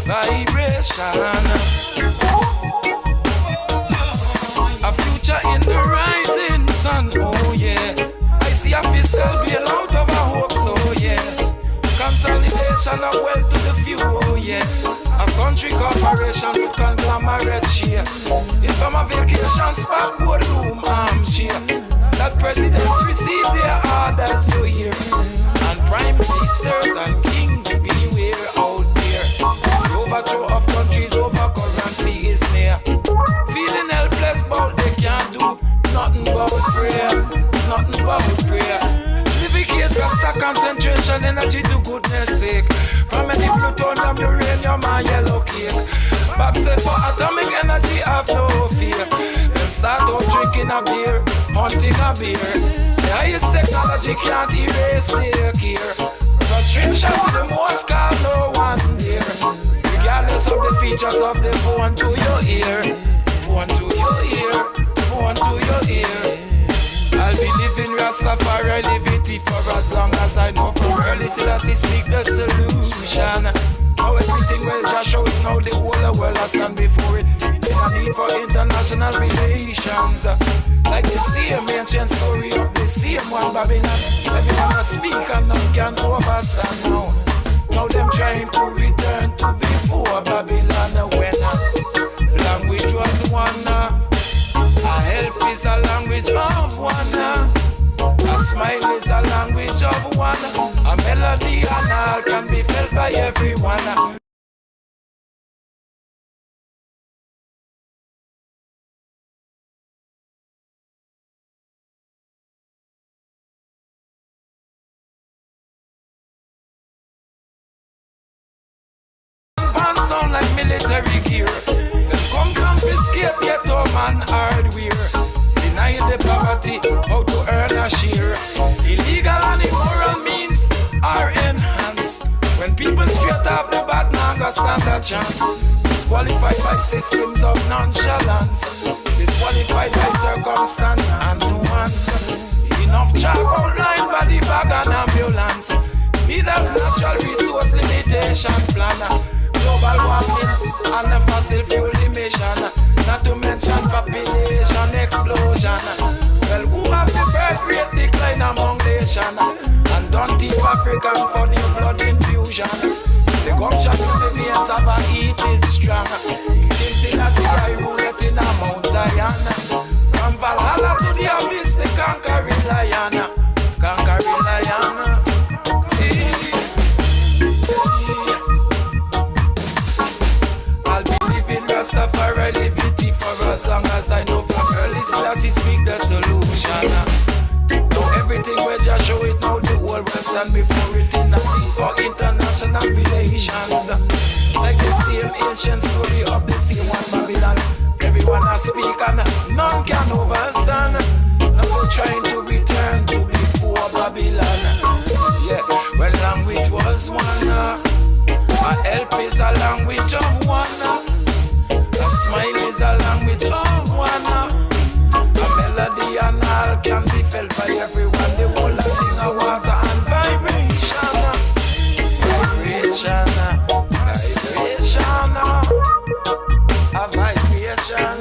[SPEAKER 3] Vibration. A future in the rising sun. Oh yeah. I see a fiscal bill out of a hope. So yeah. Consolidation of wealth to the few. Oh yeah. A country corporation with conglomerate share. It's from a vacation spot, boardroom armchair. That presidents receive their orders to hear. And prime ministers and kings beware out there. The overthrow of countries over currency is near. Feeling helpless but they can't do nothing but prayer. Nothing but prayer. Livicate Rasta concentration energy to goodness sake. From any plutonium, uranium and yellow cake. Bob said for atomic energy have no fear. Then start out drinking a beer, hunting a beer. The highest technology can't erase their care. Frustration to the most call no one there. Regardless of the features of the phone to your ear. Phone to your ear. Phone to your ear. I'll be living Rastafari, liberty for as long as I know. From early Selassie speak the solution. Now everything will just show it. Now the whole world has stand before it. In a need for international relations. Like the same ancient story of the same one Babylon. Everyone must speak and none can overstand now. Now them trying to return to before Babylon. When language was one. A help is a language of one. A smile is a language of one. A melody and all can be felt by everyone. Sound like military gear. Them come confiscate ghetto man hardware. Deny the poverty, how to earn a share. Illegal and immoral means are enhanced. When people straight off the bat now go stand a chance. Disqualified by systems of nonchalance. Disqualified by circumstance and nuance. Enough chalk outlined by the bag and ambulance. Leaders natural resource limitation planner. Global warming and the fossil fuel emission. Not to mention population explosion. Well, who have the birth rate decline among nation? And don't teach African for new blood infusion. The gumption to the veins of a heat is strong. King Selassie I rule it in a Mount Zion. From Valhalla to the abyss, the conquering lion. Conquering lion. Rastafari liberty for as long as I know. From early Selassie speak the solution. Now everything we just show it. Now the whole world stand before it in a need for international relations. Like the same ancient story of the same one Babylon. Everyone has speak and none can overstand. Now we're trying to return to before Babylon. Yeah, when language was one. A help is a language of one. A smile is a language of one. A melody and all can be felt by everyone. The whole thing of water and vibration. Vibration. Vibration. A vibration.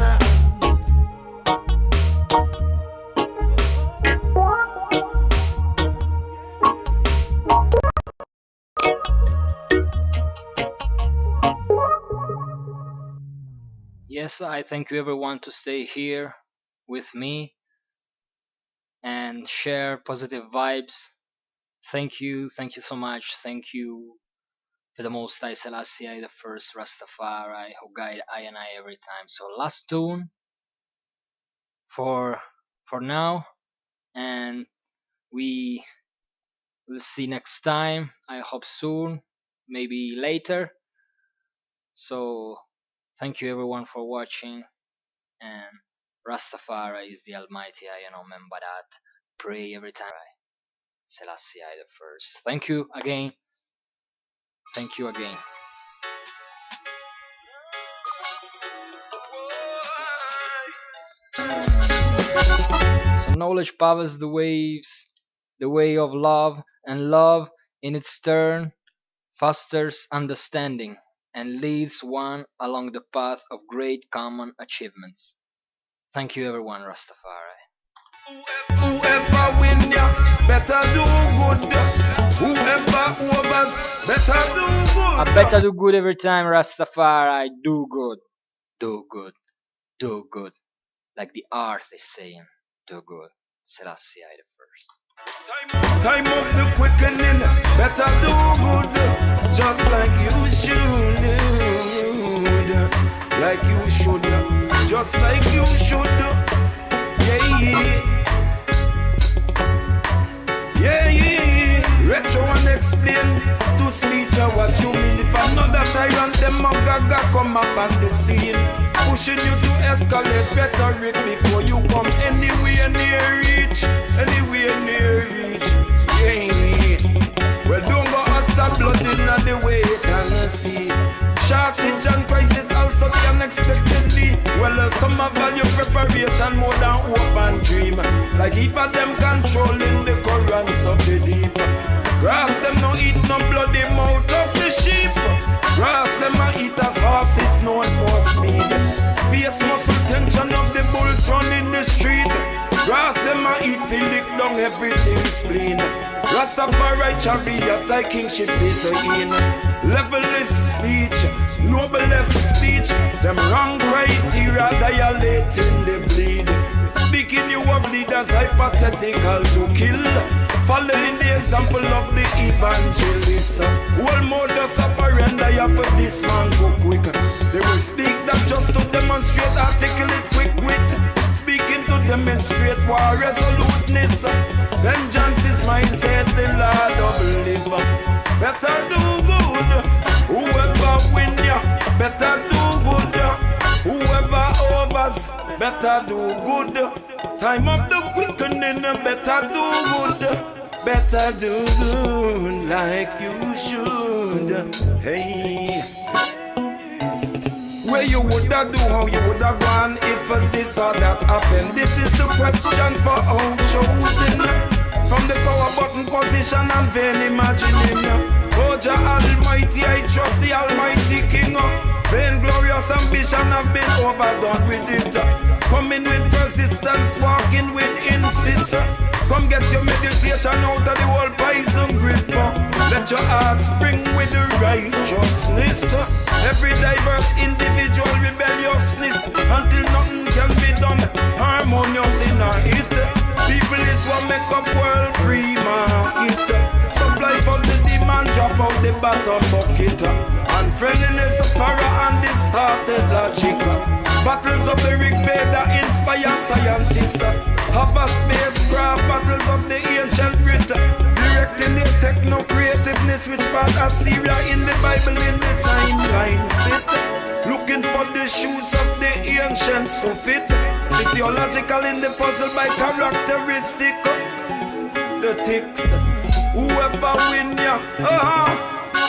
[SPEAKER 2] yes, I thank you everyone to stay here with me and share positive vibes. Thank you so much. Thank you for the Most High Selassie I, the first Rastafari, who guide I and I every time. So last tune for now, and we will see next time. I hope soon, maybe later. So thank you everyone for watching, and Rastafari is the Almighty. I remember that. Pray every time. Selassie I the first. Thank you again. Thank you again. So knowledge powers the waves, the way of love, and love in its turn fosters understanding and leads one along the path of great common achievements. Thank you everyone, Rastafari.
[SPEAKER 3] Whoever win ya, better do good. Whoever overs, better do good.
[SPEAKER 2] I better do good every time, Rastafari. Do good. Do good. Do good. Like the earth is saying, do good. Selassie I the first.
[SPEAKER 3] Time of the quickening, better do good. Just like you should. Like you should. Just like you should. Yeah. Retro and explain to speech what you mean. If another tyrant, them a gaga come up on the scene, pushing you to escalate rhetoric before you come anywhere near reach. Anywhere near reach. Yeah. Well, don't go utter blood in the way and see. Shortage and crisis also be unexpectedly. Well, some have value preparation more than hope and dream. Like if of them controlling the currents of the deep. Grass them no eat no bloody mouth of the sheep. Grass them a eat as horses known for speed. Face muscle tension of the bulls running the street. Grass them a eat feel lick down everything spleen. Rastafari chariot thy kingship is in. Levelist speech, noblest speech. Them wrong criteria dilating the bleed. Speaking you of leaders hypothetical to kill. Following the example of the evangelists. Well, modus operandi for this man go quick. They will speak that just to demonstrate articulate quick wit. Speaking to demonstrate war resoluteness. Vengeance is my said the Lord of live. Better do good. Whoever win ya, better do good. Whoever overs, better do good. Time of the quickening, better do good. Better do good like you should. Hey. Where you woulda do, how you woulda gone if this or that happened? This is the question for all chosen. From the power button position and vain imagining. Oh Jah Almighty, I trust the Almighty King. Vain glorious ambition have been overdone with it. Coming with persistence, walking with insist. Come get your meditation out of the whole poison grip. Let your heart spring with the righteousness. Every diverse individual rebelliousness until nothing can be done harmonious in a hit. People is what make up world free market. Supply for the demand, drop out the bottom bucket. Unfriendliness, para and distorted logic. Battles of the Rig Veda inspired scientists. Have a spacecraft, battles of the ancient Brit. Directing the techno creativeness which part Assyria in the Bible in the timeline sit. Looking for the shoes of the ancients to fit. Physiological in the puzzle by characteristic. The ticks. Whoever win ya,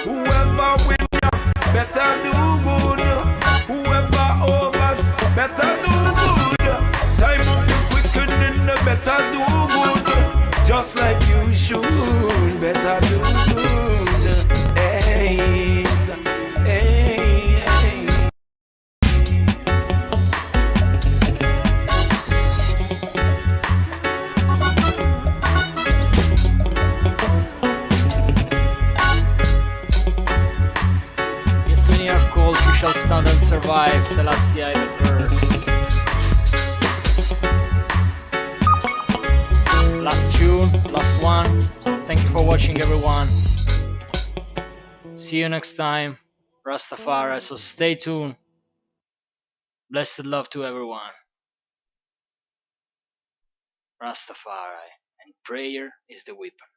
[SPEAKER 3] whoever win ya, better do good. Whoever overs, better do good. Time of the quickening, better do good. Just like you should, better do good. Hey, hey, hey.
[SPEAKER 2] Yes, many are called, you shall stand and survive. Selassie I the first. watching, everyone. See you next time. Rastafari, so stay tuned. Blessed love to everyone. Rastafari, and prayer is the weapon.